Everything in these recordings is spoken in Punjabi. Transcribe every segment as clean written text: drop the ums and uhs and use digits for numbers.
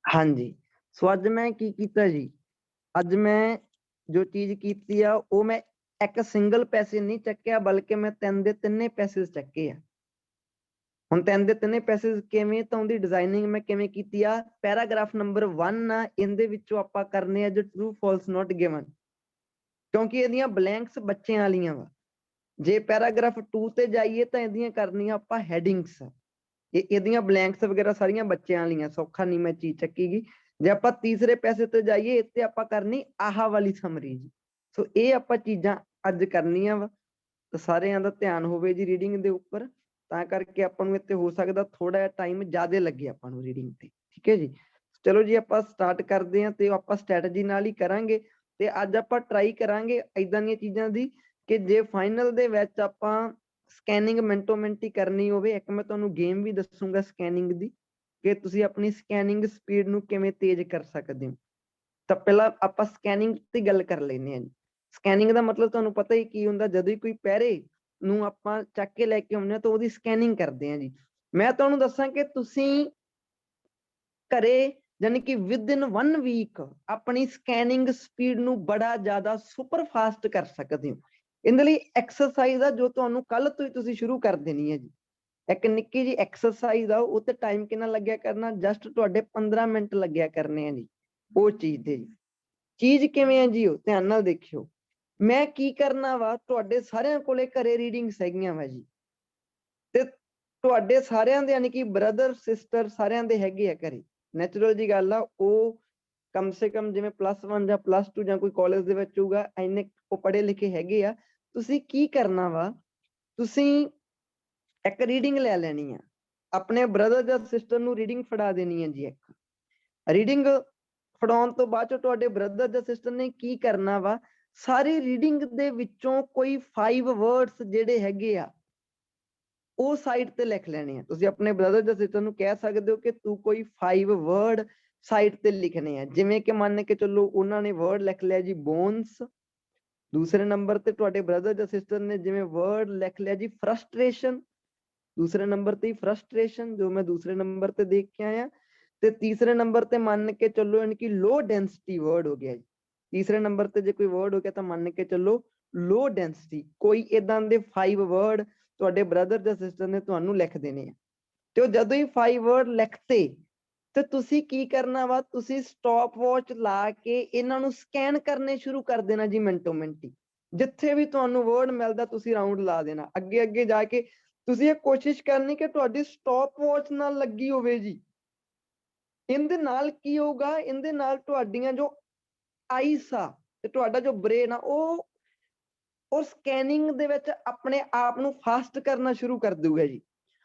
हाँ जी। सो अज मैं की कीता जी, अज मैं जो चीज कीती आ वो मैं एक सिंगल पैसे नहीं चक्या बल्कि मैं 3 ਦੇ 3 ਪੈਸੇ ਚੱਕੇ ਆ। ਹੁਣ 3 ਦੇ 3 ਪੈਸੇ ਕਿਵੇਂ ਤਾਂ ਉਹਦੀ ਡਿਜ਼ਾਈਨਿੰਗ ਮੈਂ ਕਿਵੇਂ ਕੀਤੀ ਆ। ਪੈਰਾਗ੍ਰਾਫ ਨੰਬਰ 1 ਆ ਇਹਦੇ ਵਿੱਚੋਂ ਆਪਾਂ ਕਰਨੇ ਆ ਜੋ ਟਰੂ ਫਾਲਸ ਨੋਟ ਗਿਵਨ, ਕਿਉਂਕਿ ਇਹਦੀਆਂ ਬਲੈਂਕਸ ਬੱਚਿਆਂ ਵਾਲੀਆਂ ਵਾ। ਜੇ ਪੈਰਾਗ੍ਰਾਫ 2 ਤੇ ਜਾਈਏ ਤਾਂ ਇਹਦੀਆਂ ਕਰਨੀਆਂ ਆਪਾਂ ਹੈਡਿੰਗਸ। ਇਹਦੀਆਂ ਬਲੈਂਕਸ ਵਗੈਰਾ ਸਾਰੀਆਂ ਬੱਚਿਆਂ ਵਾਲੀਆਂ, ਸੌਖਾ ਨਹੀਂ ਮੈਂ ਚੀਜ਼ ਚੱਕੀਗੀ। ਜੇ ਆਪਾਂ ਤੀਸਰੇ ਪੈਸੇ ਤੇ ਜਾਈਏ ਇੱਥੇ ਆਪਾਂ ਕਰਨੀ ਆਹ ਵਾਲੀ ਸਮਰੀ ਜੀ। ਸੋ ਇਹ ਆਪਾਂ ਚੀਜ਼ਾਂ ਅੱਜ ਕਰਨੀਆਂ ਵਾ, ਤਾਂ ਸਾਰਿਆਂ ਦਾ ਧਿਆਨ ਹੋਵੇ ਜੀ ਰੀਡਿੰਗ ਦੇ ਉੱਪਰ, ਤਾਂ ਕਰਕੇ ਆਪਾਂ ਨੂੰ ਇੱਥੇ ਹੋ ਸਕਦਾ ਥੋੜਾ ਜਿਹਾ ਟਾਈਮ ਜ਼ਿਆਦਾ ਲੱਗੇ ਆਪਾਂ ਨੂੰ ਰੀਡਿੰਗ ਤੇ। ਠੀਕ ਹੈ ਜੀ, ਚਲੋ ਜੀ ਆਪਾਂ ਸਟਾਰਟ ਕਰਦੇ ਹਾਂ ਤੇ ਆਪਾਂ ਸਟ੍ਰੈਟਜੀ ਨਾਲ ਹੀ ਕਰਾਂਗੇ। ਤੇ ਅੱਜ ਆਪਾਂ ਟਰਾਈ ਕਰਾਂਗੇ ਇਦਾਂ ਦੀਆਂ ਚੀਜ਼ਾਂ ਦੀ ਕਿ ਜੇ ਫਾਈਨਲ ਦੇ ਵਿੱਚ ਆਪਾਂ ਸਕੈਨਿੰਗ ਮਿੰਟੋ ਮਿੰਟ ਹੀ ਕਰਨੀ ਹੋਵੇ। ਇੱਕ ਮੈਂ ਤੁਹਾਨੂੰ ਗੇਮ ਵੀ ਦੱਸੂਗਾ ਸਕੈਨਿੰਗ ਦੀ ਕਿ ਤੁਸੀਂ ਆਪਣੀ ਸਕੈਨਿੰਗ ਸਪੀਡ ਨੂੰ ਕਿਵੇਂ ਤੇਜ਼ ਕਰ ਸਕਦੇ ਹੋ। ਤਾਂ ਪਹਿਲਾਂ ਆਪਾਂ ਸਕੈਨਿੰਗ ਦੀ ਗੱਲ ਕਰ ਲੈਂਦੇ ਹਾਂ ਜੀ। ਸਕੈਨਿੰਗ ਦਾ ਮਤਲਬ ਤੁਹਾਨੂੰ ਪਤਾ ਹੀ ਕੀ ਹੁੰਦਾ, ਜਦੋਂ ਹੀ ਕੋਈ ਪੈਰੇ ਨੂੰ ਆਪਾਂ ਚੱਕ ਕੇ ਲੈ ਕੇ ਆਉਂਦੇ ਹਾਂ ਤਾਂ ਉਹਦੀ ਸਕੈਨਿੰਗ ਕਰਦੇ ਹਾਂ ਜੀ। ਮੈਂ ਤੁਹਾਨੂੰ ਦੱਸਾਂ ਕਿ ਤੁਸੀਂ ਘਰੇ ਯਾਨੀ ਕਿ ਵਿਦਿਨ 1 ਵੀਕ ਆਪਣੀ ਸਕੈਨਿੰਗ ਸਪੀਡ ਨੂੰ ਬੜਾ ਜ਼ਿਆਦਾ ਸੁਪਰ ਫਾਸਟ ਕਰ ਸਕਦੇ ਹੋ। ਇਹਦੇ ਲਈ ਐਕਸਰਸਾਈਜ਼ ਆ ਜੋ ਤੁਹਾਨੂੰ ਕੱਲ ਤੋਂ ਹੀ ਤੁਸੀਂ ਸ਼ੁਰੂ ਕਰ ਦੇਣੀ ਹੈ ਜੀ। ਇੱਕ ਨਿੱਕੀ ਜੀ ਐਕਸਰਸਾਈਜ਼ ਆ, ਉਹ ਤੇ ਟਾਈਮ ਕਿੰਨਾ ਲੱਗਿਆ ਕਰਨਾ, ਜਸਟ ਤੁਹਾਡੇ 15 ਮਿੰਟ ਲੱਗਿਆ ਕਰਨੇ ਆ ਜੀ ਉਹ ਚੀਜ਼ ਦੇ। ਚੀਜ਼ ਕਿਵੇਂ ਆ ਜੀ, ਉਹ ਧਿਆਨ ਨਾਲ ਦੇਖਿਓ। ਮੈਂ ਕੀ ਕਰਨਾ ਵਾ, ਤੁਹਾਡੇ ਸਾਰਿਆਂ ਕੋਲੇ ਘਰੇ ਰੀਡਿੰਗਸ ਹੈਗੀਆਂ ਵਾ ਜੀ, ਤੇ ਤੁਹਾਡੇ ਸਾਰਿਆਂ ਦੇ ਯਾਨੀ ਕਿ ਬ੍ਰਦਰ ਸਿਸਟਰ ਸਾਰਿਆਂ ਦੇ ਹੈਗੇ ਆ ਘਰੇ। ਨੈਚੁਰਲ ਜੀ ਗੱਲ ਆ, ਉਹ ਕਮ ਸੇ ਕਮ ਜਿਵੇਂ +1 ਜਾਂ +2 ਜਾਂ ਕੋਈ ਕਾਲਜ ਦੇ ਵਿੱਚ ਹੋਊਗਾ, ਇੰਨੇ ਉਹ ਪੜ੍ਹੇ ਲਿਖੇ ਹੈਗੇ ਆ। ਤੁਸੀਂ ਕੀ ਕਰਨਾ ਵਾ, ਤੁਸੀਂ ਇੱਕ ਰੀਡਿੰਗ ਲੈ ਲੈਣੀ ਆ, ਆਪਣੇ ਬ੍ਰਦਰ ਜਾਂ ਸਿਸਟਰ ਨੂੰ ਰੀਡਿੰਗ ਫੜਾ ਦੇਣੀ ਹੈ ਜੀ। ਇੱਕ ਰੀਡਿੰਗ ਫੜਾਉਣ ਤੋਂ ਬਾਅਦ ਚ ਤੁਹਾਡੇ ਬ੍ਰਦਰ ਜਾਂ ਸਿਸਟਰ ਨੇ ਕੀ ਕਰਨਾ ਵਾ, ਸਾਰੀ ਰੀਡਿੰਗ ਦੇ ਵਿੱਚੋਂ ਕੋਈ 5 ਵਰਡਸ ਜਿਹੜੇ ਹੈਗੇ ਆ ਉਹ ਸਾਈਡ ਤੇ ਲਿਖ ਲੈਣੇ ਆ। ਤੁਸੀਂ ਆਪਣੇ ਬ੍ਰਦਰ ਜਾਂ ਸਿਸਟਰ ਨੂੰ ਕਹਿ ਸਕਦੇ ਹੋ ਕਿ ਤੂੰ ਕੋਈ 5 ਵਰਡ ਸਾਈਡ ਤੇ ਲਿਖਣੇ ਆ। ਜਿਵੇਂ ਕਿ ਮੰਨ ਕੇ ਚੱਲੋ ਉਹਨਾਂ ਨੇ ਵਰਡ ਲਿਖ ਲਿਆ ਜੀ ਬੋਨਸ, ਦੂਸਰੇ ਨੰਬਰ ਤੇ ਤੁਹਾਡੇ ਬ੍ਰਦਰ ਜਾਂ ਸਿਸਟਰ ਨੇ ਜਿਵੇਂ ਵਰਡ ਲਿਖ ਲਿਆ ਜੀ ਫਰਸਟ੍ਰੇਸ਼ਨ, ਦੂਸਰੇ ਨੰਬਰ ਤੇ ਫਰਸਟ੍ਰੇਸ਼ਨ ਜੋ ਮੈਂ ਦੂਸਰੇ ਨੰਬਰ ਤੇ ਦੇਖ ਕੇ ਆਇਆ। ਤੇ ਤੀਸਰੇ ਨੰਬਰ ਤੇ ਮੰਨ ਕੇ ਚੱਲੋ ਯਾਨੀ ਕਿ ਲੋ ਡੈਂਸਿਟੀ ਵਰਡ ਹੋ ਗਿਆ ਜੀ। ਤੀਸਰੇ ਨੰਬਰ ਤੇ ਜੇ ਕੋਈ ਵਰਡ ਹੋ ਗਿਆ ਤਾਂ ਮੰਨ ਕੇ ਚੱਲੋ ਲੋ ਡੈਂਸਿਟੀ। ਕੋਈ ਇਦਾਂ ਦੇ 5 ਵਰਡ ਤੁਹਾਡੇ ਬ੍ਰਦਰ ਜਾਂ ਸਿਸਟਰ ਨੇ ਤੁਹਾਨੂੰ ਲਿਖ ਦੇਣੇ ਆ। ਤੇ ਉਹ ਜਦੋਂ ਹੀ 5 ਵਰਡ ਲਿਖਤੇ ਤੇ ਤੁਸੀਂ ਕੀ ਕਰਨਾ ਵਾ, ਤੁਸੀਂ ਸਟਾਪ ਵਾਚ ਲਾ ਕੇ ਇਹਨਾਂ ਨੂੰ ਸਕੈਨ ਕਰਨੇ ਸ਼ੁਰੂ ਕਰ ਦੇਣਾ ਜੀ ਮਿੰਟੋ ਮਿੰਟ। ਜਿੱਥੇ ਵੀ ਤੁਹਾਨੂੰ ਵਰਡ ਮਿਲਦਾ ਤੁਸੀਂ ਰਾਉਂਡ ਲਾ ਦੇਣਾ। ਅੱਗੇ ਅੱਗੇ ਜਾ ਕੇ ਤੁਸੀਂ ਇਹ ਕੋਸ਼ਿਸ਼ ਕਰਨੀ ਕਿ ਤੁਹਾਡੀ ਸਟਾਪ ਵਾਚ ਨਾਲ ਲੱਗੀ ਹੋਵੇ ਜੀ। ਇਹਦੇ ਨਾਲ ਕੀ ਹੋਊਗਾ, ਇਹਦੇ ਨਾਲ ਤੁਹਾਡੀਆਂ ਜੋ ਆਈਸ ਆ ਤੇ ਤੁਹਾਡਾ ਜੋ ਬ੍ਰੇਨ ਆ ਉਹ ਸਕੈਨਿੰਗ ਦੇ ਵਿੱਚ ਆਪਣੇ ਆਪ ਨੂੰ ਫਾਸਟ ਕਰਨਾ ਸ਼ੁਰੂ ਕਰ ਦੂਗਾ ਜੀ।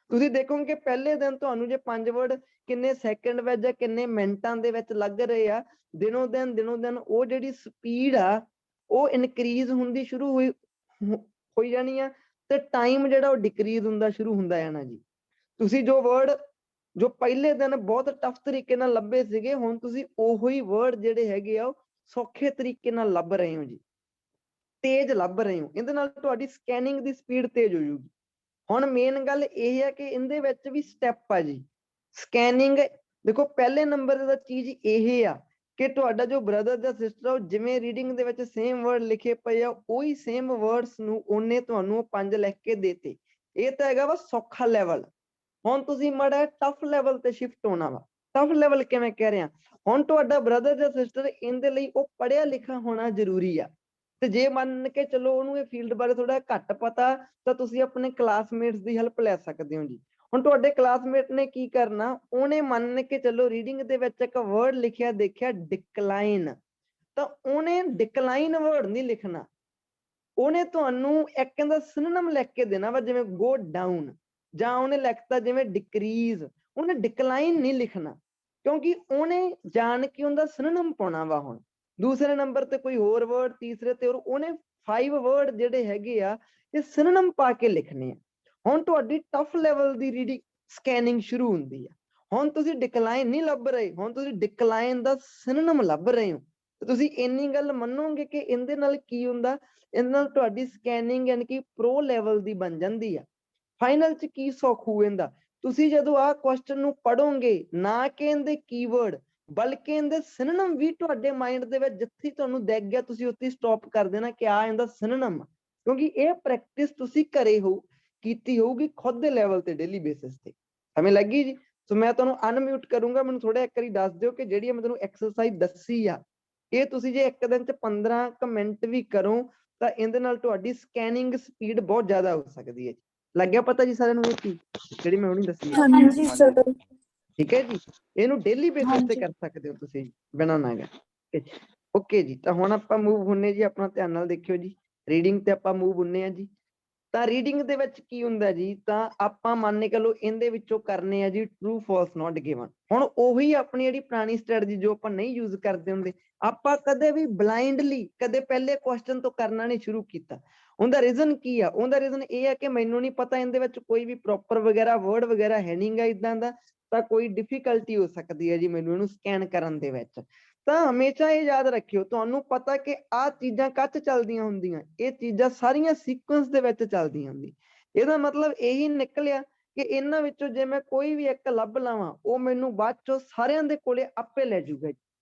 ਤੁਸੀਂ ਦੇਖੋਗੇ ਕਿ ਪਹਿਲੇ ਦਿਨ ਤੁਹਾਨੂੰ ਜੇ 5 ਵਰਡ ਕਿੰਨੇ ਸੈਕਿੰਡ ਵਿੱਚ ਜਾਂ ਕਿੰਨੇ ਮਿੰਟਾਂ ਦੇ ਵਿੱਚ ਲੱਗ ਰਹੇ ਆ, ਦਿਨੋਂ ਦਿਨ ਉਹ ਜਿਹੜੀ ਸਪੀਡ ਆ ਉਹ ਇਨਕਰੀਜ਼ ਹੁੰਦੀ ਸ਼ੁਰੂ ਹੋਈ ਜਾਣੀ ਆ, ਤੇ ਟਾਈਮ ਜਿਹੜਾ ਉਹ ਡਿਕਰੀਜ਼ ਹੁੰਦਾ ਸ਼ੁਰੂ ਹੁੰਦਾ ਜਾਣਾ ਜੀ। ਤੁਸੀਂ ਜੋ ਵਰਡ ਜੋ ਪਹਿਲੇ ਦਿਨ ਬਹੁਤ ਟਫ ਤਰੀਕੇ ਨਾਲ ਲੱਭੇ ਸੀਗੇ, ਹੁਣ ਤੁਸੀਂ ਉਹੀ ਵਰਡ ਜਿਹੜੇ ਹੈਗੇ ਆ ਉਹ ਸੌਖੇ ਤਰੀਕੇ ਨਾਲ ਲੱਭ ਰਹੇ ਹੋ ਜੀ, ਤੇਜ਼ ਲੱਭ ਰਹੇ ਹੋ। ਇਹਦੇ ਨਾਲ ਤੁਹਾਡੀ ਸਕੈਨਿੰਗ ਦੀ ਸਪੀਡ ਤੇਜ਼ ਹੋ ਜਾਊਗੀ। ਹੁਣ ਮੇਨ ਗੱਲ ਇਹ ਹੈ ਕਿ ਇਹਦੇ ਵਿੱਚ ਵੀ ਸਟੈਪ ਆ ਜੀ ਸਕੈਨਿੰਗ। ਦੇਖੋ ਪਹਿਲੇ ਨੰਬਰ ਦਾ ਚੀਜ਼ ਇਹ ਆ ਕਿ ਤੁਹਾਡਾ ਜੋ ਬ੍ਰਦਰ ਜਾਂ ਸਿਸਟਰ ਆ, ਜਿਵੇਂ ਰੀਡਿੰਗ ਦੇ ਵਿੱਚ ਸੇਮ ਵਰਡ ਲਿਖੇ ਪਏ ਆ ਉਹੀ ਸੇਮ ਵਰਡਸ ਨੂੰ ਉਹਨੇ ਤੁਹਾਨੂੰ 5 ਲਿਖ ਕੇ ਦੇਤੇ। ਇਹ ਤਾਂ ਹੈਗਾ ਵਾ ਸੌਖਾ ਲੈਵਲ। ਹੁਣ ਤੁਸੀਂ ਮਾੜਾ ਟਫ ਲੈਵਲ ਤੇ ਸ਼ਿਫਟ ਹੋਣਾ ਵਾ। ਟਫ ਲੈਵਲ ਕਿਵੇਂ ਕਹਿ ਰਿਹਾ, ਹੁਣ ਤੁਹਾਡਾ ਬ੍ਰਦਰ ਜਾਂ ਸਿਸਟਰ ਇਹਦੇ ਲਈ ਉਹ ਪੜ੍ਹਿਆ ਲਿਖਿਆ ਹੋਣਾ ਜ਼ਰੂਰੀ ਆ। ਤੇ ਜੇ ਮੰਨ ਕੇ ਚਲੋ ਉਹਨੂੰ ਇਹ ਫੀਲਡ ਬਾਰੇ ਥੋੜਾ ਘੱਟ ਪਤਾ ਤਾਂ ਤੁਸੀਂ ਆਪਣੇ ਕਲਾਸਮੇਟਸ ਦੀ ਹੈਲਪ ਲੈ ਸਕਦੇ ਹੋ ਜੀ। ਹੁਣ ਤੁਹਾਡੇ ਕਲਾਸਮੇਟ ਨੇ ਕੀ ਕਰਨਾ, ਉਹਨੇ ਮੰਨ ਕੇ ਚਲੋ ਰੀਡਿੰਗ ਦੇ ਵਿੱਚ ਇੱਕ ਵਰਡ ਲਿਖਿਆ ਦੇਖਿਆ ਡਿਕਲਾਈਨ, ਤਾਂ ਉਹਨੇ ਡਿਕਲਾਈਨ ਵਰਡ ਨਹੀਂ ਲਿਖਣਾ, ਉਹਨੇ ਤੁਹਾਨੂੰ ਇੱਕ ਕਹਿੰਦਾ ਸਿਨੋਨਿਮ ਲਿਖ ਕੇ ਦੇਣਾ ਵਾ, ਜਿਵੇਂ ਗੋ ਡਾਊਨ, ਜਾਂ ਉਹਨੇ ਲਿਖਤਾ ਜਿਵੇਂ ਡਿਕਰੀਜ਼, ਉਹਨੇ ਡਿਕਲਾਈਨ ਨਹੀਂ ਲਿਖਣਾ ਕਿਉਂਕਿ ਉਹਨੇ ਜਾਣ ਕੇ ਉਹਦਾ ਸਿਨੋਨਿਮ ਪਾਉਣਾ ਵਾ। ਹੁਣ ਦੂਸਰੇ ਨੰਬਰ ਤੇ ਕੋਈ ਹੋਰ ਵਰਡ, ਤੀਸਰੇ ਤੇ ਉਹਨੇ 5 ਵਰਡ ਜਿਹੜੇ ਹੈਗੇ ਆ ਇਹ ਸਿਨੋਨਿਮ ਪਾ ਕੇ ਲਿਖਣੇ ਆ। ਹੁਣ ਤੁਹਾਡੀ ਟਫ ਲੈਵਲ ਦੀ ਰੀਡਿੰਗ ਸਕੈਨਿੰਗ ਸ਼ੁਰੂ ਹੁੰਦੀ ਆ। ਹੁਣ ਤੁਸੀਂ ਡਿਕਲਾਈਨ ਨਹੀਂ ਲੱਭ ਰਹੇ, ਹੁਣ ਤੁਸੀਂ ਡਿਕਲਾਈਨ ਦਾ ਸਿਨੋਨਿਮ ਲੱਭ ਰਹੇ ਹੋ। ਤੁਸੀਂ ਇੰਨੀ ਗੱਲ ਮੰਨੋਗੇ ਕਿ ਇਹਦੇ ਨਾਲ ਕੀ ਹੁੰਦਾ, ਇਹਦੇ ਨਾਲ ਤੁਹਾਡੀ ਸਕੈਨਿੰਗ ਯਾਨੀ ਕਿ ਪ੍ਰੋ ਲੈਵਲ ਦੀ ਬਣ ਜਾਂਦੀ ਆ। ਫਾਈਨਲ ਚ ਕੀ ਸੁੱਖ ਹੋਊ ਇਹਦਾ, ਤੁਸੀਂ ਜਦੋਂ ਆਹ ਕੁਐਸਚਨ ਨੂੰ ਪੜੋਗੇ ਨਾ ਕਿ ਇਹਦੇ ਕੀਵਰਡ ਬਲਕਿ ਇਹਦੇ ਸਿਨੋਨਮ ਵੀ ਤੁਹਾਡੇ ਮਾਈਂਡ ਦੇ ਵਿੱਚ ਜਿੱਥੇ ਤੁਹਾਨੂੰ ਦਿਖ ਗਿਆ ਤੁਸੀਂ ਉੱਥੇ ਸਟਾਪ ਕਰ ਦੇਣਾ ਕਿ ਆ ਇਹਦਾ ਸਿਨੋਨਮ, ਕਿਉਂਕਿ ਇਹ ਪ੍ਰੈਕਟਿਸ ਤੁਸੀਂ ਘਰੇ ਕੀਤੀ ਹੋਊਗੀ ਖੁਦ ਦੇ ਲੈਵਲ ਤੇ ਡੇਲੀ ਬੇਸਿਸ ਤੇ। ਸਮਝ ਲੱਗੀ ਜੀ? ਸੋ ਮੈਂ ਤੁਹਾਨੂੰ ਅਨਮਿਊਟ ਕਰੂੰਗਾ, ਮੈਨੂੰ ਥੋੜਾ ਇੱਕ ਵਾਰੀ ਦੱਸ ਦਿਓ ਕਿ ਜਿਹੜੀ ਮੈਂ ਤੁਹਾਨੂੰ ਐਕਸਰਸਾਈਜ਼ ਦੱਸੀ ਆ ਇਹ ਤੁਸੀਂ ਜੇ ਇੱਕ ਦਿਨ ਚ 15 ਕੁ ਮਿੰਟ ਵੀ ਕਰੋ ਤਾਂ ਇਹਦੇ ਨਾਲ ਤੁਹਾਡੀ ਸਕੈਨਿੰਗ ਸਪੀਡ ਬਹੁਤ ਜ਼ਿਆਦਾ ਹੋ ਸਕਦੀ ਹੈ। ਲੱਗਿਆ ਪਤਾ ਜੀ ਸਾਰਿਆਂ ਨੂੰ ਇਹ ਚੀਜ਼ ਜਿਹੜੀ ਮੈਂ ਹੁਣੀ ਦੱਸੀ ਹੈ? ਹਾਂਜੀ ਸਰ। ਠੀਕ ਹੈ ਜੀ, ਇਹਨੂੰ ਡੇਲੀ ਬੇਸਿਸ ਤੇ ਹਾਂਜੀ। ਕਰ ਸਕਦੇ ਹੋ ਤੁਸੀਂ ਬਿਨਾਂ ਨਾਗਾ। ਓਕੇ ਜੀ, ਤਾਂ ਹੁਣ ਆਪਾਂ ਮੂਵ ਹੁੰਨੇ ਜੀ, ਆਪਣਾ ਧਿਆਨ ਨਾਲ ਦੇਖਿਓ ਜੀ, ਰੀਡਿੰਗ ਤੇ ਆਪਾਂ ਮੂਵ ਹੁੰਨੇ ਆ ਜੀ। ਤਾਂ ਰੀਡਿੰਗ ਦੇ ਵਿੱਚ ਕੀ ਹੁੰਦਾ ਜੀ, ਤਾਂ ਆਪਾਂ ਮੰਨ ਕੇ ਲਓ ਇਹਦੇ ਵਿੱਚੋਂ ਕਰਨੇ ਆ ਜੀ ਟਰੂ ਫਾਲਸ ਨਾਟ ਗਿਵਨ। ਹੁਣ ਉਹੀ ਆਪਣੀ ਜਿਹੜੀ ਪੁਰਾਣੀ ਸਟ੍ਰੈਟਜੀ ਜੋ ਆਪਾਂ ਨਹੀਂ ਯੂਜ਼ ਕਰਦੇ ਹੁੰਦੇ, ਆਪਾਂ ਕਦੇ ਵੀ ਬਲਾਈਂਡਲੀ ਕਦੇ ਪਹਿਲੇ ਕੁਐਸਚਨ ਤੋਂ ਕਰਨਾ ਨਹੀਂ ਸ਼ੁਰੂ ਕੀਤਾ। ਉਹਦਾ ਰੀਜ਼ਨ ਕੀ ਆ? ਉਹਦਾ ਰੀਜ਼ਨ ਇਹ ਆ ਕਿ ਮੈਨੂੰ ਨਹੀਂ ਪਤਾ ਇਹਦੇ ਵਿੱਚ ਕੋਈ ਵੀ ਪ੍ਰੋਪਰ ਵਗੈਰਾ ਵਰਡ ਵਗੈਰਾ ਹੈ ਨਹੀਂਗਾ ਇਦਾਂ ਦਾ, ਤਾਂ ਕੋਈ ਡਿਫਿਕਲਟੀ ਹੋ ਸਕਦੀ ਹੈ ਜੀ ਮੈਨੂੰ ਇਹਨੂੰ ਸਕੈਨ ਕਰਨ ਦੇ ਵਿੱਚ। ਤਾਂ ਹਮੇਸ਼ਾ ਇਹ ਯਾਦ ਰੱਖਿਓ, ਤੁਹਾਨੂੰ ਪਤਾ ਕਿ ਆਹ ਚੀਜ਼ਾਂ ਕੱਚ ਚੱਲਦੀਆਂ ਹੁੰਦੀਆਂ, ਇਹ ਚੀਜ਼ਾਂ ਸਾਰੀਆਂ ਸੀਕੁਐਂਸ ਦੇ ਵਿੱਚ ਚੱਲਦੀਆਂ ਹੁੰਦੀਆਂ। ਇਹਦਾ ਮਤਲਬ ਇਹੀ ਨਿਕਲਿਆ ਕਿ ਇਹਨਾਂ ਵਿੱਚੋਂ ਜੇ ਮੈਂ ਕੋਈ ਵੀ ਇੱਕ ਲੱਭ ਲਵਾਂ ਉਹ ਮੈਨੂੰ ਬਾਅਦ ਚੋਂ ਸਾਰਿਆਂ ਦੇ ਕੋਲੇ ਆਪੇ ਲੈ ਜਾਊਗਾ।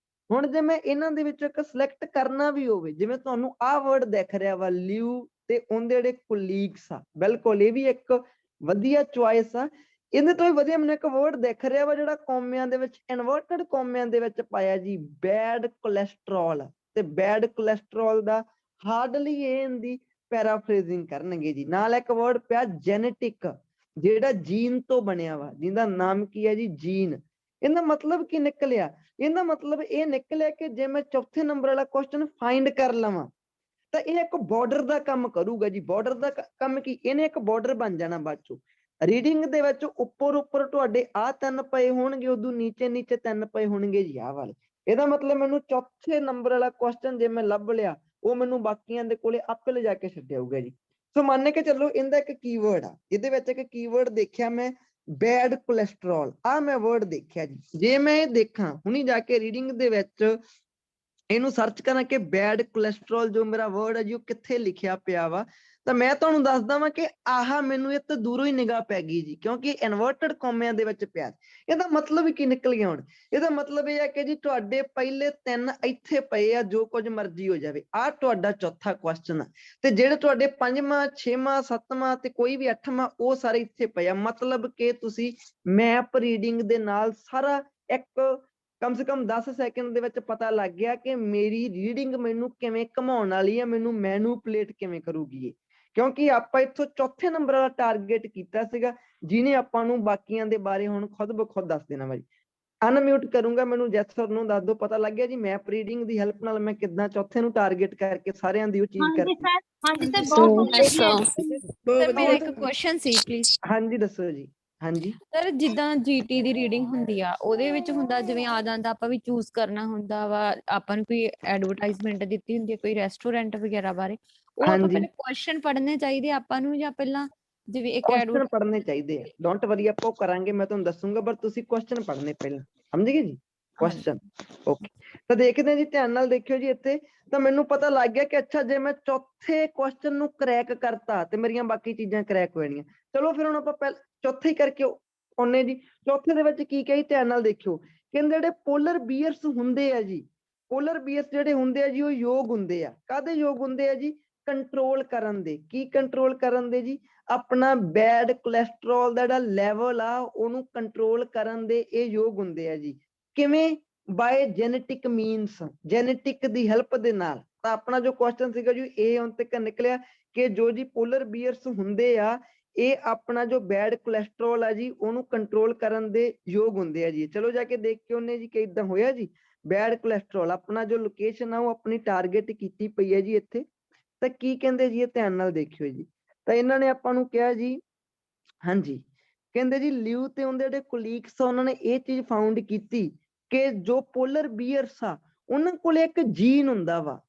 ਹੁਣ ਜੇ ਮੈਂ ਇਹਨਾਂ ਦੇ ਵਿੱਚੋਂ ਇੱਕ ਸਿਲੈਕਟ ਕਰਨਾ ਵੀ ਹੋਵੇ, ਜਿਵੇਂ ਤੁਹਾਨੂੰ ਆਹ ਵਰਡ ਦਿਖ ਰਿਹਾ ਵਾ ਲਿਊ ਤੇ ਉਹਦੇ ਜਿਹੜੇ ਕੋਲੀਗਸ ਆ, ਬਿਲਕੁਲ ਇਹ ਵੀ ਇੱਕ ਵਧੀਆ ਚੁਆਇਸ ਆ। ਇਹਦੇ ਤੋਂ ਹੀ ਵਧੀਆ ਮੈਨੂੰ ਇੱਕ ਵਰਡ ਦਿਖ ਰਿਹਾ ਵਾ ਜਿਹੜਾ ਕੌਮਿਆਂ ਦੇ ਵਿੱਚ ਇਨਵਰਟਡ ਕੌਮਿਆਂ ਦੇ ਵਿੱਚ ਪਾਇਆ ਜੀ, ਬੈਡ ਕੋਲੈਸਟਰੋਲ। ਤੇ ਬੈਡ ਕੋਲੈਸਟਰੋਲ ਦਾ ਹਾਰਡਲੀ ਇਹ ਇਹਦੀ ਪੈਰਾਫਰੇਜ਼ਿੰਗ ਕਰਨਗੇ ਜੀ। ਨਾਲ ਇੱਕ ਵਰਡ ਪਿਆ ਜੈਨੇਟਿਕ, ਜਿਹੜਾ ਜੀਨ ਤੋਂ ਬਣਿਆ ਵਾ, ਜਿਹਦਾ ਨਾਮ ਕੀ ਹੈ ਜੀ ਜੀਨ। ਇਹਦਾ ਮਤਲਬ ਕੀ ਨਿਕਲਿਆ? ਇਹਦਾ ਮਤਲਬ ਇਹ ਨਿਕਲਿਆ ਕਿ ਜੇ ਮੈਂ ਚੌਥੇ ਨੰਬਰ ਵਾਲਾ ਕੁਐਸਚਨ ਫਾਈਂਡ ਕਰ ਲਵਾਂ ਤਾਂ ਇਹ ਇੱਕ ਬਾਰਡਰ ਦਾ ਕੰਮ ਕਰੂਗਾ ਜੀ। ਬਾਰਡਰ ਦਾ ਕੰਮ ਕੀ? ਇਹਨੇ ਇੱਕ ਬਾਰਡਰ ਬਣ ਜਾਣਾ ਬਾਅਦ ਚੋਂ। ਰੀਡਿੰਗ ਦੇ ਵਿੱਚ ਉੱਪਰ ਤੁਹਾਡੇ ਆਹ 3 ਪਏ ਹੋਣਗੇ, ਉਦੋਂ ਨੀਚੇ 3 ਪਏ ਹੋਣਗੇ ਜੀ ਆਹ ਵਾਲੇ। ਇਹਦਾ ਮਤਲਬ ਮੈਨੂੰ ਚੌਥੇ ਨੰਬਰ ਵਾਲਾ ਕੁਐਸਚਨ ਜੇ ਮੈਂ ਲੱਭ ਲਿਆ ਉਹ ਮੈਨੂੰ ਬਾਕੀਆਂ ਦੇ ਕੋਲੇ ਆਪੇ ਲਿਜਾ ਕੇ ਛੱਡਿਆਊਗਾ ਜੀ। ਸੋ ਮੰਨ ਕੇ ਚੱਲੋ ਇਹਦਾ ਇੱਕ ਕੀਵਰਡ ਆ, ਇਹਦੇ ਵਿੱਚ ਇੱਕ ਕੀਵਰਡ ਦੇਖਿਆ ਮੈਂ ਬੈਡ ਕੋਲੈਸਟਰੋਲ, ਆਹ ਮੈਂ ਵਰਡ ਦੇਖਿਆ ਜੀ। ਜੇ ਮੈਂ ਇਹ ਦੇਖਾਂ ਹੁਣੀ ਜਾ ਕੇ ਰੀਡਿੰਗ ਦੇ ਵਿੱਚ ਇਹਨੂੰ ਸਰਚ ਕਰਾਂ ਕਿ ਬੈਡ ਕੋਲੈਸਟਰੋਲ ਜੋ ਮੇਰਾ ਵਰਡ ਹੈ ਜੀ ਉਹ ਕਿੱਥੇ ਲਿਖਿਆ ਪਿਆ ਵਾ, ਤਾਂ ਮੈਂ ਤੁਹਾਨੂੰ ਦੱਸਦਾ ਵਾਂ ਕਿ ਆਹ ਮੈਨੂੰ ਇਹ ਤੋਂ ਦੂਰੋਂ ਹੀ ਨਿਗਾਹ ਪੈ ਗਈ ਜੀ, ਕਿਉਂਕਿ ਇਨਵਰਟਡ ਕੌਮਿਆਂ ਦੇ ਵਿੱਚ ਪਿਆ। ਇਹਦਾ ਮਤਲਬ ਕੀ ਨਿਕਲ ਗਿਆ? ਹੁਣ ਇਹਦਾ ਮਤਲਬ ਇਹ ਹੈ ਕਿ ਜੀ ਤੁਹਾਡੇ ਪਹਿਲੇ 3 ਇੱਥੇ ਪਏ ਆ, ਜੋ ਕੁਝ ਮਰਜ਼ੀ ਹੋ ਜਾਵੇ, ਆਹ ਤੁਹਾਡਾ ਚੌਥਾ ਕੁਐਸਚਨ ਆ, ਤੇ ਜਿਹੜੇ ਤੁਹਾਡੇ 5ਵਾਂ 6ਵਾਂ 7ਵਾਂ ਤੇ ਕੋਈ ਵੀ 8ਵਾਂ ਉਹ ਸਾਰੇ ਇੱਥੇ ਪਏ ਆ। ਮਤਲਬ ਕਿ ਤੁਸੀਂ ਮੈਪ ਰੀਡਿੰਗ ਦੇ ਨਾਲ ਸਾਰਾ ਇੱਕ ਕਮ ਸੇ ਕਮ 10 ਸੈਕਿੰਡ ਦੇ ਵਿੱਚ ਪਤਾ ਲੱਗ ਗਿਆ ਕਿ ਮੇਰੀ ਰੀਡਿੰਗ ਮੈਨੂੰ ਕਿਵੇਂ ਘਮਾਉਣ ਵਾਲੀ ਹੈ, ਮੈਨੂੰ ਮੈਨੂਪਲੇਟ ਕਿਵੇਂ ਕਰੂਗੀ ਇਹ। ਕਿਉਂਕਿ ਆਪਾਂ ਇੱਥੋਂ ਚੌਥੇ ਨੰਬਰ ਵਾਲਾ ਟਾਰਗੇਟ ਕੀਤਾ ਸੀਗਾ, ਜਿਹਨੇ ਆਪਾਂ ਨੂੰ ਬਾਕੀਆਂ ਦੇ ਬਾਰੇ ਹੁਣ ਖੁਦ ਬਖੁਦ ਦੱਸ ਦੇਣਾ ਵਾ ਜੀ। ਅਨਮਿਊਟ ਕਰੂੰਗਾ, ਮੈਨੂੰ ਜੈਸ ਸਰ ਨੂੰ ਦੱਸ ਦਿਓ ਪਤਾ ਲੱਗ ਗਿਆ ਜੀ ਮੈਪ ਰੀਡਿੰਗ ਦੀ ਹੈਲਪ ਨਾਲ ਮੈਂ ਕਿੱਦਾਂ ਚੌਥੇ ਨੂੰ ਟਾਰਗੇਟ ਕਰਕੇ ਸਾਰਿਆਂ ਦੀ ਉਹ ਚੀਜ਼ ਹਾਂਜੀ ਕਰਤੀ। ਸਰ, ਹਾਂਜੀ ਸਰ, ਬਹੁਤ ਵਧੀਆ। ਸਰ ਮੇਰਾ ਇੱਕ ਕੁਐਸਚਨ ਸੀ ਪਲੀਜ਼। ਹਾਂਜੀ ਦੱਸੋ ਜੀ। ਹਾਂਜੀ ਸਰ ਜਿੱਦਾਂ ਜੀਟੀ ਦੀ ਰੀਡਿੰਗ ਹੁੰਦੀ ਆ ਉਹਦੇ ਵਿੱਚ ਹੁੰਦਾ ਜਿਵੇਂ ਆ ਜਾਂਦਾ ਆਪਾਂ ਵੀ ਚੂਜ਼ ਕਰਨਾ ਹੁੰਦਾ ਵਾ, ਆਪਾਂ ਨੂੰ ਕੋਈ ਐਡਵਰਟਾਈਜ਼ਮੈਂਟ ਦਿੱਤੀ ਹੁੰਦੀ ਹੈ ਕੋਈ ਰੈਸਟੋਰੈਂਟ ਵਗੈਰਾ ਬਾਰੇ, ਉਹ ਆਪਾਂ ਹਾਂਜੀ ਪਹਿਲਾਂ ਕੁਐਸਚਨ ਪੜ੍ਹਨੇ ਚਾਹੀਦੇ ਆਪਾਂ ਨੂੰ ਜਾਂ ਪਹਿਲਾਂ ਜਿਵੇਂ ਇੱਕ ਕੁਐਸਚਨ ਪੜ੍ਹਨੇ ਚਾਹੀਦੇ ਆ, ਡੋਂਟ ਵਰੀ ਆਪਾਂ ਉਹ ਕਰਾਂਗੇ, ਮੈਂ ਤੁਹਾਨੂੰ ਦੱਸੂਗਾ, ਪਰ ਤੁਸੀਂ ਕੁਐਸਚਨ ਪੜ੍ਹਨੇ ਪਹਿਲਾਂ, ਸਮਝ ਗਏ ਜੀ? Question okay. ਤਾਂ ਦੇਖਦੇ ਹਾਂ ਜੀ, ਧਿਆਨ ਨਾਲ ਦੇਖਿਓ ਜੀ ਇੱਥੇ। ਤਾਂ ਮੈਨੂੰ ਪਤਾ ਲੱਗ ਗਿਆ ਕਿ ਅੱਛਾ ਜੇ ਮੈਂ ਚੌਥੇ ਕੁਐਸਚਨ ਨੂੰ ਕਰੈਕ ਕਰਤਾ ਤੇ ਮੇਰੀਆਂ ਬਾਕੀ ਚੀਜ਼ਾਂ ਕਰੈਕ ਹੋ ਜਾਣੀਆਂ। ਚਲੋ ਫਿਰ ਹੁਣ ਆਪਾਂ ਚੌਥੇ ਹੀ ਕਰਕੇ ਆਉਨੇ ਜੀ। ਚੌਥੇ ਦੇ ਵਿੱਚ ਕੀ ਕਹੀ, ਧਿਆਨ ਨਾਲ ਦੇਖਿਓ। ਕਹਿੰਦੇ ਜਿਹੜੇ ਪੋਲਰ ਬੀਅਰਸ ਹੁੰਦੇ ਆ ਜੀ, ਪੋਲਰ ਬੀਅਰਸ ਜਿਹੜੇ ਹੁੰਦੇ ਆ ਜੀ ਉਹ ਯੋਗ ਹੁੰਦੇ ਆ। ਕਾਹਦੇ ਯੋਗ ਹੁੰਦੇ ਆ ਜੀ? ਕੰਟਰੋਲ ਕਰਨ ਦੇ। ਕੀ ਕੰਟਰੋਲ ਕਰਨ ਦੇ ਜੀ? ਆਪਣਾ ਬੈਡ ਕੋਲੈਸਟਰੋਲ ਦਾ ਜਿਹੜਾ ਲੈਵਲ ਆ ਉਹਨੂੰ ਕੰਟਰੋਲ ਕਰਨ ਦੇ ਇਹ ਯੋਗ ਹੁੰਦੇ ਆ ਜੀ। ਕਿਵੇਂ? ਬਾਏ ਜੈਨੇਟਿਕ ਮੀਨਸ, ਜੈਨੇਟਿਕ ਦੀ ਹੈਲਪ ਦੇ ਨਾਲ। ਤਾਂ ਆਪਣਾ ਜੋ ਕੁਐਸਚਨ ਸੀਗਾ ਜੀ ਇਹ ਹੁਣ ਤੱਕ ਨਿਕਲਿਆ ਕਿ ਜੋ ਜੀ ਪੋਲਰ ਬੀਅਰਸ ਹੁੰਦੇ ਆ ਇਹ ਆਪਣਾ ਜੋ ਬੈਡ ਕੋਲੈਸਟਰੋਲ ਆ ਜੀ ਉਹਨੂੰ ਕੰਟਰੋਲ ਕਰਨ ਦੇ ਯੋਗ ਹੁੰਦੇ ਆ ਜੀ। ਚਲੋ ਜਾ ਕੇ ਦੇਖ ਕੇ ਉਹਨੇ ਜੀ ਕਿ ਇਦਾਂ ਹੋਇਆ ਜੀ। ਬੈਡ ਕੋਲੈਸਟਰੋਲ ਆਪਣਾ ਜੋ ਲੋਕੇਸ਼ਨ ਆ ਉਹ ਆਪਣੀ ਟਾਰਗੇਟ ਕੀਤੀ ਪਈ ਹੈ ਜੀ ਇੱਥੇ। ਤਾਂ ਕੀ ਕਹਿੰਦੇ ਜੀ ਇਹ ਧਿਆਨ ਨਾਲ ਦੇਖਿਓ ਜੀ। ਤਾਂ ਇਹਨਾਂ ਨੇ ਆਪਾਂ ਨੂੰ ਕਿਹਾ ਜੀ, ਹਾਂਜੀ ਕਹਿੰਦੇ ਜੀ ਲਿਊ ਤੇ ਉਹਦੇ ਜਿਹੜੇ ਕੋਲੀਗਸ ਆ ਉਹਨਾਂ ਨੇ ਇਹ ਚੀਜ਼ ਫਾਊਂਡ ਕੀਤੀ ਕਿ ਜੋ ਪੋਲਰ ਬੀਅਰਸ ਆ ਉਹਨਾਂ ਕੋਲ ਇੱਕ ਜੀਨ ਹੁੰਦਾ ਵਾ।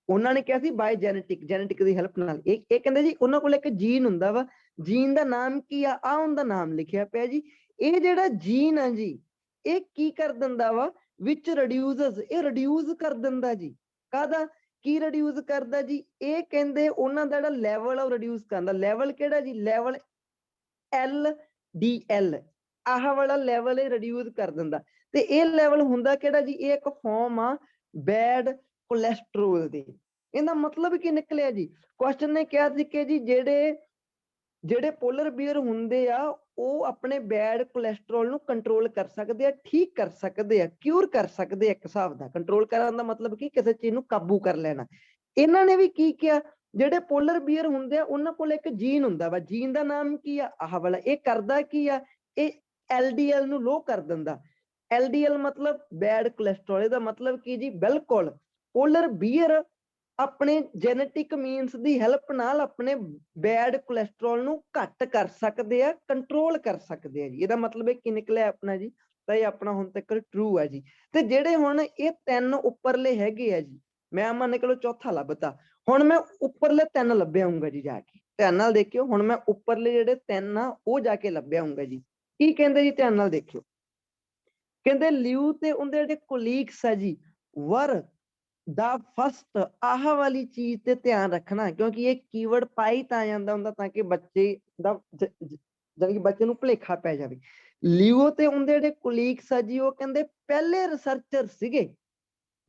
ਉਹਨਾਂ ਨੇ ਕਿਹਾ ਸੀ ਬਾਏ ਜੈਨੇਟਿਕ ਦੀ ਹੈਲਪ ਨਾਲ। ਇਹ ਕਹਿੰਦੇ ਜੀ ਉਹਨਾਂ ਕੋਲ ਇੱਕ ਜੀਨ ਹੁੰਦਾ ਵਾ। ਜੀਨ ਦਾ ਨਾਮ ਕੀ ਆ? ਆ ਉਹਦਾ ਨਾਮ ਲਿਖਿਆ ਪਿਆ ਜੀ। ਇਹ ਜਿਹੜਾ ਜੀਨ ਆ ਜੀ ਇਹ ਕੀ ਕਰ ਦਿੰਦਾ ਵਾ? ਵਿਚ ਰਿਡਿਊਸਸ, ਇਹ ਰਿਡਿਊਸ ਕਰ ਦਿੰਦਾ ਜੀ। ਕਾਹਦਾ? ਕੀ ਰਿਡਿਊਸ ਕਰਦਾ ਜੀ? ਇਹ ਕਹਿੰਦੇ ਉਹਨਾਂ ਦਾ ਜਿਹੜਾ ਲੈਵਲ ਆ ਉਹ ਰਿਡਿਊਸ ਕਰਦਾ। ਲੈਵਲ ਕਿਹੜਾ ਜੀ? ਲੈਵਲ LDL, ਆਹ ਵਾਲਾ ਲੈਵਲ ਇਹ ਰਿਡਿਊਸ ਕਰ ਦਿੰਦਾ। ਤੇ ਇਹ ਲੈਵਲ ਹੁੰਦਾ ਕਿਹੜਾ ਜੀ, ਇਹ ਇੱਕ ਫਾਰਮ ਆ ਬੈਡ ਕੋਲੈਸਟਰੋਲ ਦੀ। ਇਹਦਾ ਮਤਲਬ ਕੀ ਨਿਕਲਿਆ ਜੀ, ਕੁਐਸਚਨ ਨੇ ਕਿਹਾ ਸੀ ਕਿ ਜੀ ਜਿਹੜੇ ਪੋਲਰ ਬੀਅਰ ਹੁੰਦੇ ਆ ਉਹ ਆਪਣੇ ਬੈਡ ਕੋਲੈਸਟਰੋਲ ਨੂੰ ਕੰਟਰੋਲ ਕਰ ਸਕਦੇ ਆ, ਠੀਕ ਕਰ ਸਕਦੇ ਆ, ਕਿਉਰ ਕਰ ਸਕਦੇ ਆ। ਇੱਕ ਹਿਸਾਬ ਦਾ ਕੰਟਰੋਲ ਕਰਨ ਦਾ ਮਤਲਬ ਕੀ, ਕਿਸੇ ਚੀਜ਼ ਨੂੰ ਕਾਬੂ ਕਰ ਲੈਣਾ। ਇਹਨਾਂ ਨੇ ਵੀ ਕੀ ਕਿਹਾ, ਜਿਹੜੇ ਪੋਲਰ ਬੀਅਰ ਹੁੰਦੇ ਆ ਉਹਨਾਂ ਕੋਲ ਇੱਕ ਜੀਨ ਹੁੰਦਾ ਵਾ, ਜੀਨ ਦਾ ਨਾਮ ਕੀ ਆ, ਆਹ ਵਾਲਾ। ਇਹ ਕਰਦਾ ਕੀ ਆ, ਇਹ LDL ਨੂੰ ਲੋ ਕਰ ਦਿੰਦਾ। LDL ਮਤਲਬ ਬੈਡ ਕੋਲੈਸਟਰੋਲ। ਇਹਦਾ ਮਤਲਬ ਕੀ ਜੀ, ਬਿਲਕੁਲ ਪੋਲਰ ਬੀਅਰ ਆਪਣੇ ਜੈਨੇਟਿਕ ਮੀਨਸ ਦੀ ਹੈਲਪ ਨਾਲ ਆਪਣੇ ਬੈਡ ਕੋਲੈਸਟਰੋਲ ਨੂੰ ਘੱਟ ਕਰ ਸਕਦੇ ਆ, ਕੰਟਰੋਲ ਕਰ ਸਕਦੇ ਆ ਜੀ। ਇਹਦਾ ਮਤਲਬ ਇਹ ਕੀ ਨਿਕਲਿਆ ਆਪਣਾ ਜੀ, ਤਾਂ ਇਹ ਆਪਣਾ ਹੁਣ ਤੱਕ ਟਰੂ ਹੈ ਜੀ। ਤੇ ਜਿਹੜੇ ਹੁਣ ਇਹ ਤਿੰਨ ਉੱਪਰਲੇ ਹੈਗੇ ਆ ਜੀ, ਮੈਂ ਮੰਨ ਕੇ ਚਲੋ ਚੌਥਾ ਲੱਭਤਾ, ਹੁਣ ਮੈਂ ਉੱਪਰਲੇ ਤਿੰਨ ਲੱਭਿਆ ਆਊਂਗਾ ਜੀ ਜਾ ਕੇ। ਧਿਆਨ ਨਾਲ ਦੇਖਿਓ, ਹੁਣ ਮੈਂ ਉੱਪਰਲੇ ਜਿਹੜੇ ਤਿੰਨ ਆ ਉਹ ਜਾ ਕੇ ਲੱਭਿਆ ਆਊਂਗਾ ਜੀ। ਕੀ ਕਹਿੰਦੇ ਜੀ, ਧਿਆਨ ਨਾਲ ਦੇਖਿਓ। ਕਹਿੰਦੇ ਲਿਊ ਤੇ ਉਹਦੇ ਜਿਹੜੇ ਕੋਲੀਗਸ ਆ ਜੀ, ਵਰ ਦਾ ਫਸਟ, ਆਹ ਵਾਲੀ ਚੀਜ਼ ਤੇ ਧਿਆਨ ਰੱਖਣਾ, ਕਿਉਂਕਿ ਇਹ ਕੀਵਰਡ ਪਾਈ ਤਾਂ ਜਾਂਦਾ ਹੁੰਦਾ ਤਾਂ ਕਿ ਬੱਚੇ ਦਾ ਜਾਨੀ ਕਿ ਬੱਚੇ ਨੂੰ ਭੁਲੇਖਾ ਪੈ ਜਾਵੇ। ਲਿਓ ਤੇ ਉਹਦੇ ਜਿਹੜੇ ਕੋਲੀਗਸ ਆ ਜੀ, ਉਹ ਕਹਿੰਦੇ ਪਹਿਲੇ ਰਿਸਰਚਰ ਸੀਗੇ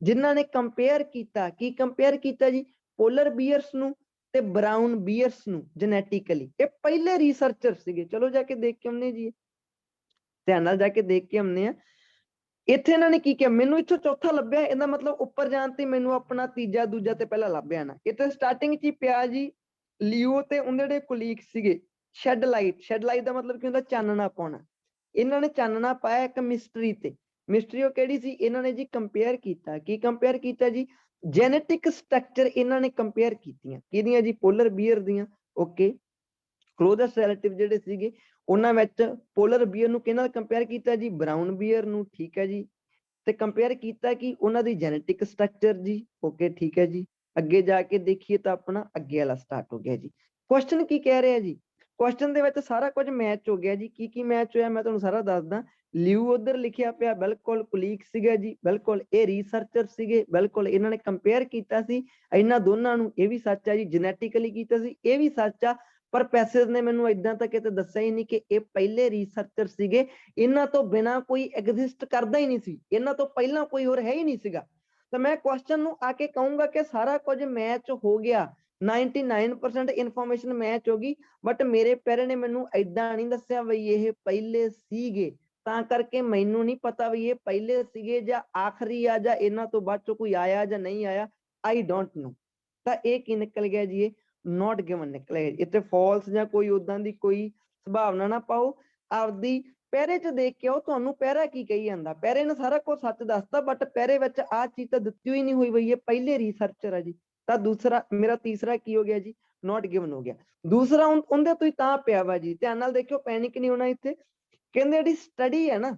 ਜਿਨ੍ਹਾਂ ਨੇ ਕੰਪੇਅਰ ਕੀਤਾ। ਕੀ ਕੰਪੇਅਰ ਕੀਤਾ ਜੀ, ਪੋਲਰ ਬੀਅਰਸ ਨੂੰ ਤੇ ਬਰਾਊਨ ਬੀਅਰਸ ਨੂੰ ਜੈਨੇਟਿਕਲੀ। ਇਹ ਪਹਿਲੇ ਰਿਸਰਚਰ ਸੀਗੇ। ਚਲੋ ਜਾ ਕੇ ਦੇਖ ਕੇ ਆਉਂਦੇ ਜੀ, ਧਿਆਨ ਨਾਲ ਜਾ ਕੇ ਦੇਖ ਕੇ ਆਉਂਦੇ ਆ। ਇੱਥੇ ਇਹਨਾਂ ਨੇ ਕੀ ਕਿਹਾ, ਮੈਨੂੰ ਇੱਥੋਂ ਚੌਥਾ ਲੱਭਿਆ, ਇਹਦਾ ਮਤਲਬ ਉੱਪਰ ਜਾਣ ਤੇ ਮੈਨੂੰ ਆਪਣਾ ਤੀਜਾ ਦੂਜਾ ਤੇ ਪਹਿਲਾ ਲੱਭਿਆ ਨਾ। ਇੱਥੇ ਸਟਾਰਟਿੰਗ 'ਚ ਹੀ ਪਿਆ ਜੀ ਲਿਓ ਤੇ ਉਹਦੇ ਜਿਹੜੇ ਕੋਲੀਗ ਸੀਗੇ, ਸ਼ੈਡ ਲਾਈਟ। ਸ਼ੈਡ ਲਾਈਟ ਦਾ ਮਤਲਬ ਕੀ ਹੁੰਦਾ, ਚਾਨਣਾ ਪਾਉਣਾ। ਇਹਨਾਂ ਨੇ ਚਾਨਣਾ ਪਾਇਆ ਇੱਕ ਮਿਸਟਰੀ ਤੇ। ਮਿਸਟਰੀ ਉਹ ਕਿਹੜੀ ਸੀ, ਇਹਨਾਂ ਨੇ ਜੀ ਕੰਪੇਅਰ ਕੀਤਾ। ਕੀ ਕੰਪੇਅਰ ਕੀਤਾ ਜੀ, ਜੈਨੇਟਿਕ ਸਟਰਕਚਰ ਇਹਨਾਂ ਨੇ ਕੰਪੇਅਰ ਕੀਤੀਆਂ। ਕਿਹਦੀਆਂ ਜੀ, ਪੋਲਰ ਬੀਅਰ ਦੀਆਂ। ਓਕੇ, ਕਲੋਜ਼ੈਸਟ ਰਿਲੇਟਿਵ ਜਿਹੜੇ ਸੀਗੇ ਉਹਨਾਂ ਵਿੱਚ ਪੋਲਰ ਬੀਅਰ ਨੂੰ ਕਿਹਨਾਂ ਨਾਲ ਕੰਪੇਅਰ ਕੀਤਾ ਜੀ, ਬਰਾਊਨ ਬੀਅਰ ਨੂੰ। ਠੀਕ ਹੈ ਜੀ, ਤੇ ਕੰਪੇਅਰ ਕੀਤਾ ਕਿ ਉਹਨਾਂ ਦੀ ਜੈਨੇਟਿਕ ਸਟਰਕਚਰ ਜੀ। ਓਕੇ, ਠੀਕ ਹੈ ਜੀ। ਅੱਗੇ ਜਾ ਕੇ ਦੇਖੀਏ ਤਾਂ ਆਪਣਾ ਅੱਗੇ ਵਾਲਾ ਸਟਾਰਟ ਹੋ ਗਿਆ ਜੀ। ਕੁਐਸਚਨ ਕੀ ਕਹਿ ਰਿਹਾ ਜੀ, ਕੁਐਸਚਨ ਦੇ ਵਿੱਚ ਸਾਰਾ ਕੁਝ ਮੈਚ ਹੋ ਗਿਆ ਜੀ। ਕੀ ਕੀ ਮੈਚ ਹੋਇਆ ਮੈਂ ਤੁਹਾਨੂੰ ਸਾਰਾ ਦੱਸਦਾ। ਲਿਊ ਉਧਰ ਲਿਖਿਆ ਪਿਆ, ਬਿਲਕੁਲ ਕੁਲੀਗ ਸੀਗਾ ਜੀ, ਬਿਲਕੁਲ ਇਹ ਰਿਸਰਚਰ ਸੀਗੇ, ਬਿਲਕੁਲ ਇਹਨਾਂ ਨੇ ਕੰਪੇਅਰ ਕੀਤਾ ਸੀ ਇਹਨਾਂ ਦੋਨਾਂ ਨੂੰ। ਇਹ ਵੀ ਸੱਚ ਹੈ ਜੀ, ਜੈਨੇਟਿਕਲੀ ਕੀਤਾ ਸੀ, ਇਹ ਵੀ ਸੱਚ ਆ। ਪਰ ਪ੍ਰੋਫੈਸਰ ਨੇ ਮੈਨੂੰ ਏਦਾਂ ਤਾਂ ਕਿਤੇ ਦੱਸਿਆ ਹੀ ਨਹੀਂ ਕਿ ਇਹ ਪਹਿਲੇ ਰਿਸਰਚਰ ਸੀਗੇ। ਇਹਨਾਂ ਤੋਂ ਬਿਨਾ ਕੋਈ ਐਗਜ਼ਿਸਟ ਕਰਦਾ ਹੀ ਨਹੀਂ ਸੀ, ਇਹਨਾਂ ਤੋਂ ਪਹਿਲਾਂ ਕੋਈ ਹੋਰ ਹੈ ਹੀ ਨਹੀਂ ਸੀਗਾ। ਤਾਂ ਮੈਂ ਕੁਐਸਚਨ ਨੂੰ ਆ ਕੇ ਕਹੂੰਗਾ ਕਿ ਸਾਰਾ ਕੁਝ ਮੈਚ ਹੋ ਗਿਆ, 99% ਇਨਫੋਰਮੇਸ਼ਨ ਮੈਚ ਹੋ ਗਈ। ਬਟ ਮੇਰੇ ਪੈਰੇ ਨੇ ਮੈਨੂੰ ਏਦਾਂ ਨਹੀਂ ਦੱਸਿਆ ਬਈ ਇਹ ਪਹਿਲੇ ਸੀਗੇ, ਤਾਂ ਕਰਕੇ ਮੈਨੂੰ ਨਹੀਂ ਪਤਾ ਵੀ ਇਹ ਪਹਿਲੇ ਸੀਗੇ ਜਾਂ ਆਖਰੀ ਆ, ਜਾਂ ਇਹਨਾਂ ਤੋਂ ਬਾਅਦ ਚੋਂ ਕੋਈ ਆਇਆ ਜਾਂ ਨਹੀਂ ਆਇਆ। I don't know. ਤਾਂ ਇਹ ਕੀ ਨਿਕਲ ਗਿਆ ਜੀ, ਇਹ ਨੋਟ ਗਿਵਨ ਨਿਕਲਿਆ। ਇੱਥੇ ਫਾਲਸ ਜਾਂ ਕੋਈ ਉਦਾਂ ਦੀ ਕੋਈ ਸੰਭਾਵਨਾ ਨਾ ਪਾਓ। ਆਪਦੀ ਪੈਰੇ 'ਚ ਦੇਖ ਕੇ ਆਓ, ਤੁਹਾਨੂੰ ਪੈਰਾ ਕੀ ਕਹੀ ਜਾਂਦਾ। ਪੈਰੇ ਨੇ ਸਾਰਾ ਕੁਝ ਸੱਚ ਦੱਸਦਾ, ਬਟ ਪੈਰੇ ਵਿੱਚ ਆਹ ਚੀਜ਼ ਤਾਂ ਦਿੱਤੀ ਹੋਈ ਨਹੀਂ ਹੋਈ ਬਈ ਇਹ ਪਹਿਲੇ ਰਿਸਰਚਰ ਆ ਜੀ। ਤਾਂ ਦੂਸਰਾ, ਮੇਰਾ ਤੀਸਰਾ ਕੀ ਹੋ ਗਿਆ ਜੀ, ਨੋਟ ਗਿਵਨ ਹੋ ਗਿਆ। ਦੂਸਰਾ ਉਹਦੇ ਤੋਂ ਹੀ ਤਾਂ ਪਿਆ ਵਾ ਜੀ, ਧਿਆਨ ਨਾਲ ਦੇਖਿਓ, ਪੈਨਿਕ ਨਹੀਂ ਹੋਣਾ ਇੱਥੇ। ਕਹਿੰਦੇ ਜਿਹੜੀ ਸਟੱਡੀ ਹੈ ਨਾ,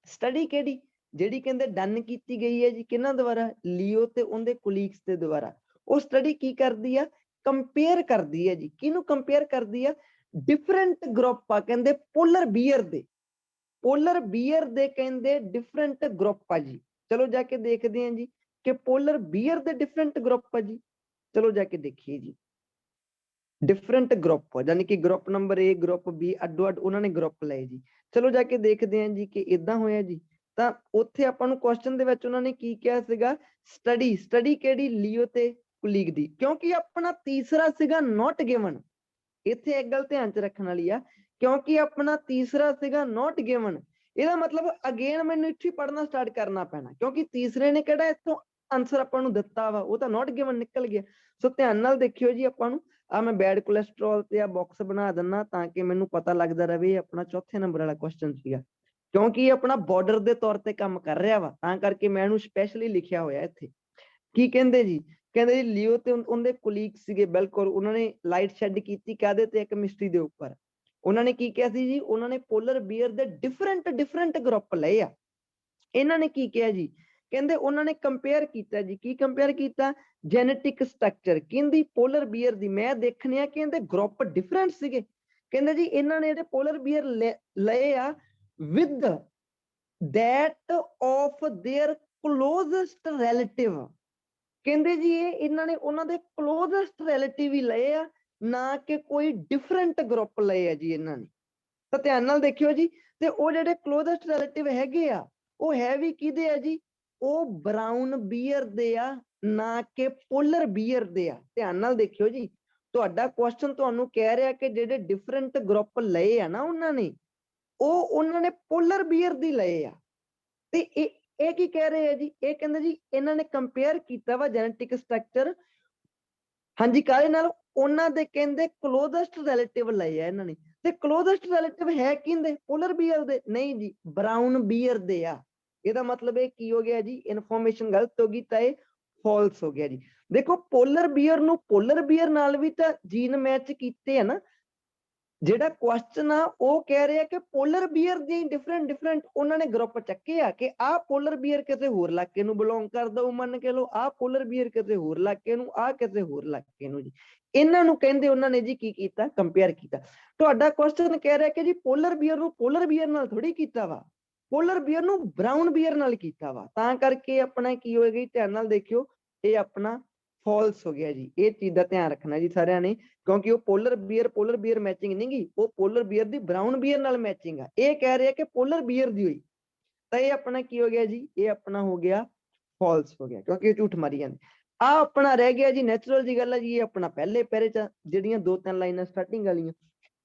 ਸਟੱਡੀ ਕਿਹੜੀ, ਜਿਹੜੀ ਕਹਿੰਦੇ ਡਨ ਕੀਤੀ ਗਈ ਹੈ ਜੀ ਕਿਹਨਾਂ ਦੁਆਰਾ, ਲਿਓ ਤੇ ਉਹਦੇ ਕੋਲੀਗਸ ਦੇ ਦੁਆਰਾ। ਉਹ ਸਟੱਡੀ ਕੀ ਕਰਦੀ ਆ, ਕੰਪੇਅਰ ਕਰਦੀ ਹੈ ਜੀ। ਕਿਹਨੂੰ ਕੰਪੇਅਰ ਕਰਦੀ ਆ, ਡਿਫਰੈਂਟ ਗਰੁੱਪ ਆ ਕਹਿੰਦੇ ਪੋਲਰ ਬੀਅਰ ਦੇ। ਪੋਲਰ ਬੀਅਰ ਦੇ ਕਹਿੰਦੇ ਡਿਫਰੈਂਟ ਗਰੁੱਪ ਆ ਜੀ। ਚਲੋ ਜਾ ਕੇ ਦੇਖਦੇ ਹਾਂ ਜੀ ਕਿ ਪੋਲਰ ਬੀਅਰ ਦੇ ਡਿਫਰੈਂਟ ਗਰੁੱਪ ਆ ਜੀ। ਚਲੋ ਜਾ ਕੇ ਦੇਖੀਏ ਜੀ, ਡਿਫਰੈਂਟ ਗਰੁੱਪ, ਯਾਨੀ ਕਿ group number A, group B, ਅੱਡੋ ਅੱਡ ਉਹਨਾਂ ਨੇ ਗਰੁੱਪ ਲਏ ਜੀ। ਚਲੋ ਜਾ ਕੇ ਦੇਖਦੇ ਹਾਂ ਜੀ ਕਿ ਇਦਾਂ ਹੋਇਆ ਜੀ। ਤਾਂ ਉੱਥੇ ਆਪਾਂ ਨੂੰ ਕੁਐਸਚਨ ਦੇ ਵਿੱਚ ਉਹਨਾਂ ਨੇ ਕੀ ਕਿਹਾ ਸੀਗਾ, ਸਟੱਡੀ। ਸਟੱਡੀ ਕਿਹੜੀ, ਲਿਓ ਤੇ ਕੁਲੀਗ ਦੀ, ਕਿਉਂਕਿ ਆਪਣਾ ਤੀਸਰਾ ਸੀਗਾ ਨੋਟ ਗਿਵਨ। ਇੱਥੇ ਇੱਕ ਗੱਲ ਧਿਆਨ 'ਚ ਰੱਖਣ ਵਾਲੀ ਆ, ਕਿਉਂਕਿ ਆਪਣਾ ਤੀਸਰਾ ਸੀਗਾ ਨੋਟ ਗਿਵਨ। ਇਹਦਾ ਮਤਲਬ ਅਗੇਨ ਮੈਨੂੰ ਇੱਥੇ ਪੜ੍ਹਨਾ ਸਟਾਰਟ ਕਰਨਾ ਪੈਣਾ, ਕਿਉਂਕਿ ਤੀਸਰੇ ਨੇ ਕਿਹੜਾ ਇੱਥੋਂ ਆਨਸਰ ਆਪਾਂ ਨੂੰ ਦਿੱਤਾ ਵਾ, ਉਹ ਤਾਂ ਨੋਟ ਗਿਵਨ ਨਿਕਲ ਗਿਆ। ਸੋ ਧਿਆਨ ਨਾਲ ਦੇਖਿਓ ਜੀ। ਆਪਾਂ ਨੂੰ ਆ ਮੈਂ ਬੈਡ ਕੋਲੈਸਟਰੋਲ ਤੇ ਆ ਬਾਕਸ ਬਣਾ ਦਿੰਦਾ ਤਾਂ ਕਿ ਮੈਨੂੰ ਪਤਾ ਲੱਗਦਾ ਰਹੇ ਆਪਣਾ ਚੌਥੇ ਨੰਬਰ ਵਾਲਾ ਕੁਐਸਚਨ ਸੀਗਾ, ਕਿਉਂਕਿ ਇਹ ਆਪਣਾ ਬਾਰਡਰ ਦੇ ਤੌਰ ਤੇ ਕੰਮ ਕਰ ਰਿਹਾ ਵਾ, ਤਾਂ ਕਰਕੇ ਮੈਂ ਇਹਨੂੰ ਸਪੈਸ਼ਲੀ ਲਿਖਿਆ ਹੋਇਆ ਇੱਥੇ। ਕੀ ਕਹਿੰਦੇ ਜੀ, ਕਹਿੰਦੇ ਜੀ ਲਿਓ ਤੇ ਉਹਦੇ ਕੋਲੀਗ ਸੀਗੇ, ਬਿਲਕੁਲ ਉਹਨਾਂ ਨੇ ਲਾਈਟ ਸ਼ੈਡ ਕੀਤੀ ਕਾਹਦੇ ਤੇ, ਇੱਕ ਮਿਸਟਰੀ ਦੇ ਉੱਪਰ। ਉਹਨਾਂ ਨੇ ਕੀ ਕਿਹਾ ਸੀ ਜੀ, ਉਹਨਾਂ ਨੇ ਪੋਲਰ ਬੀਅਰ ਦੇ ਡਿਫਰੈਂਟ ਗਰੁੱਪ ਲਏ ਆ। ਇਹਨਾਂ ਨੇ ਕੀ ਕਿਹਾ ਜੀ, ਕਹਿੰਦੇ ਉਹਨਾਂ ਨੇ ਕੰਪੇਅਰ ਕੀਤਾ ਜੀ। ਕੀ ਕੰਪੇਅਰ ਕੀਤਾ, ਜੈਨੇਟਿਕ ਸਟਰਕਚਰ ਕਿੰਦੀ, ਪੋਲਰ ਬੀਅਰ ਦੀ। ਮੈਂ ਦੇਖਣੇ ਆ ਕਿ ਇਹਦੇ ਗਰੁੱਪ ਡਿਫਰੈਂਟ ਸੀਗੇ। ਕਹਿੰਦੇ ਜੀ ਇਹਨਾਂ ਨੇ ਜਿਹੜੇ ਪੋਲਰ ਬੀਅਰ ਲਏ ਆ with that of their closest relative। ਕਹਿੰਦੇ ਜੀ ਇਹਨਾਂ ਨੇ ਉਹਨਾਂ ਦੇ ਕਲੋਜ਼ੈਸਟ ਰਿਲੇਟਿਵ ਹੀ ਲਏ ਆ, ਨਾ ਕਿ ਕੋਈ ਡਿਫਰੈਂਟ ਗਰੁੱਪ ਲਏ ਆ ਜੀ ਇਹਨਾਂ ਨੇ। ਤਾਂ ਧਿਆਨ ਨਾਲ ਦੇਖਿਓ ਜੀ, ਤੇ ਉਹ ਜਿਹੜੇ ਕਲੋਜ਼ੈਸਟ ਰਿਲੇਟਿਵ ਹੈਗੇ ਆ ਉਹ ਹੈ ਵੀ ਕਿਹਦੇ ਆ ਜੀ, ਉਹ ਬਰਾਊਨ ਬੀਅਰ ਦੇ ਆ, ਨਾ ਕਿ ਪੋਲਰ ਬੀਅਰ ਦੇ ਆ। ਧਿਆਨ ਨਾਲ ਦੇਖਿਓ ਜੀ, ਤੁਹਾਡਾ ਕੁਐਸਚਨ ਤੁਹਾਨੂੰ ਕਹਿ ਰਿਹਾ ਕਿ ਜਿਹੜੇ ਡਿਫਰੈਂਟ ਗਰੁੱਪ ਲਏ ਆ ਨਾ ਉਹਨਾਂ ਨੇ ਪੋਲਰ ਬੀਅਰ ਦੀ ਲਏ ਆ। ਤੇ ਇਹ ਕੀ ਕਹਿ ਰਹੇ ਆ ਜੀ, ਇਹ ਕਹਿੰਦੇ ਜੀ ਇਹਨਾਂ ਨੇ ਕੰਪੇਅਰ ਕੀਤਾ ਵਾ ਜੈਨੇਟਿਕ ਸਟਰਕਚਰ, ਹਾਂਜੀ, ਕਾਹਦੇ ਨਾਲ, ਉਹਨਾਂ ਦੇ ਕਹਿੰਦੇ ਕਲੋਜ਼ੈਸਟ ਰਿਲੇਟਿਵ ਲਏ ਆ ਇਹਨਾਂ ਨੇ। ਤੇ ਕਲੋਜ਼ੈਸਟ ਰਿਲੇਟਿਵ ਹੈ ਕਿਹਦੇ, ਪੋਲਰ ਬੀਅਰ ਦੇ? ਨਹੀਂ ਜੀ, ਬਰਾਊਨ ਬੀਅਰ ਦੇ ਆ। ਇਹਦਾ ਮਤਲਬ ਇਹ ਕੀ ਹੋ ਗਿਆ ਜੀ, ਇਨਫੋਰਮੇਸ਼ਨ ਗਲਤ ਹੋ ਗਈ ਤਾਂ ਇਹ ਫਾਲਸ ਹੋ ਗਿਆ ਜੀ। ਦੇਖੋ ਪੋਲਰ ਬੀਅਰ ਨੂੰ ਪੋਲਰ ਬੀਅਰ ਨਾਲ ਵੀ ਤਾਂ ਜੀਨ ਮੈਚ ਕੀਤੇ ਆ ਨਾ। ਜਿਹੜਾ ਕੁਐਸਚਨ ਆ ਉਹ ਕਹਿ ਰਿਹਾ ਕਿ ਪੋਲਰ ਬੀਅਰ ਦੀ ਡਿਫਰੈਂਟ ਉਹਨਾਂ ਨੇ ਗਰੁੱਪ ਚੱਕੇ ਆ ਕਿ ਆਹ ਪੋਲਰ ਬੀਅਰ ਕਿਸੇ ਹੋਰ ਇਲਾਕੇ ਨੂੰ ਬਿਲੋਂਗ ਕਰਦਾ, ਉਹ ਮੰਨ ਕੇ ਲਓ, ਆਹ ਪੋਲਰ ਬੀਅਰ ਕਿਸੇ ਹੋਰ ਇਲਾਕੇ ਨੂੰ, ਆਹ ਕਿਸੇ ਹੋਰ ਇਲਾਕੇ ਨੂੰ ਜੀ। ਇਹਨਾਂ ਨੂੰ ਕਹਿੰਦੇ ਉਹਨਾਂ ਨੇ ਜੀ ਕੀ ਕੀਤਾ, ਕੰਪੇਅਰ ਕੀਤਾ। ਤੁਹਾਡਾ ਕੁਐਸਚਨ ਕਹਿ ਰਿਹਾ ਕਿ ਜੀ ਪੋਲਰ ਬੀਅਰ ਨੂੰ ਪੋਲਰ ਬੀਅਰ ਨਾਲ ਥੋੜੀ ਕੀਤਾ ਵਾ, ਪੋਲਰ ਬੀਅਰ ਨੂੰ ਬਰਾਊਨ ਬੀਅਰ ਨਾਲ ਕੀਤਾ ਵਾ, ਤਾਂ ਕਰਕੇ ਆਪਣਾ ਕੀ ਹੋਏਗਾ, ਧਿਆਨ ਨਾਲ ਦੇਖਿਓ, ਇਹ ਆਪਣਾ ਫਾਲਸ ਹੋ ਗਿਆ ਜੀ। ਇਹ ਚੀਜ਼ ਦਾ ਧਿਆਨ ਰੱਖਣਾ ਜੀ ਸਾਰਿਆਂ ਨੇ, ਕਿਉਂਕਿ ਉਹ ਪੋਲਰ ਬੀਅਰ ਮੈਚਿੰਗ ਨਹੀਂ ਗੀ, ਉਹ ਪੋਲਰ ਬੀਅਰ ਦੀ ਬਰਾਊਨ ਬੀਅਰ ਨਾਲ ਮੈਚਿੰਗ ਆ। ਇਹ ਕਹਿ ਰਿਹਾ ਕਿ ਪੋਲਰ ਬੀਅਰ ਦੀ ਹੋਈ, ਤਾਂ ਇਹ ਆਪਣਾ ਕੀ ਹੋ ਗਿਆ ਜੀ, ਇਹ ਆਪਣਾ ਹੋ ਗਿਆ ਫਾਲਸ ਹੋ ਗਿਆ, ਕਿਉਂਕਿ ਇਹ ਝੂਠ ਮਾਰੀ ਜਾਂਦੇ। ਆ ਆਪਣਾ ਰਹਿ ਗਿਆ ਜੀ ਨੈਚੁਰਲ ਦੀ ਗੱਲ ਹੈ ਜੀ, ਇਹ ਆਪਣਾ ਪਹਿਲੇ ਪੈਰੇ ਚ ਜਿਹੜੀਆਂ 2-3 ਲਾਈਨਾਂ ਸਟਾਰਟਿੰਗ ਵਾਲੀਆਂ,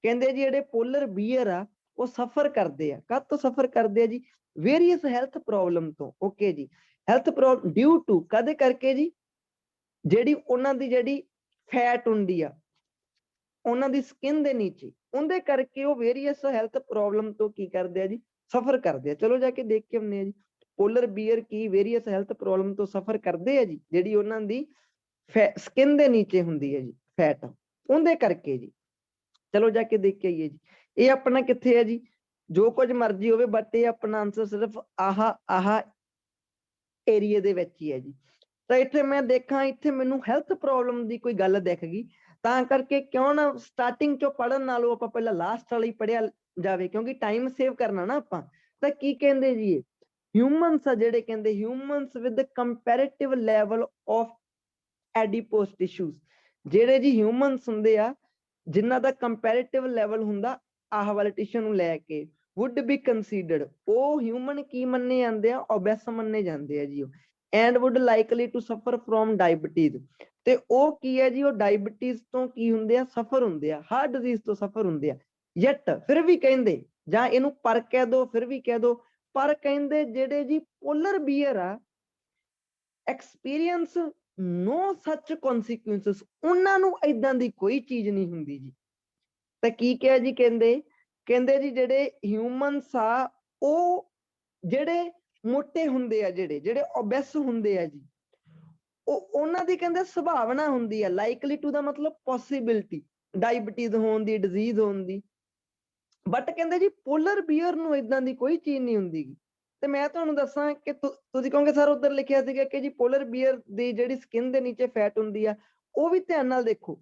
ਕਹਿੰਦੇ ਜੀ ਜਿਹੜੇ ਪੋਲਰ ਬੀਅਰ ਆ ਉਹ ਸਫਰ ਕਰਦੇ ਆ, ਕਦ ਤੋਂ ਸਫਰ ਕਰਦੇ ਆ ਜੀ, ਵੇਰੀਅਸ ਹੈਲਥ ਪ੍ਰੋਬਲਮ ਤੋਂ। ਓਕੇ ਜੀ, ਹੈਲਥ ਪ੍ਰੋਬਲਮ ਡਿਊ ਟੂ ਕਦੇ ਕਰਕੇ ਜੀ, ਜਿਹੜੀ ਉਹਨਾਂ ਦੀ ਜਿਹੜੀ ਫੈਟ ਹੁੰਦੀ ਆ ਉਹਨਾਂ ਦੀ ਸਕਿਨ ਦੇ ਨੀਚੇ, ਉਹਦੇ ਕਰਕੇ ਉਹ ਵੇਰੀਅਸ ਹੈਲਥ ਪ੍ਰੋਬਲਮ ਤੋਂ ਕੀ ਕਰਦੇ ਆ ਜੀ, ਸਫਰ ਕਰਦੇ ਆ। ਚਲੋ ਜਾ ਕੇ ਦੇਖ ਕੇ ਆਉਂਦੇ ਆ ਜੀ, ਪੋਲਰ ਬੀਅਰ ਕੀ ਵੇਰੀਅਸ ਹੈਲਥ ਪ੍ਰੋਬਲਮ ਤੋਂ ਸਫਰ ਕਰਦੇ ਆ ਜੀ, ਜਿਹੜੀ ਉਹਨਾਂ ਦੀ ਸਕਿਨ ਦੇ ਨੀਚੇ ਹੁੰਦੀ ਹੈ ਜੀ ਫੈਟ, ਉਹਦੇ ਕਰਕੇ ਜੀ। ਚਲੋ ਜਾ ਕੇ ਦੇਖ ਕੇ ਆਈਏ ਜੀ, ਇਹ ਆਪਣਾ ਕਿੱਥੇ ਹੈ ਜੀ, ਜੋ ਕੁਝ ਮਰਜ਼ੀ ਹੋਵੇ ਬਟ ਇਹ ਆਪਣਾ ਆਨਸਰ ਸਿਰਫ ਆਹ ਏਰੀਏ ਦੇ ਵਿੱਚ ਹੀ ਹੈ ਜੀ। ਤਾਂ ਇੱਥੇ ਮੈਂ ਦੇਖਾਂ, ਇੱਥੇ ਮੈਨੂੰ ਹੈਲਥ ਪ੍ਰੋਬਲਮ ਦੀ ਕੋਈ ਗੱਲ ਦਿਖ ਗਈ, ਤਾਂ ਕਰਕੇ ਕਿਉਂ ਨਾ ਸਟਾਰਟਿੰਗ ਚੋਂ ਪੜ੍ਹਨ ਨਾਲੋਂ ਆਪਾਂ ਪਹਿਲਾਂ ਲਾਸਟ ਵਾਲੀ ਪੜ੍ਹਿਆ ਜਾਵੇ, ਕਿਉਂਕਿ ਟਾਈਮ ਸੇਵ ਕਰਨਾ ਨਾ ਆਪਾਂ। ਤਾਂ ਕੀ ਕਹਿੰਦੇ ਜੀ, ਇਹ ਹਿਊਮਨਸ ਆ ਜਿਹੜੇ, ਕਹਿੰਦੇ humans with comparative level of adipose tissues, ਜਿਹੜੇ ਜੀ ਹਿਊਮਨਸ ਹੁੰਦੇ ਆ ਜਿਨ੍ਹਾਂ ਦਾ ਕੰਪੈਰੀਟਿਵ ਲੈਵਲ ਹੁੰਦਾ ਆਹ ਵਾਲੇ ਟਿਸ਼ੂ ਨੂੰ ਲੈ ਕੇ, would be considered, ਉਹ ਹਿਊਮਨ ਕੀ ਮੰਨੇ ਜਾਂਦੇ ਆ, ਓਬੈਸ ਮੰਨੇ ਜਾਂਦੇ ਆ ਜੀ ਉਹ, and would likely to suffer from diabetes, ਤੇ ਉਹ ਕੀ ਹੈ ਜੀ, ਉਹ ਡਾਇਬਟੀਜ਼ ਤੋਂ ਕੀ ਹੁੰਦੇ ਆ, ਸਫਰ ਹੁੰਦੇ ਆ, ਹਾਰਟ ਡਿਜ਼ੀਜ਼ ਤੋਂ ਸਫਰ ਹੁੰਦੇ ਆ। ਯਟ ਫਿਰ ਵੀ ਕਹਿੰਦੇ, ਜਾਂ ਇਹਨੂੰ ਪਰ ਕਹਿ ਦੋ, ਫਿਰ ਵੀ ਕਹਿ ਦੋ, ਪਰ ਕਹਿੰਦੇ ਜਿਹੜੇ ਜੀ ਪੋਲਰ ਬੀਅਰ ਆ ਐਕਸਪੀਰੀਅੰਸ ਨੋ ਸੱਚ ਕਨਸੀਕੁਐਂਸਸ, ਉਹਨਾਂ ਨੂੰ ਏਦਾਂ ਦੀ ਕੋਈ ਚੀਜ਼ ਨਹੀਂ ਹੁੰਦੀ ਜੀ। ਤਾਂ ਕੀ ਕਿਹਾ ਜੀ, ਕਹਿੰਦੇ ਜੀ ਜਿਹੜੇ ਹਿਊਮਨਸ ਆ ਉਹ ਜਿਹੜੇ ਮੋਟੇ ਹੁੰਦੇ ਆ, ਜਿਹੜੇ ਓਬੈਸ ਹੁੰਦੇ ਆ ਜੀ, ਉਹਨਾਂ ਦੀ ਕਹਿੰਦੇ ਸੰਭਾਵਨਾ ਹੁੰਦੀ ਆ, ਲਾਈਕਲੀ ਟੂ ਦਾ ਮਤਲਬ ਪੋਸਿਬਿਲਿਟੀ, ਡਾਇਬਟੀਜ਼ ਹੋਣ ਦੀ, ਡਿਜ਼ੀਜ਼ ਹੋਣ ਦੀ। ਬਟ ਕਹਿੰਦੇ ਜੀ ਪੋਲਰ ਬੀਅਰ ਨੂੰ ਏਦਾਂ ਦੀ ਕੋਈ ਚੀਜ਼ ਨਹੀਂ ਹੁੰਦੀ। ਤੇ ਮੈਂ ਤੁਹਾਨੂੰ ਦੱਸਾਂ ਕਿ ਤੁਸੀਂ ਕਹੋਗੇ ਸਰ ਉੱਧਰ ਲਿਖਿਆ ਸੀਗਾ ਕਿ ਜੀ ਪੋਲਰ ਬੀਅਰ ਦੀ ਜਿਹੜੀ ਸਕਿਨ ਦੇ ਨੀਚੇ ਫੈਟ ਹੁੰਦੀ ਆ, ਉਹ ਵੀ ਧਿਆਨ ਨਾਲ ਦੇਖੋ,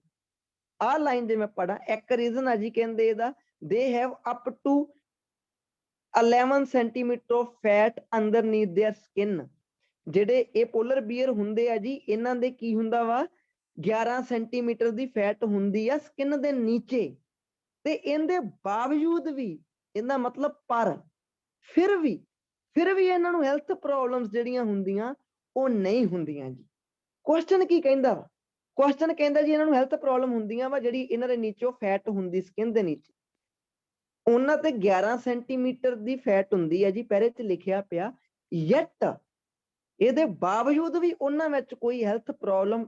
ਆਹ ਲਾਈਨ ਜੇ ਮੈਂ ਪੜਾਂ, ਇੱਕ ਰੀਜ਼ਨ ਆ ਜੀ ਕਹਿੰਦੇ ਇਹਦਾ, they have up to 11 centimetre of fat underneath their skin, ਜਿਹੜੇ ਇਹ ਪੋਲਰ ਬੀਅਰ ਹੁੰਦੇ ਆ ਜੀ, ਇਹਨਾਂ ਦੇ ਕੀ ਹੁੰਦਾ ਵਾ, 11 ਸੈਂਟੀਮੀਟਰ ਦੀ ਫੈਟ ਹੁੰਦੀ ਆ ਸਕਿਨ ਦੇ ਨੀਚੇ, ਤੇ ਇਹਦੇ ਬਾਵਜੂਦ ਵੀ, ਇਹਦਾ ਮਤਲਬ ਪਰ ਫਿਰ ਵੀ ਇਹਨਾਂ ਨੂੰ ਹੈਲਥ ਪ੍ਰੋਬਲਮਸ ਜਿਹੜੀਆਂ ਹੁੰਦੀਆਂ ਉਹ ਨਹੀਂ ਹੁੰਦੀਆਂ ਜੀ। ਕੁਐਸਚਨ ਕੀ ਕਹਿੰਦਾ ਵਾ, ਕੁਐਸਚਨ ਕਹਿੰਦਾ ਜੀ ਇਹਨਾਂ ਨੂੰ ਹੈਲਥ ਪ੍ਰੋਬਲਮ ਹੁੰਦੀਆਂ ਵਾ ਜਿਹੜੀ ਇਹਨਾਂ ਦੇ ਨੀਚੋਂ ਫੈਟ ਹੁੰਦੀ ਸਕਿਨ ਦੇ ਨੀਚੇ, ਉਹਨਾਂ ਤੇ 11 ਸੈਂਟੀਮੀਟਰ ਦੀ ਫੈਟ ਹੁੰਦੀ ਹੈ ਜੀ, ਪਹਿਰੇ ਚ ਲਿਖਿਆ ਪਿਆ, ਯਟ ਇਹਦੇ ਬਾਵਜੂਦ ਵੀ ਉਹਨਾਂ ਵਿੱਚ ਕੋਈ ਹੈਲਥ ਪ੍ਰੋਬਲਮ,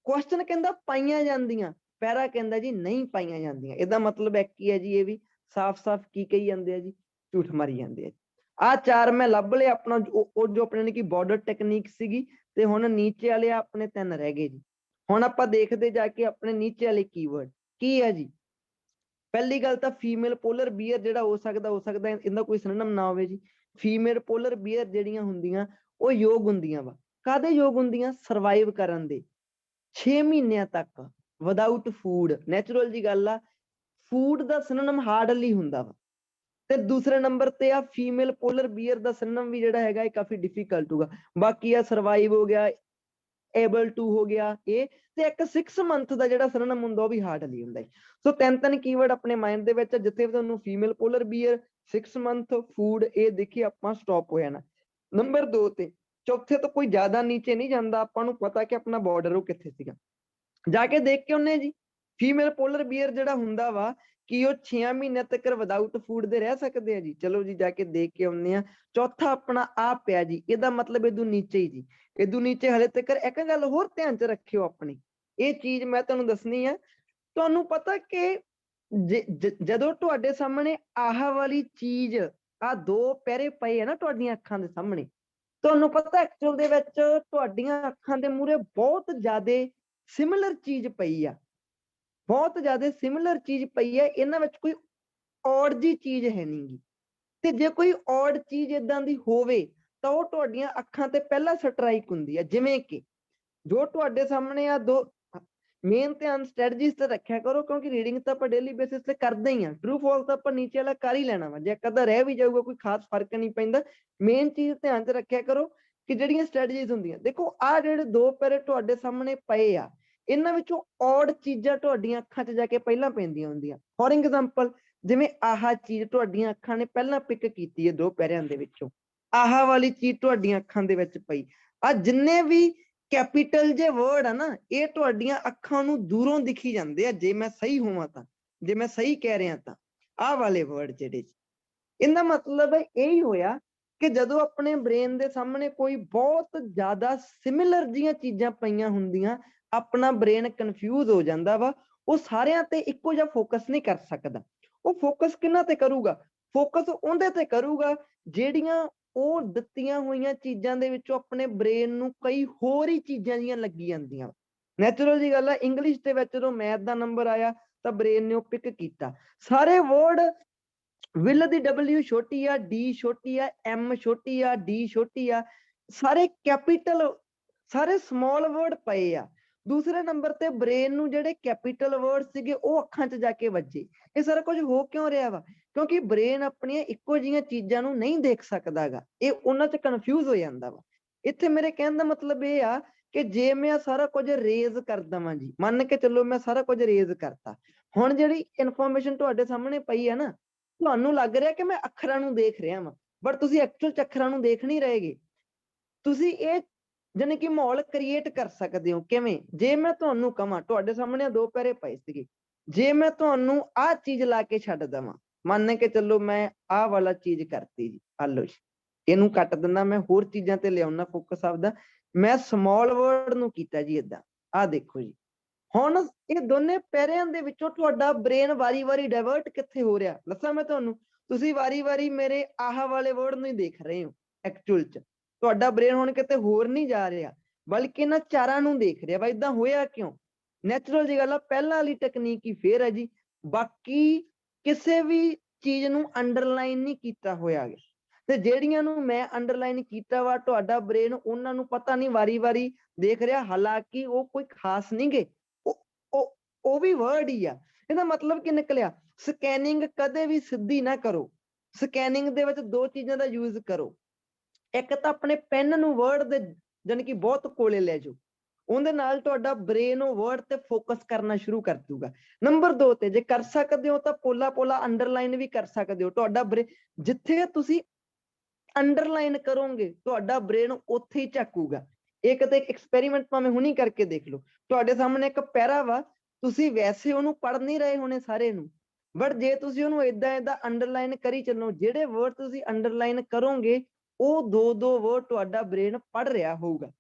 ਕੁਐਸਚਨ ਕਹਿੰਦਾ ਪਾਈਆਂ ਜਾਂਦੀਆਂ, ਪੈਰਾ ਕਹਿੰਦਾ ਜੀ ਨਹੀਂ ਪਾਈਆਂ ਜਾਂਦੀਆਂ। ਇਹਦਾ ਮਤਲਬ ਇੱਕ ਹੀ ਹੈ ਜੀ, ਇਹ ਵੀ ਸਾਫ਼-ਸਾਫ਼ ਕੀ ਕਹੀ ਜਾਂਦੇ ਆ ਜੀ, ਝੂਠ ਮਾਰੀ ਜਾਂਦੇ ਆ। ਆਹ ਚਾਰ ਮੈਂ ਲੱਭ ਲਿਆ ਆਪਣਾ, ਉਹ ਜੋ ਆਪਣੇ ਨੇ ਕੀ ਬਾਰਡਰ ਟੈਕਨੀਕ ਸੀਗੀ, ਤੇ ਹੁਣ ਨੀਚੇ ਵਾਲੇ ਆਪਣੇ 3 ਰਹਿ ਗਏ ਜੀ। ਹੁਣ ਆਪਾਂ ਦੇਖਦੇ ਜਾ ਕੇ ਆਪਣੇ ਨੀਚੇ ਵਾਲੇ ਕੀਵਰਡ ਕੀ ਹੈ ਜੀ। ਪਹਿਲੀ ਗੱਲ ਤਾਂ ਫੀਮੇਲ ਪੋਲਰ ਬੀਅਰ ਜਿਹੜਾ ਹੋ ਸਕਦਾ ਇਹਦਾ ਕੋਈ ਸਿਨੋਨਿਮ ਨਾ ਹੋਵੇ ਜੀ। ਫੀਮੇਲ ਪੋਲਰ ਬੀਅਰ ਜਿਹੜੀਆਂ ਹੁੰਦੀਆਂ ਉਹ ਯੋਗ ਹੁੰਦੀਆਂ ਵਾ, ਕਾਹਦੇ ਯੋਗ ਹੁੰਦੀਆਂ, ਸਰਵਾਈਵ ਕਰਨ ਦੇ 6 ਮਹੀਨਿਆਂ ਤੱਕ ਵਿਦਆਊਟ ਫੂਡ। ਨੈਚੁਰਲ ਜੀ ਗੱਲ ਆ, ਫੂਡ ਦਾ ਸਿਨੋਨਿਮ ਹਾਰਡਲੀ ਹੁੰਦਾ ਵਾ। ਤੇ ਦੂਸਰੇ ਨੰਬਰ ਤੇ ਆ ਫੀਮੇਲ ਪੋਲਰ ਬੀਅਰ ਦਾ ਸਿਨੋਨਿਮ ਵੀ ਜਿਹੜਾ ਹੈਗਾ ਇਹ ਕਾਫੀ ਡਿਫਿਕਲਟ ਹੋਊਗਾ। ਬਾਕੀ ਆ ਸਰਵਾਈਵ ਹੋ ਗਿਆ, ਏਬਲ ਟੂ ਹੋ ਗਿਆ, ਇਹ ਤੇ ਇੱਕ 6 ਮੰਥ ਦਾ ਜਿਹੜਾ ਸਿਨੋਨਿਮ ਹੁੰਦਾ ਉਹ ਵੀ ਹਾਰਡਲੀ ਹੁੰਦਾ ਹੈ। ਸੋ 3 ਕੀਵਰਡ ਆਪਣੇ ਮਾਈਂਡ ਦੇ ਵਿੱਚ, ਜਿੱਥੇ ਵੀ ਤੁਹਾਨੂੰ female polar bear, 6 month food, ਇਹ ਦੇਖੀ ਆਪਾਂ ਸਟਾਪ ਹੋ ਜਾਣਾ। ਨੰਬਰ 2 ਤੇ ਚੌਥੇ ਤੋਂ ਕੋਈ ਜ਼ਿਆਦਾ ਨੀਚੇ ਨਹੀਂ ਜਾਂਦਾ, ਆਪਾਂ ਨੂੰ ਪਤਾ ਕਿ ਆਪਣਾ ਬਾਰਡਰ ਉਹ ਕਿੱਥੇ ਸੀਗਾ। ਜਾ ਕੇ ਦੇਖ ਕੇ ਉਹਨੇ ਜੀ ਫੀਮੇਲ ਪੋਲਰ ਬੀਅਰ ਜਿਹੜਾ ਹੁੰਦਾ ਵਾ ਕਿ ਉਹ 6 ਮਹੀਨੇ ਤੱਕ ਵਿਦਾਊਟ ਫੂਡ ਦੇ ਰਹਿ ਸਕਦੇ ਆ ਜੀ। ਚਲੋ ਜੀ ਜਾ ਕੇ ਦੇਖ ਕੇ ਆਉਂਦੇ ਆ। ਚੌਥਾ ਆਪਣਾ ਆ ਪਿਆ ਜੀ, ਇਹਦਾ ਮਤਲਬ ਇਦੋਂ ਨੀਚੇ ਹੀ ਜੀ, ਇਦੋਂ ਨੀਚੇ ਹਲੇ ਤੱਕ ਇੱਕ ਗੱਲ ਹੋਰ ਧਿਆਨ ਚ ਰੱਖਿਓ ਆਪਣੀ, ਇਹ ਚੀਜ਼ ਮੈਂ ਤੁਹਾਨੂੰ ਦੱਸਣੀ ਆ। ਤੁਹਾਨੂੰ ਪਤਾ ਕਿ ਜਦੋਂ ਤੁਹਾਡੇ ਸਾਹਮਣੇ ਆਹ ਵਾਲੀ ਚੀਜ਼, ਆ 2 ਪੈਰੇ ਪਏ ਆ ਨਾ ਤੁਹਾਡੀਆਂ ਅੱਖਾਂ ਦੇ ਸਾਹਮਣੇ, ਤੁਹਾਨੂੰ ਪਤਾ ਐਕਚੁਅਲ ਦੇ ਵਿੱਚ ਤੁਹਾਡੀਆਂ ਅੱਖਾਂ ਦੇ ਮੂਹਰੇ ਬਹੁਤ ਜ਼ਿਆਦਾ ਸਿਮਿਲਰ ਚੀਜ਼ ਪਈ ਆ, ਬਹੁਤ ਜ਼ਿਆਦਾ ਸਿਮਿਲਰ ਚੀਜ਼ ਪਈ ਹੈ। ਇਹਨਾਂ ਵਿੱਚ ਕੋਈ ਔੜ ਜੀ ਚੀਜ਼ ਹੈ ਨਹੀਂਗੀ, ਤੇ ਜੇ ਕੋਈ ਔੜ ਚੀਜ਼ ਇਦਾਂ ਦੀ ਹੋਵੇ ਤਾਂ ਉਹ ਤੁਹਾਡੀਆਂ ਅੱਖਾਂ ਤੇ ਪਹਿਲਾਂ ਸਟਰਾਈਕ ਹੁੰਦੀ ਹੈ। ਜਿਵੇਂ ਕਿ ਜੋ ਤੁਹਾਡੇ ਸਾਹਮਣੇ ਆ 2 ਮੇਨ ਧਿਆਨ ਸਟ੍ਰੈਟਜੀਜ਼ ਤੇ ਰੱਖਿਆ ਕਰੋ, ਕਿਉਂਕਿ ਰੀਡਿੰਗ ਤਾਂ ਆਪਾਂ ਡੇਲੀ ਬੇਸਿਸ ਤੇ ਕਰਦੇ ਹੀ ਆ। ਟਰੂ ਫਾਲਸ ਤਾਂ ਆਪਾਂ ਨੀਚੇ ਵਾਲਾ ਕਰ ਹੀ ਲੈਣਾ ਵਾ, ਜੇ ਕਦਾ ਰਹਿ ਵੀ ਜਾਊਗਾ ਕੋਈ ਖਾਸ ਫਰਕ ਨਹੀਂ ਪੈਂਦਾ। ਮੇਨ ਚੀਜ਼ ਧਿਆਨ 'ਚ ਰੱਖਿਆ ਕਰੋ ਕਿ ਜਿਹੜੀਆਂ ਸਟ੍ਰੈਟਜੀਜ਼ ਹੁੰਦੀਆਂ, ਦੇਖੋ ਆਹ ਜਿਹੜੇ 2 ਪੈਰੇ ਤੁਹਾਡੇ ਸਾਹਮਣੇ ਪਏ ਆ, ਇਹਨਾਂ ਵਿੱਚੋਂ ਔੜ ਚੀਜ਼ਾਂ ਤੁਹਾਡੀਆਂ ਅੱਖਾਂ 'ਚ ਜਾ ਕੇ ਪਹਿਲਾਂ ਪੈਂਦੀਆਂ ਹੁੰਦੀਆਂ। ਫੋਰ ਐਗਜ਼ਾਮਪਲ ਜਿਵੇਂ ਆਹ ਚੀਜ਼ ਤੁਹਾਡੀਆਂ ਅੱਖਾਂ ਨੇ ਪਹਿਲਾਂ ਪਿਕ ਕੀਤੀ ਹੈ 2 ਪੈਰਿਆਂ ਦੇ ਵਿੱਚੋਂ, ਆਹ ਵਾਲੀ ਚੀਜ਼ ਤੁਹਾਡੀਆਂ ਅੱਖਾਂ ਦੇ ਵਿੱਚ ਪਈ। ਆ ਜਿੰਨੇ ਵੀ ਕੈਪੀਟਲ ਜੇ ਵਰਡ ਆ ਨਾ, ਇਹ ਤੁਹਾਡੀਆਂ ਅੱਖਾਂ ਨੂੰ ਦੂਰੋਂ ਦਿਖੀ ਜਾਂਦੇ ਆ, ਜੇ ਮੈਂ ਸਹੀ ਹੋਵਾਂ ਤਾਂ, ਜੇ ਮੈਂ ਸਹੀ ਕਹਿ ਰਿਹਾ ਤਾਂ। ਆਹ ਵਾਲੇ ਵਰਡ ਜਿਹੜੇ, ਇਹਦਾ ਮਤਲਬ ਇਹੀ ਹੋਇਆ ਕਿ ਜਦੋਂ ਆਪਣੇ ਬ੍ਰੇਨ ਦੇ ਸਾਹਮਣੇ ਕੋਈ ਬਹੁਤ ਜ਼ਿਆਦਾ ਸਿਮਿਲਰ ਜੀਆਂ ਚੀਜ਼ਾਂ ਪਈਆਂ ਹੁੰਦੀਆਂ, ਆਪਣਾ ਬ੍ਰੇਨ ਕਨਫਿਊਜ਼ ਹੋ ਜਾਂਦਾ ਵਾ। ਉਹ ਸਾਰਿਆਂ ਤੇ ਇੱਕੋ ਜਿਹਾ ਫੋਕਸ ਨਹੀਂ ਕਰ ਸਕਦਾ। ਉਹ ਫੋਕਸ ਕਿਹਨਾਂ ਤੇ ਕਰੂਗਾ? ਫੋਕਸ ਉਹਦੇ ਤੇ ਕਰੂਗਾ ਜਿਹੜੀਆਂ ਉਹ ਦਿੱਤੀਆਂ ਹੋਈਆਂ ਚੀਜ਼ਾਂ ਦੇ ਵਿੱਚੋਂ ਆਪਣੇ ਬ੍ਰੇਨ ਨੂੰ ਕਈ ਹੋਰ ਹੀ ਚੀਜ਼ਾਂ ਦੀਆਂ ਲੱਗੀ ਜਾਂਦੀਆਂ। ਨੈਚੁਰਲ ਜੀ ਗੱਲ ਆ, ਇੰਗਲਿਸ਼ ਦੇ ਵਿੱਚ ਜਦੋਂ ਮੈਥ ਦਾ ਨੰਬਰ ਆਇਆ ਤਾਂ ਬ੍ਰੇਨ ਨੇ ਉਹ ਪਿਕ ਕੀਤਾ। ਸਾਰੇ ਵਰਡ ਵਿਲ ਦੀ W ਛੋਟੀ ਆ, D ਛੋਟੀ ਆ, M ਛੋਟੀ ਆ, D ਛੋਟੀ ਆ, ਸਾਰੇ ਕੈਪੀਟਲ, ਸਾਰੇ ਸਮਾਲ ਵਰਡ ਪਏ ਆ। ਦੂਸਰੇ ਨੰਬਰ ਤੇ ਬ੍ਰੇਨ ਨੂੰ ਜਿਹੜੇ ਕੈਪੀਟਲ ਵਰਡ ਸੀਗੇ ਉਹ ਅੱਖਾਂ 'ਚ ਜਾ ਕੇ ਵੱਜੇ। ਇਹ ਸਾਰਾ ਕੁਝ ਹੋ ਕਿਉਂ ਰਿਹਾ ਵਾ? ਕਿਉਂਕਿ ਬ੍ਰੇਨ ਆਪਣੀਆਂ ਇੱਕੋ ਜਿਹੀਆਂ ਚੀਜ਼ਾਂ ਨੂੰ ਨਹੀਂ ਦੇਖ ਸਕਦਾਗਾ, ਇਹ ਉਹਨਾਂ 'ਚ ਕਨਫਿਊਜ਼ ਹੋ ਜਾਂਦਾ ਵਾ। ਇੱਥੇ ਮੇਰੇ ਕਹਿਣ ਦਾ ਮਤਲਬ ਇਹ ਆ ਕਿ ਜੇ ਮੈਂ ਸਾਰਾ ਕੁਝ ਰੇਜ਼ ਕਰ ਦਵਾਂ ਜੀ, ਮੰਨ ਕੇ ਚੱਲੋ ਮੈਂ ਸਾਰਾ ਕੁਝ ਰੇਜ਼ ਕਰਤਾ, ਹੁਣ ਜਿਹੜੀ ਇਨਫੋਰਮੇਸ਼ਨ ਤੁਹਾਡੇ ਸਾਹਮਣੇ ਪਈ ਹੈ ਨਾ, ਤੁਹਾਨੂੰ ਲੱਗ ਰਿਹਾ ਕਿ ਮੈਂ ਅੱਖਰਾਂ ਨੂੰ ਦੇਖ ਰਿਹਾ ਵਾਂ, ਬਟ ਤੁਸੀਂ ਐਕਚੁਅਲ 'ਚ ਅੱਖਰਾਂ ਨੂੰ ਦੇਖ ਨਹੀਂ ਰਹੇਗੇ। ਤੁਸੀਂ ਇਹ ਜਾਣੀ ਕਿ ਮਾਹੌਲ ਕ੍ਰੀਏਟ ਕਰ ਸਕਦੇ ਹੋ। ਕਿਵੇਂ? ਜੇ ਮੈਂ ਤੁਹਾਨੂੰ ਕਹਾਂ ਤੁਹਾਡੇ ਸਾਹਮਣੇ 2 ਪੈਰੇ ਪਏ ਸੀਗੇ, ਜੇ ਮੈਂ ਤੁਹਾਨੂੰ ਆਹ ਚੀਜ਼ ਲਾ ਕੇ ਛੱਡ ਦੇਵਾਂ, ਮੰਨ ਕੇ ਚੱਲੋ ਮੈਂ ਆਹ ਵਾਲਾ ਚੀਜ਼ ਕਰਤੀ ਜੀ, ਆ ਲਓ ਜੀ, ਇਹਨੂੰ ਕੱਟ ਦਿੰਦਾ, ਮੈਂ ਹੋਰ ਚੀਜ਼ਾਂ ਤੇ ਲਿਆਉਣਾ ਫੋਕਸ ਆਪਦਾ, ਮੈਂ ਸਮਾਲ ਵਰਡ ਨੂੰ ਕੀਤਾ ਜੀ ਏਦਾਂ, ਆਹ ਦੇਖੋ ਜੀ। ਹੁਣ ਇਹ ਦੋਨੇ ਪੈਰਿਆਂ ਦੇ ਵਿੱਚੋਂ ਤੁਹਾਡਾ ਬ੍ਰੇਨ ਵਾਰੀ-ਵਾਰੀ ਡਾਇਵਰਟ ਕਿੱਥੇ ਹੋ ਰਿਹਾ ਦੱਸਾਂ ਮੈਂ ਤੁਹਾਨੂੰ? ਤੁਸੀਂ ਵਾਰੀ-ਵਾਰੀ ਮੇਰੇ ਆਹ ਵਾਲੇ ਵਰਡ ਨੂੰ ਹੀ ਦੇਖ ਰਹੇ ਹੋ ਐਕਚੁਅਲ 'ਚ। ਤੁਹਾਡਾ ਬ੍ਰੇਨ ਹੁਣ ਕਿਤੇ ਹੋਰ ਨਹੀਂ ਜਾ ਰਿਹਾ, ਬਲਕਿ ਇਹਨਾਂ ਚਾਰਾਂ ਨੂੰ ਦੇਖ ਰਿਹਾ ਵਾ। ਏਦਾਂ ਹੋਇਆ ਕਿਉਂ? ਨੈਚੁਰਲ ਜੀ ਗੱਲ ਆ, ਪਹਿਲਾਂ ਵਾਲੀ ਟੈਕਨੀਕ ਹੀ ਫੇਰ ਹੈ ਜੀ, ਬਾਕੀ ਕਿਸੇ ਵੀ ਚੀਜ਼ ਨੂੰ ਅੰਡਰਲਾਈਨ ਨਹੀਂ ਕੀਤਾ ਹੋਇਆ ਗਿਆ, ਤੇ ਜਿਹੜੀਆਂ ਨੂੰ ਮੈਂ ਅੰਡਰਲਾਈਨ ਕੀਤਾ ਵਾ, ਤੁਹਾਡਾ ਬ੍ਰੇਨ ਉਹਨਾਂ ਨੂੰ ਪਤਾ ਨਹੀਂ ਵਾਰੀ-ਵਾਰੀ ਦੇਖ ਰਿਹਾ, ਹਾਲਾਂਕਿ ਉਹ ਕੋਈ ਖਾਸ ਨਹੀਂ ਗੇ, ਉਹ ਵੀ ਵਰਡ ਹੀ ਆ। ਇਹਦਾ ਮਤਲਬ ਕੀ ਨਿਕਲਿਆ? ਸਕੈਨਿੰਗ ਕਦੇ ਵੀ ਸਿੱਧੀ ਨਾ ਕਰੋ। ਸਕੈਨਿੰਗ ਦੇ ਵਿੱਚ 2 ਚੀਜ਼ਾਂ ਦਾ ਯੂਜ਼ ਕਰੋ। ਇੱਕ ਤਾਂ ਆਪਣੇ ਪੈਨ ਨੂੰ ਵਰਡ ਦੇ ਜਾਣੀ ਕਿ ਬਹੁਤ ਕੋਲੇ ਲੈ ਜਾਓ, ਉਹਦੇ ਨਾਲ ਤੁਹਾਡਾ ਬ੍ਰੇਨ ਉਹ ਵਰਡ ਤੇ ਫੋਕਸ ਕਰਨਾ ਸ਼ੁਰੂ ਕਰ ਦੂਗਾ। ਨੰਬਰ 2 ਤੇ ਜੇ ਕਰ ਸਕਦੇ ਹੋ ਤਾਂ ਪੋਲਾ ਅੰਡਰਲਾਈਨ ਵੀ ਕਰ ਸਕਦੇ ਹੋ। ਤੁਹਾਡਾ ਜਿੱਥੇ ਤੁਸੀਂ ਅੰਡਰਲਾਈਨ ਕਰੋਗੇ ਤੁਹਾਡਾ ਬ੍ਰੇਨ ਉੱਥੇ ਹੀ ਝਾਕੂਗਾ। ਇਹ ਕਿਤੇ ਐਕਸਪੈਰੀਮੈਂਟ ਭਾਵੇਂ ਹੁਣੀ ਕਰਕੇ ਦੇਖ ਲਓ। ਤੁਹਾਡੇ ਸਾਹਮਣੇ ਇੱਕ ਪੈਰਾ ਵਾ, ਤੁਸੀਂ ਵੈਸੇ ਉਹਨੂੰ ਪੜ੍ਹ ਨਹੀਂ ਰਹੇ ਹੋਣੇ ਸਾਰੇ ਨੂੰ, ਬਟ ਜੇ ਤੁਸੀਂ ਉਹਨੂੰ ਏਦਾਂ ਅੰਡਰਲਾਈਨ ਕਰੀ ਚੱਲੋ, ਜਿਹੜੇ ਵਰਡ ਤੁਸੀਂ ਅੰਡਰਲਾਈਨ ਕਰੋਗੇ ਉਹ 2-2 ਵਰਡ ਤੁਹਾਡਾ ਬ੍ਰੇਨ ਪੜ੍ਹ ਰਿਹਾ ਹੋਊਗਾ।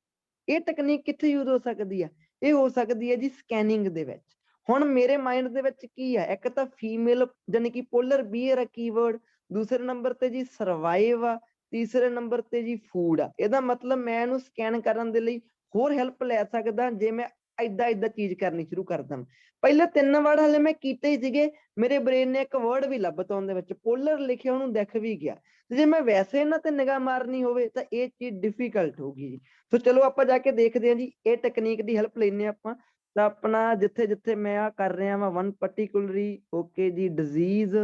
ਇਹ ਟੈਕਨੀਕ ਕਿੱਥੇ ਯੂਜ਼ ਹੋ ਸਕਦੀ ਆ? ਇਹ ਹੋ ਸਕਦੀ ਹੈ ਜੀ ਸਕੈਨਿੰਗ ਦੇ ਵਿੱਚ। ਹੁਣ ਮੇਰੇ ਮਾਈਂਡ ਦੇ ਵਿੱਚ ਕੀ ਆ? ਇੱਕ ਤਾਂ ਫੀਮੇਲ ਜਾਨੀ ਕਿ ਪੋਲਰ ਬੀਅਰ ਆ ਕੀਵਰਡ, ਦੂਸਰੇ ਨੰਬਰ ਤੇ ਜੀ ਸਰਵਾਈਵ ਆ, ਤੀਸਰੇ ਨੰਬਰ ਤੇ ਜੀ ਫੂਡ ਆ। ਇਹਦਾ ਮਤਲਬ ਮੈਂ ਇਹਨੂੰ ਸਕੈਨ ਕਰਨ ਦੇ ਲਈ ਹੋਰ ਹੈਲਪ ਲੈ ਸਕਦਾ ਜੇ ਮੈਂ ਏਦਾਂ ਚੀਜ਼ ਕਰਨੀ ਸ਼ੁਰੂ ਕਰ ਦਾਂ। ਪਹਿਲੇ 3 ਵਰਡ ਹਲੇ ਮੈਂ ਕੀਤੇ ਹੀ ਸੀਗੇ, ਮੇਰੇ ਬ੍ਰੇਨ ਨੇ ਇੱਕ ਵਰਡ ਵੀ ਲੱਭਤਾ ਉਹਦੇ ਵਿੱਚ, ਪੋਲਰ ਲਿਖਿਆ ਉਹਨੂੰ ਦਿਖ ਵੀ ਗਿਆ। ਤੇ ਜੇ ਮੈਂ ਵੈਸੇ ਇਹਨਾਂ ਤੇ ਨਿਗਾਹ ਮਾਰਨੀ ਹੋਵੇ ਤਾਂ ਇਹ ਚੀਜ਼ ਡਿਫੀਕਲਟ ਹੋਊਗੀ ਜੀ। ਸੋ ਚਲੋ ਆਪਾਂ ਜਾ ਕੇ ਦੇਖਦੇ ਹਾਂ ਜੀ, ਇਹ ਟੈਕਨੀਕ ਦੀ ਹੈਲਪ ਲੈਂਦੇ ਆਪਾਂ। ਤਾਂ ਆਪਣਾ ਜਿੱਥੇ ਮੈਂ ਆ ਕਰ ਰਿਹਾ ਵਾਂ ਵਨ ਪਾਰਟਿਕੂਲਰਲੀ, ਓਕੇ ਜੀ, ਡਿਜ਼ੀਜ਼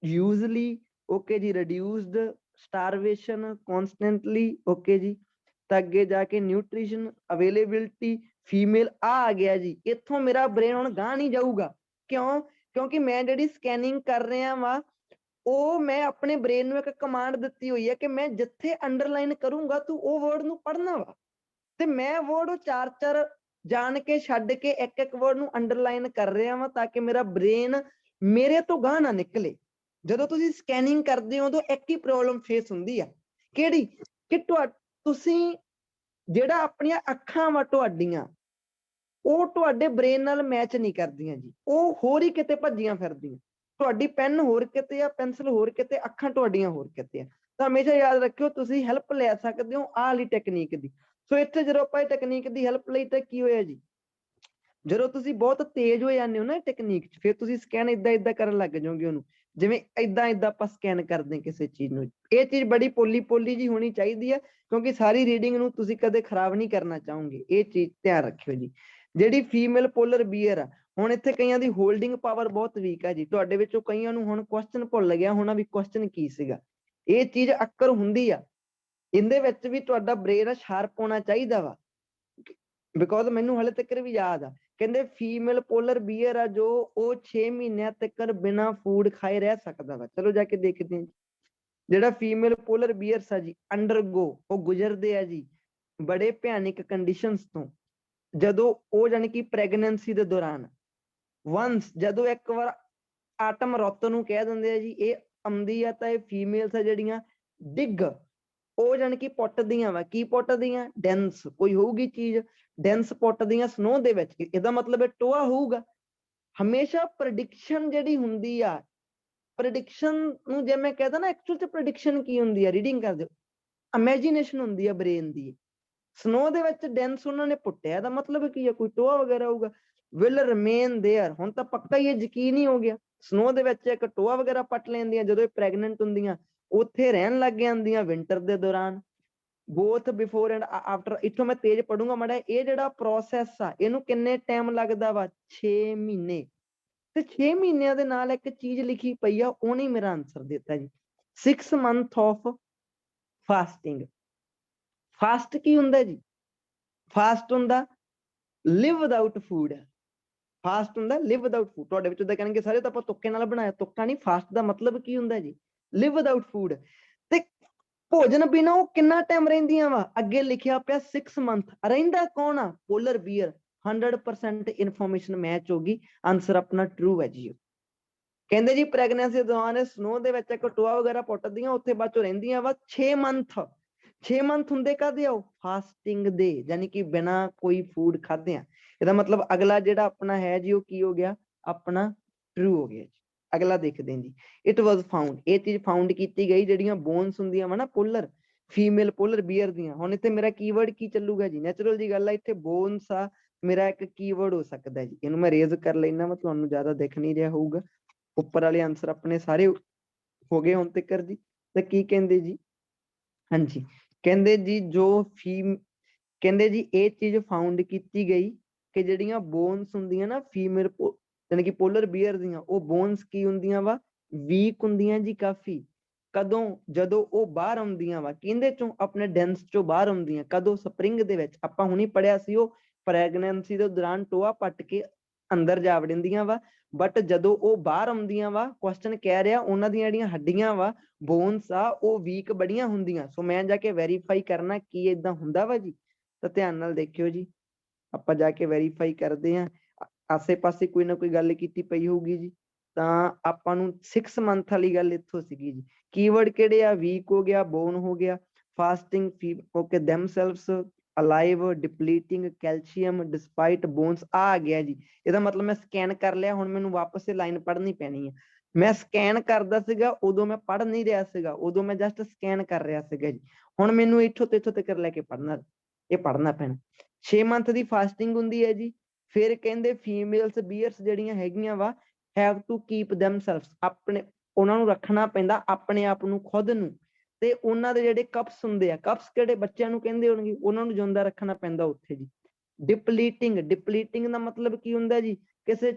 ਯੂਜ਼ਲੀ, ਓਕੇ ਜੀ, ਰਿਡਿਊਸਡ, ਸਟਾਰਵੇਸ਼ਨ, ਕਨਸਟੈਂਟਲੀ, ਓਕੇ ਜੀ, ਤਾਂ ਅੱਗੇ ਜਾ ਕੇ ਨਿਊਟ੍ਰੀਸ਼ਨ, ਅਵੇਲੇਬਿਲਿਟੀ, ਫੀਮੇਲ ਆ ਗਿਆ ਜੀ। ਇੱਥੋਂ ਮੇਰਾ ਬ੍ਰੇਨ ਹੁਣ ਗਾਂ ਨਹੀਂ ਜਾਊਗਾ। ਕਿਉਂ? ਕਿਉਂਕਿ ਮੈਂ ਜਿਹੜੀ ਸਕੈਨਿੰਗ ਕਰ ਰਿਹਾ ਵਾ ਉਹ ਮੈਂ ਆਪਣੇ ਬ੍ਰੇਨ ਨੂੰ ਇੱਕ ਕਮਾਂਡ ਦਿੱਤੀ ਹੋਈ ਹੈ ਕਿ ਮੈਂ ਜਿੱਥੇ ਅੰਡਰਲਾਈਨ ਕਰੂੰਗਾ ਤੂੰ ਉਹ ਵਰਡ ਨੂੰ ਪੜ੍ਹਨਾ ਵਾ, ਤੇ ਮੈਂ ਵਰਡ ਉਹ 4 ਜਾਣ ਕੇ ਛੱਡ ਕੇ ਇੱਕ ਵਰਡ ਨੂੰ ਅੰਡਰਲਾਈਨ ਕਰ ਰਿਹਾ ਵਾਂ ਤਾਂ ਕਿ ਮੇਰਾ ਬ੍ਰੇਨ ਮੇਰੇ ਤੋਂ ਗਾਹ ਨਾ ਨਿਕਲੇ। ਜਦੋਂ ਤੁਸੀਂ ਸਕੈਨਿੰਗ ਕਰਦੇ ਹੋ ਉਦੋਂ ਇੱਕ ਹੀ ਪ੍ਰੋਬਲਮ ਫੇਸ ਹੁੰਦੀ ਆ, ਕਿਹੜੀ ਕਿ ਤੁਸੀਂ ਜਿਹੜਾ ਆਪਣੀਆਂ ਅੱਖਾਂ ਵਾ ਤੁਹਾਡੀਆਂ ਉਹ ਤੁਹਾਡੇ ਬ੍ਰੇਨ ਨਾਲ ਮੈਚ ਨਹੀਂ ਕਰਦੀਆਂ ਜੀ, ਉਹ ਹੋਰ ਹੀ ਕਿਤੇ ਭੱਜੀਆਂ ਫਿਰਦੀਆਂ। ਤੁਹਾਡੀ ਪੈਨ ਹੋਰ ਕਿਤੇ ਆ, ਪੈਨਸਲ ਹੋਰ ਕਿਤੇ, ਅੱਖਾਂ ਤੁਹਾਡੀਆਂ ਹੋਰ ਕਿਤੇ ਆ। ਤਾਂ ਹਮੇਸ਼ਾ ਯਾਦ ਰੱਖਿਓ ਤੁਸੀਂ ਹੈਲਪ ਲੈ ਸਕਦੇ ਹੋ ਆਹ ਵਾਲੀ ਟੈਕਨੀਕ ਦੀ। ਸੋ ਇੱਥੇ ਜਦੋਂ ਆਪਾਂ ਇਹ ਟੈਕਨੀਕ ਦੀ ਹੈਲਪ ਲਈ ਤਾਂ ਕੀ ਹੋਇਆ ਜੀ, ਜਦੋਂ ਤੁਸੀਂ ਬਹੁਤ ਤੇਜ਼ ਹੋ ਜਾਂਦੇ ਹੋ ਨਾ ਟੈਕਨੀਕ 'ਚ, ਫਿਰ ਤੁਸੀਂ ਸਕੈਨ ਏਦਾਂ ਕਰਨ ਲੱਗ ਜਾਓਗੇ ਉਹਨੂੰ, ਜਿਵੇਂ ਏਦਾਂ ਆਪਾਂ ਸਕੈਨ ਕਰਦੇ ਕਿਸੇ ਚੀਜ਼ ਨੂੰ। ਇਹ ਚੀਜ਼ ਬੜੀ ਪੋਲੀ ਜੀ ਹੋਣੀ ਚਾਹੀਦੀ ਹੈ, ਕਿਉਂਕਿ ਸਾਰੀ ਰੀਡਿੰਗ ਨੂੰ ਤੁਸੀਂ ਕਦੇ ਖਰਾਬ ਨਹੀਂ ਕਰਨਾ ਚਾਹੋਗੇ। ਇਹ ਚੀਜ਼ ਧਿਆਨ ਰੱਖਿਓ ਜੀ। ਜਿਹੜੀ ਫੀਮੇਲ ਪੋਲਰ ਬੀਅਰ ਆ, ਹੁਣ ਇੱਥੇ ਕਈਆਂ ਦੀ ਹੋਲਡਿੰਗ ਪਾਵਰ ਬਹੁਤ ਵੀਕ ਆ ਜੀ, ਤੁਹਾਡੇ ਵਿੱਚੋਂ ਕਈਆਂ ਨੂੰ ਹੁਣ ਕੁਐਸਚਨ ਭੁੱਲ ਗਿਆ ਹੋਣਾ ਵੀ ਕੁਐਸਚਨ ਕੀ ਸੀਗਾ। ਇਹ ਚੀਜ਼ ਅਕਰ ਹੁੰਦੀ ਆ, ਇਹਦੇ ਵਿੱਚ ਵੀ ਤੁਹਾਡਾ ਬ੍ਰੇਨ ਸ਼ਾਰਪ ਹੋਣਾ ਚਾਹੀਦਾ ਵਾ, ਬਿਕੋਜ਼ ਮੈਨੂੰ ਹਲੇ ਤੱਕ ਵੀ ਯਾਦ ਆ, ਕਹਿੰਦੇ ਫੀਮੇਲ ਪੋਲਰ ਬੀਅਰ ਆ ਜੋ ਉਹ 6 ਮਹੀਨਿਆਂ ਤੱਕ ਬਿਨਾ ਫੂਡ ਖਾਏ ਰਹਿ ਸਕਦਾ ਵਾ। ਚਲੋ ਜਾ ਕੇ ਦੇਖਦੇ ਹਾਂ। ਜਿਹੜਾ ਫੀਮੇਲ ਪੋਲਰ ਬੀਅਰਸ ਆ ਜੀ, ਅੰਡਰਗੋ, ਉਹ ਗੁਜ਼ਰਦੇ ਆ ਜੀ ਬੜੇ ਭਿਆਨਕ ਕੰਡੀਸ਼ਨਸ ਤੋਂ, ਜਦੋਂ ਉਹ ਜਾਨੀ ਕਿ ਪ੍ਰੈਗਨੈਂਸੀ ਦੇ ਦੌਰਾਨ ਵੰਸ ਜਦੋਂ ਇੱਕ ਵਾਰ ਆਟਮ ਰੁੱਤ ਨੂੰ ਕਹਿ ਦਿੰਦੇ ਆ ਜੀ ਇਹ ਆਉਂਦੀ ਆ, ਤਾਂ ਇਹ ਫੀਮੇਲਸ ਆ ਜਿਹੜੀਆਂ ਡਿੱਗ, ਉਹ ਜਾਨੀ ਕਿ ਪੁੱਟਦੀਆਂ ਵਾ। ਕੀ ਪੁੱਟਦੀਆਂ? ਡੈਂਸ ਕੋਈ ਹੋਊਗੀ ਚੀਜ਼, ਡੈਂਸ ਪੁੱਟਦੀਆਂ ਸਨੋ ਦੇ ਵਿੱਚ। ਇਹਦਾ ਮਤਲਬ ਇਹ ਟੋਆ ਹੋਊਗਾ। ਹਮੇਸ਼ਾ ਪ੍ਰੈਡਿਕਸ਼ਨ ਜਿਹੜੀ ਹੁੰਦੀ ਆ, ਪ੍ਰੈਡਿਕਸ਼ਨ ਨੂੰ ਜੇ ਮੈਂ ਕਹਦਾ ਨਾ, ਐਕਚੁਅਲ ਚ ਪ੍ਰੈਡਿਕਸ਼ਨ ਕੀ ਹੁੰਦੀ ਆ, ਰੀਡਿੰਗ ਕਰਦੇ ਇਮੇਜਿਨੇਸ਼ਨ ਹੁੰਦੀ ਆ ਬ੍ਰੇਨ ਦੀ। ਸਨੋ ਦੇ ਵਿੱਚ ਡੈਂਸ ਉਹਨਾਂ ਨੇ ਪੁੱਟਿਆ, ਇਹਦਾ ਮਤਲਬ ਕੀ ਆ, ਕੋਈ ਟੋਆ ਵਗੈਰਾ ਹੋਊਗਾ। ਵਿਲ ਰਿਮੇਨ ਦੇਅਰ, ਹੁਣ ਤਾਂ ਪੱਕਾ ਹੀ ਇਹ ਯਕੀਨ ਹੀ ਹੋ ਗਿਆ। ਸਨੋ ਦੇ ਵਿੱਚ ਇੱਕ ਟੋਆ ਵਗੈਰਾ ਪੱਟ ਲੈਂਦੀਆਂ ਜਦੋਂ ਇਹ ਪ੍ਰੈਗਨੈਂਟ ਹੁੰਦੀਆਂ, ਉੱਥੇ ਰਹਿਣ ਲੱਗ ਜਾਂਦੀਆਂ ਵਿੰਟਰ ਦੇ ਦੌਰਾਨ। ਬੋਥ ਬਿਫੋਰ ਐਂਡ ਆਫਟਰ, ਇੱਥੋਂ ਮੈਂ ਤੇਜ਼ ਪੜੂੰਗਾ ਮਾੜਾ। ਇਹ ਜਿਹੜਾ ਪ੍ਰੋਸੈਸ ਆ ਇਹਨੂੰ ਕਿੰਨੇ ਟਾਈਮ ਲੱਗਦਾ ਵਾ? 6 ਮਹੀਨੇ। ਤੇ 6 ਮਹੀਨਿਆਂ ਦੇ ਨਾਲ ਇੱਕ ਚੀਜ਼ ਲਿਖੀ ਪਈ ਆ, ਉਹਨੇ ਮੇਰਾ ਆਨਸਰ ਦਿੱਤਾ ਜੀ, 6 month of fasting। ਫਾਸਟ ਕੀ ਹੁੰਦਾ ਜੀ? ਫਾਸਟ ਹੁੰਦਾ ਲਿਵ ਵਿਦਾਊਟ ਫੂਡ। ਫਾਸਟ ਹੁੰਦਾ ਲਿਵ ਵਿਦਾਊਟ ਫੂਡ। ਤੁਹਾਡੇ ਵਿੱਚੋਂ ਤਾਂ ਕਹਿਣਗੇ ਸਾਰੇ ਤਾਂ ਆਪਾਂ ਤੁੱਕੇ ਨਾਲ ਬਣਾਇਆ, ਤੁੱਕਾ ਨਹੀਂ। ਫਾਸਟ ਦਾ ਮਤਲਬ ਕੀ ਹੁੰਦਾ ਜੀ? ਲਿਵ ਵਿਦਾਊਟ ਫੂਡ। ਤੇ ਭੋਜਨ ਬਿਨਾਂ ਉਹ ਕਿੰਨਾ ਟਾਈਮ ਰਹਿੰਦੀਆਂ ਵਾ? ਅੱਗੇ ਲਿਖਿਆ ਪਿਆ 6 month। ਰਹਿੰਦਾ ਕੌਣ ਆ? Polar bear. 100% ਇਨਫੋਰਮੇਸ਼ਨ ਮੈਚ ਹੋਗੀ, ਆਨਸਰ ਆਪਣਾ ਟਰੂ ਹੈ ਜੀ। ਕਹਿੰਦੇ ਜੀ ਪ੍ਰੈਗਨੈਂਸੀ ਦੌਰਾਨ ਸਨੋ ਦੇ ਵਿੱਚ ਇੱਕ ਟੋਆ ਵਗੈਰਾ ਪੁੱਟਦੀਆਂ, ਉੱਥੇ ਬਾਅਦ ਚੋਂ ਰਹਿੰਦੀਆਂ ਵਾ 6 month। 6 month ਹੁੰਦੇ ਕਾਹਦੇ ਆ? ਫਾਸਟਿੰਗ ਦੇ, ਯਾਨੀ ਕਿ ਬਿਨਾਂ ਕੋਈ ਫੂਡ ਖਾਦਿਆਂ। ਇਹਦਾ ਮਤਲਬ ਅਗਲਾ ਜਿਹੜਾ ਆਪਣਾ ਹੈ ਜੀ, ਉਹ ਕੀ ਹੋ ਗਿਆ? ਆਪਣਾ ਟਰੂ ਹੋ ਗਿਆ ਜੀ। ਅਗਲਾ ਦੇਖਦੇ ਹਾਂ ਜੀ। ਇਟ ਵਾਜ਼ ਫਾਊਂਡ, ਇਹ ਚੀਜ਼ ਫਾਊਂਡ ਕੀਤੀ ਗਈ, ਜਿਹੜੀਆਂ ਬੋਨਸ ਹੁੰਦੀਆਂ ਵਾ ਨਾ ਪੋਲਰ, ਫੀਮੇਲ ਪੋਲਰ ਬੀਅਰ ਦੀਆਂ। ਹੁਣ ਇੱਥੇ ਮੇਰਾ ਕੀਵਰਡ ਕੀ ਚੱਲੂਗਾ ਜੀ? ਨੈਚੁਰਲ ਜੀ ਗੱਲ ਆ, ਇੱਥੇ ਬੋਨਸ ਆ ਮੇਰਾ ਇੱਕ ਕੀਵਰਡ ਹੋ ਸਕਦਾ ਜੀ। ਇਹਨੂੰ ਮੈਂ ਰੇਜ਼ ਕਰ ਲੈਣਾ ਵਾ, ਤੁਹਾਨੂੰ ਜ਼ਿਆਦਾ ਦਿਖ ਨਹੀਂ ਰਿਹਾ ਹੋਊਗਾ। ਉੱਪਰ ਵਾਲੇ ਆਨਸਰ ਆਪਣੇ ਸਾਰੇ ਹੋ ਗਏ ਹੁਣ ਤੱਕ ਜੀ। ਤਾਂ ਕੀ ਕਹਿੰਦੇ ਜੀ? ਹਾਂਜੀ, ਕਹਿੰਦੇ ਜੀ ਕਹਿੰਦੇ ਜੀ ਇਹ ਚੀਜ਼ ਫਾਊਂਡ ਕੀਤੀ ਗਈ ਕਿ ਜਿਹੜੀਆਂ ਬੋਨਸ ਹੁੰਦੀਆਂ ਨਾ ਫੀਮੇਲ ਯਾਨੀ ਕਿ ਪੋਲਰ ਬੀਅਰ ਦੀਆਂ, ਉਹ ਬੋਨਸ ਕੀ ਹੁੰਦੀਆਂ ਵਾ? ਵੀਕ ਹੁੰਦੀਆਂ ਜੀ ਕਾਫੀ। ਕਦੋਂ? ਜਦੋਂ ਉਹ ਬਾਹਰ ਆਉਂਦੀਆਂ ਵਾ, ਕਿਹਦੇ ਚੋਂ? ਆਪਣੇ ਡੈਂਸ ਚੋਂ ਬਾਹਰ ਆਉਂਦੀਆਂ। ਕਦੋਂ? ਸਪਰਿੰਗ ਦੇ ਵਿੱਚ। ਆਪਾਂ ਹੁਣੀ ਪੜਿਆ ਸੀ, ਉਹ ਪ੍ਰੈਗਨੈਂਸੀ ਦੇ ਦੌਰਾਨ ਟੋਆ ਪੱਟ ਕੇ ਅੰਦਰ ਜਾ ਵੜਦੀਆਂ ਵਾ। ਬਟ ਜਦੋਂ ਉਹ ਬਾਹਰ ਆਉਂਦੀਆਂ ਵਾ, ਕੁਐਸਚਨ ਕਹਿ ਰਿਹਾ ਉਹਨਾਂ ਦੀਆਂ ਜਿਹੜੀਆਂ ਹੱਡੀਆਂ ਵਾ, ਬੋਨਸ ਆ, ਉਹ ਵੀਕ ਬੜੀਆਂ ਹੁੰਦੀਆਂ। ਸੋ ਮੈਂ ਜਾ ਕੇ ਵੈਰੀਫਾਈ ਕਰਨਾ ਕੀ ਏਦਾਂ ਹੁੰਦਾ ਵਾ ਜੀ। ਤਾਂ ਧਿਆਨ ਨਾਲ ਦੇਖਿਓ ਜੀ, ਆਪਾਂ ਜਾ ਕੇ ਵੈਰੀਫਾਈ ਕਰਦੇ ਹਾਂ। ਆਸੇ ਪਾਸੇ ਕੋਈ ਨਾ ਕੋਈ ਗੱਲ ਕੀਤੀ ਪਈ ਹੋਊਗੀ ਜੀ। ਤਾਂ ਆਪਾਂ ਨੂੰ 6 month ਵਾਲੀ ਗੱਲ ਇੱਥੋਂ ਸੀਗੀ ਜੀ। ਕੀਵਰਡ ਕਿਹੜੇ ਆ? ਵੀਕ ਹੋ ਗਿਆ, ਬੋਨ ਹੋ ਗਿਆ, fasting, okay, themselves, alive, depleting, calcium, despite bones ਆ ਗਿਆ ਜੀ। ਇਹਦਾ ਮਤਲਬ ਮੈਂ ਸਕੈਨ ਕਰ ਲਿਆ, ਹੁਣ ਮੈਨੂੰ ਵਾਪਸ ਇਹ ਲਾਈਨ ਪੜ੍ਹਨੀ ਪੈਣੀ ਹੈ। ਮੈਂ ਸਕੈਨ ਕਰਦਾ ਸੀਗਾ, ਉਦੋਂ ਮੈਂ ਪੜ੍ਹ ਨਹੀਂ ਰਿਹਾ ਸੀਗਾ, ਉਦੋਂ ਮੈਂ ਜਸਟ ਸਕੈਨ ਕਰ ਰਿਹਾ ਸੀਗਾ ਜੀ। ਹੁਣ ਮੈਨੂੰ ਇੱਥੋਂ ਤੇ ਇੱਥੋਂ ਤੱਕ ਲੈ ਕੇ ਇਹ ਪੜ੍ਹਨਾ ਪੈਣਾ। 6 month ਦੀ ਫਾਸਟਿੰਗ ਹੁੰਦੀ ਹੈ ਜੀ। ਫਿਰ ਕਹਿੰਦੇ ਫੀਮੇਲਸ ਬੀਅਰਸ ਜਿਹੜੀਆਂ ਹੈਗੀਆਂ ਵਾ, ਹੈਵ ਟੂ ਕੀਪ ਦੈਮਸੈਲਵਸ, ਆਪਣੇ ਉਹਨਾਂ ਨੂੰ ਰੱਖਣਾ ਪੈਂਦਾ ਆਪਣੇ ਆਪ ਨੂੰ, ਖੁਦ ਨੂੰ। ਤੇ ਉਹਨਾਂ ਦੇ ਜਿਹੜੇ ਕਪਸ ਹੁੰਦੇ ਆ, ਕਪਸ ਕਿਹੜੇ? ਬੱਚਿਆਂ ਨੂੰ ਕਹਿੰਦੇ ਹੋਣਗੇ, ਉਹਨਾਂ ਨੂੰ ਜਿਉਂਦਾ ਰੱਖਣਾ ਪੈਂਦਾ ਉੱਥੇ ਜੀ। ਡਿਪਲੀਟਿੰਗ, ਡਿਪਲੀਟਿੰਗ ਦਾ ਮਤਲਬ ਕੀ ਹੁੰਦਾ ਜੀ? ਕਿਸੇ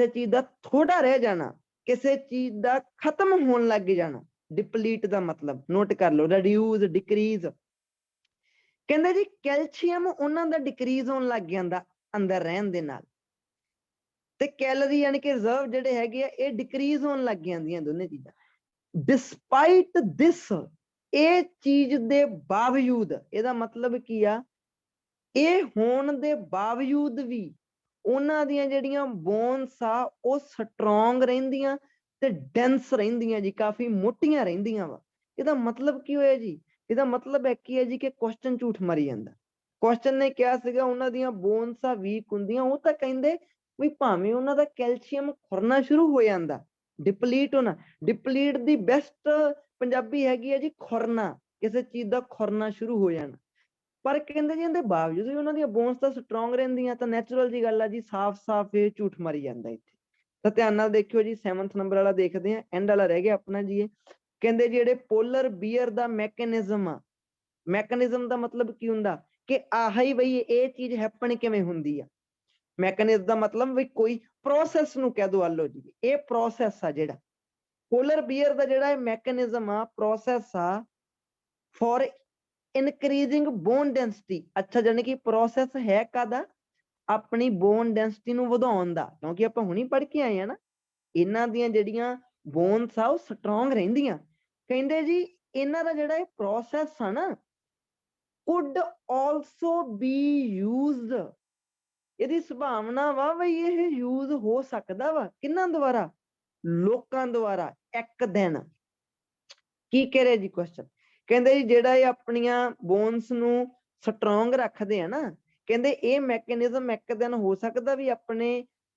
ਚੀਜ਼ ਦਾ ਥੋੜਾ ਰਹਿ ਜਾਣਾ, ਕਿਸੇ ਚੀਜ਼ ਦਾ ਖਤਮ ਹੋਣ ਲੱਗ ਜਾਣਾ। ਡਿਪਲੀਟ ਦਾ ਮਤਲਬ ਨੋਟ ਕਰ ਲਓ, ਰਿਡਿਊਸ, ਡਿਕਰੀਜ਼। ਕਹਿੰਦੇ ਜੀ ਕੈਲਸ਼ੀਅਮ ਉਹਨਾਂ ਦਾ ਡਿਕਰੀਜ਼ ਹੋਣ ਲੱਗ ਜਾਂਦਾ ਅੰਦਰ ਰਹਿਣ ਦੇ ਨਾਲ। ਤੇ ਕੈਲਰੀ ਯਾਨੀ ਕਿ ਰਿਜ਼ਰਵ ਜਿਹੜੇ ਹੈਗੇ ਆ ਇਹ ਡਿਕਰੀਜ਼ ਹੋਣ ਲੱਗ ਜਾਂਦੀਆਂ ਦੋਨੇ ਚੀਜ਼ਾਂ। ਡਿਸਪਾਈਟ ਦਿਸ, ਇਹ ਚੀਜ਼ ਦੇ ਬਾਵਜੂਦ, ਇਹਦਾ ਮਤਲਬ ਕੀ ਆ, ਇਹ ਹੋਣ ਦੇ ਬਾਵਜੂਦ ਵੀ ਉਹਨਾਂ ਦੀਆਂ ਜਿਹੜੀਆਂ ਬੋਨਸ ਆ ਉਹ ਸਟਰੋਂਗ ਰਹਿੰਦੀਆਂ ਤੇ ਡੈਂਸ ਰਹਿੰਦੀਆਂ ਜੀ, ਕਾਫੀ ਮੋਟੀਆਂ ਰਹਿੰਦੀਆਂ ਵਾ। ਇਹਦਾ ਮਤਲਬ ਕੀ ਹੋਇਆ ਜੀ? ਇਹਦਾ ਮਤਲਬ ਹੈ ਕੀ ਹੈ ਜੀ ਕਿ ਕੁਐਸਚਨ ਝੂਠ ਮਾਰੀ ਜਾਂਦਾ। ਕੁਐਸਚਨ ਨੇ ਕਿਹਾ ਸੀਗਾ ਉਹਨਾਂ ਦੀਆਂ ਬੋਨਸ ਆ ਵੀਕ ਹੁੰਦੀਆਂ, ਉਹ ਤਾਂ ਕਹਿੰਦੇ ਵੀ ਭਾਵੇਂ ਉਹਨਾਂ ਦਾ ਕੈਲਸ਼ੀਅਮ ਖੁਰਨਾ ਸ਼ੁਰੂ ਹੋ ਜਾਂਦਾ, ਡਿਪਲੀਟ ਹੋਣਾ। ਡਿਪਲੀਟ ਦੀ ਬੈਸਟ ਪੰਜਾਬੀ ਹੈਗੀ ਹੈ ਜੀ ਖੁਰਨਾ, ਕਿਸੇ ਚੀਜ਼ ਦਾ ਖੁਰਨਾ ਸ਼ੁਰੂ ਹੋ ਜਾਣਾ। ਪਰ ਕਹਿੰਦੇ ਜੀ ਇਹਦੇ ਬਾਵਜੂਦ ਵੀ ਉਹਨਾਂ ਦੀਆਂ ਬੋਨਸ ਤਾਂ ਸਟਰੋਂਗ ਰਹਿੰਦੀਆਂ, ਤਾਂ ਨੈਚੁਰਲ ਜੀ ਗੱਲ ਆ ਜੀ, ਸਾਫ਼-ਸਾਫ਼ ਇਹ ਝੂਠ ਮਾਰੀ ਜਾਂਦਾ ਇੱਥੇ। ਤਾਂ ਧਿਆਨ ਨਾਲ ਦੇਖਿਓ ਜੀ, 7th ਨੰਬਰ ਵਾਲਾ ਦੇਖਦੇ ਆ, ਐਂਡ ਵਾਲਾ ਰਹਿ ਗਿਆ ਆਪਣਾ ਜੀ। ਇਹ ਕਹਿੰਦੇ ਜਿਹੜੇ ਪੋਲਰ ਬੀਅਰ ਦਾ ਮੈਕੈਨਿਜ਼ਮ ਆ, ਮੈਕੈਨਿਜ਼ਮ ਦਾ ਮਤਲਬ ਕੀ ਹੁੰਦਾ ਕਿ ਆਹ ਹੀ ਬਈ ਇਹ ਚੀਜ਼ ਹੈਪਨ ਕਿਵੇਂ ਹੁੰਦੀ ਆ। ਮੈਕੈਨਿਜ਼ਮ ਦਾ ਮਤਲਬ ਵੀ ਕੋਈ ਪ੍ਰੋਸੈਸ ਨੂੰ ਕਹਿ ਦੋ, ਆਲੋ ਜੀ ਇਹ ਪ੍ਰੋਸੈਸ ਆ ਜਿਹੜਾ ਪੋਲਰ ਬੀਅਰ ਦਾ ਜਿਹੜਾ ਇਹ ਮੈਕੈਨਿਜ਼ਮ ਆ, ਪ੍ਰੋਸੈਸ ਆ ਫॉर ਇਨਕਰੀਜ਼ਿੰਗ ਬੋਨ ਡੈਂਸਿਟੀ। ਅੱਛਾ, ਜਾਨੀ ਕਿ ਪ੍ਰੋਸੈਸ ਹੈ ਕਾਦਾ? ਆਪਣੀ ਬੋਨ ਡੈਂਸਿਟੀ ਨੂੰ ਵਧਾਉਣ ਦਾ, ਕਿਉਂਕਿ ਆਪਾਂ ਹੁਣੀ ਪੜ੍ਹ ਕੇ ਆਏ ਆ ਨਾ, ਇਹਨਾਂ ਦੀਆਂ ਜਿਹੜੀਆਂ ਬੋਨਸ ਆ ਉਹ ਸਟਰੋਂਗ ਰਹਿੰਦੀਆਂ। ਕਹਿੰਦੇ ਜੀ ਇਹਨਾਂ ਦਾ ਜਿਹੜਾ ਇਹ ਪ੍ਰੋਸੈਸ ਆ ਨਾ, could also be used, ਇਹਦੀ ਸੰਭਾਵਨਾ ਵਾ ਬਈ ਇਹ ਯੂਜ਼ ਹੋ ਸਕਦਾ ਵਾ ਕਿਹਨਾਂ ਦੁਆਰਾ? ਲੋਕਾਂ ਦੁਆਰਾ। ਇੱਕ ਦਿਨ ਕੀ ਕਹਿ ਰਿਹਾ ਜੀ ਕੁਐਸਚਨ? ਕਹਿੰਦੇ ਜੀ ਜਿਹੜਾ ਇਹ ਆਪਣੀਆਂ ਬੋਨਸ ਨੂੰ ਸਟਰੋਂਗ ਰੱਖਦੇ ਆ ਨਾ, ਕਹਿੰਦੇ ਇਹ ਮੈਕੈਨਿਜ਼ਮ ਇੱਕ ਦਿਨ ਹੋ ਸਕਦਾ ਵੀ ਆਪਣੇ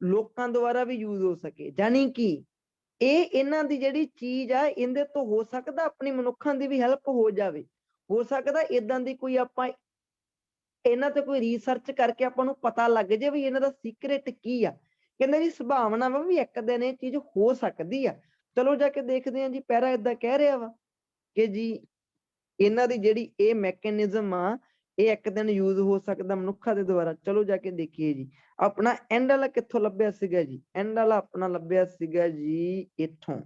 ਲੋਕਾਂ ਦੁਆਰਾ ਵੀ ਯੂਜ਼ ਹੋ ਸਕੇ। ਜਾਨੀ ਕਿ ਇਹ ਇਹਨਾਂ ਦੀ ਜਿਹੜੀ ਚੀਜ਼ ਆ ਇਹਦੇ ਤੋਂ ਹੋ ਸਕਦਾ ਆਪਣੀ ਮਨੁੱਖਾਂ ਦੀ ਵੀ ਹੈਲਪ ਹੋ ਜਾਵੇ। ਹੋ ਸਕਦਾ ਇਦਾਂ ਦੀ ਕੋਈ ਆਪਾਂ ਇਹਨਾਂ ਤੇ ਕੋਈ ਰਿਸਰਚ ਕਰਕੇ ਆਪਾਂ ਨੂੰ ਪਤਾ ਲੱਗ ਜੇ ਵੀ ਇਹਨਾਂ ਦਾ ਸੀਕ੍ਰੇਟ ਕੀ ਆ। ਕਹਿੰਦੇ ਜੀ ਸੰਭਾਵਨਾ ਵਾ ਵੀ ਇੱਕ ਦਿਨ ਇਹ ਚੀਜ਼ ਹੋ ਸਕਦੀ ਆ। ਚਲੋ ਜਾ ਕੇ ਦੇਖਦੇ ਹਾਂ ਜੀ। ਪੈਰਾ ਏਦਾਂ ਕਹਿ ਰਿਹਾ ਵਾ ਕਿ ਜੀ ਇਹਨਾਂ ਦੀ ਜਿਹੜੀ ਇਹ ਮੈਕੈਨਿਜ਼ਮ ਆ ਇਹ ਇੱਕ ਦਿਨ ਯੂਜ਼ ਹੋ ਸਕਦਾ ਮਨੁੱਖਾਂ ਦੇ ਦੁਆਰਾ। ਚਲੋ ਜਾ ਕੇ ਦੇਖੀਏ ਜੀ। ਆਪਣਾ ਐਂਡ ਵਾਲਾ ਕਿੱਥੋਂ ਲੱਭਿਆ ਸੀਗਾ ਜੀ? ਐਂਡ ਵਾਲਾ ਆਪਣਾ ਲੱਭਿਆ ਸੀਗਾ ਜੀ ਇੱਥੋਂ।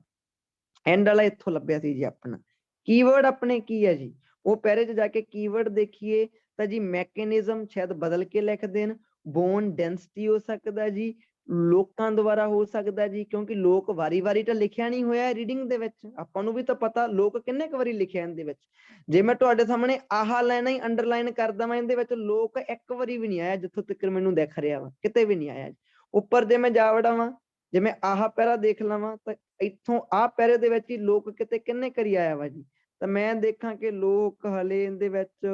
ਐਂਡ ਵਾਲਾ ਇੱਥੋਂ ਲੱਭਿਆ ਸੀ ਜੀ ਆਪਣਾ। ਕੀਵਰਡ ਆਪਣੇ ਕੀ ਹੈ ਜੀ? ਉਹ ਪੈਰੇ 'ਚ ਜਾ ਕੇ ਕੀਵਰਡ ਦੇਖੀਏ ਤਾਂ ਜੀ ਮੈਕੈਨਿਜ਼ਮ ਸ਼ਾਇਦ ਬਦਲ ਕੇ ਲਿਖ ਦੇਣ। ਬੋਨ ਡੈਂਸਿਟੀ ਹੋ ਸਕਦਾ ਜੀ, ਲੋਕਾਂ ਦੁਆਰਾ ਹੋ ਸਕਦਾ ਜੀ, ਕਿਉਂਕਿ ਲੋਕ ਵਾਰੀ-ਵਾਰੀ ਤਾਂ ਲਿਖਿਆ ਨਹੀਂ ਹੋਇਆ ਰੀਡਿੰਗ ਦੇ ਵਿੱਚ। ਆਪਾਂ ਨੂੰ ਵੀ ਤਾਂ ਪਤਾ ਲੋਕ ਕਿੰਨੇ ਕੁ ਵਾਰੀ ਲਿਖਿਆ ਇਹਦੇ ਵਿੱਚ। ਜੇ ਮੈਂ ਤੁਹਾਡੇ ਸਾਹਮਣੇ ਆਹ ਲਾਈਨਾਂ ਹੀ ਅੰਡਰਲਾਈਨ ਕਰ ਦਵਾਂ, ਇਹਦੇ ਵਿੱਚ ਲੋਕ ਇੱਕ ਵਾਰੀ ਵੀ ਨਹੀਂ ਆਇਆ ਜਿੱਥੋਂ ਤੱਕ ਮੈਨੂੰ ਦਿਖ ਰਿਹਾ ਵਾ, ਕਿਤੇ ਵੀ ਨਹੀਂ ਆਇਆ। ਉੱਪਰ ਜੇ ਮੈਂ ਜਾ ਵੜਾਵਾਂ, ਜੇ ਮੈਂ ਆਹ ਪੈਰਾ ਦੇਖ ਲਵਾਂ ਤਾਂ ਇੱਥੋਂ ਆਹ ਪੈਰੇ ਦੇ ਵਿੱਚ ਹੀ ਲੋਕ ਕਿਤੇ ਕਿੰਨੇ ਕਰੀ ਆਇਆ ਵਾ ਜੀ। ਤਾਂ ਮੈਂ ਦੇਖਾਂ ਕਿ ਲੋਕ ਹਲੇ ਇਹਦੇ ਵਿੱਚ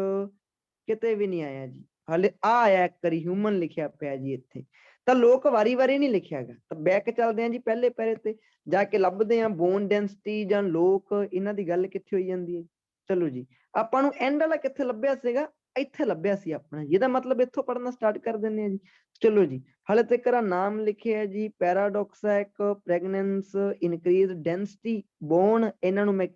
ਕਿਤੇ ਵੀ ਨਹੀਂ ਆਇਆ ਜੀ। ਹਲੇ ਆ ਆਇਆ ਇੱਕ ਵਾਰੀ ਹਿਊਮਨ ਲਿਖਿਆ ਪਿਆ ਜੀ ਇੱਥੇ। ਤਾਂ ਲੋਕ ਵਾਰੀ-ਵਾਰੀ ਨਹੀਂ ਲਿਖਿਆ ਹੈਗਾ। ਤਾਂ ਬੈਕ ਚੱਲਦੇ ਹਾਂ ਜੀ ਪਹਿਲੇ ਪੈਰੇ ਤੇ ਜਾ ਕੇ ਲੱਭਦੇ ਹਾਂ ਬੋਨ ਡੈਂਸਿਟੀ ਜਾਂ ਲੋਕ, ਇਹਨਾਂ ਦੀ ਗੱਲ ਕਿੱਥੇ ਹੋਈ ਜਾਂਦੀ ਹੈ। ਚਲੋ ਜੀ, ਆਪਾਂ ਨੂੰ ਐਂਡ ਵਾਲਾ ਕਿੱਥੇ ਲੱਭਿਆ ਸੀਗਾ? ਇੱਥੇ ਲੱਭਿਆ ਸੀ ਆਪਣਾ। ਇਹਦਾ ਮਤਲਬ ਇੱਥੋਂ ਪੜ੍ਹਨਾ ਸਟਾਰਟ ਕਰ ਦਿੰਦੇ ਹਾਂ ਜੀ। ਚਲੋ ਜੀ, ਹਾਲੇ ਤੱਕ ਨਾਮ ਲਿਖਿਆ ਜੀ ਪੈਰਾਡੌਕਸ ਹੈ ਇੱਕ, ਪ੍ਰੈਗਨੈਂਸ, ਇਨਕਰੀਜ਼ ਡੈਂਸਿਟੀ, ਬੋਨ, ਇਹਨਾਂ ਨੂੰ ਮੈਂ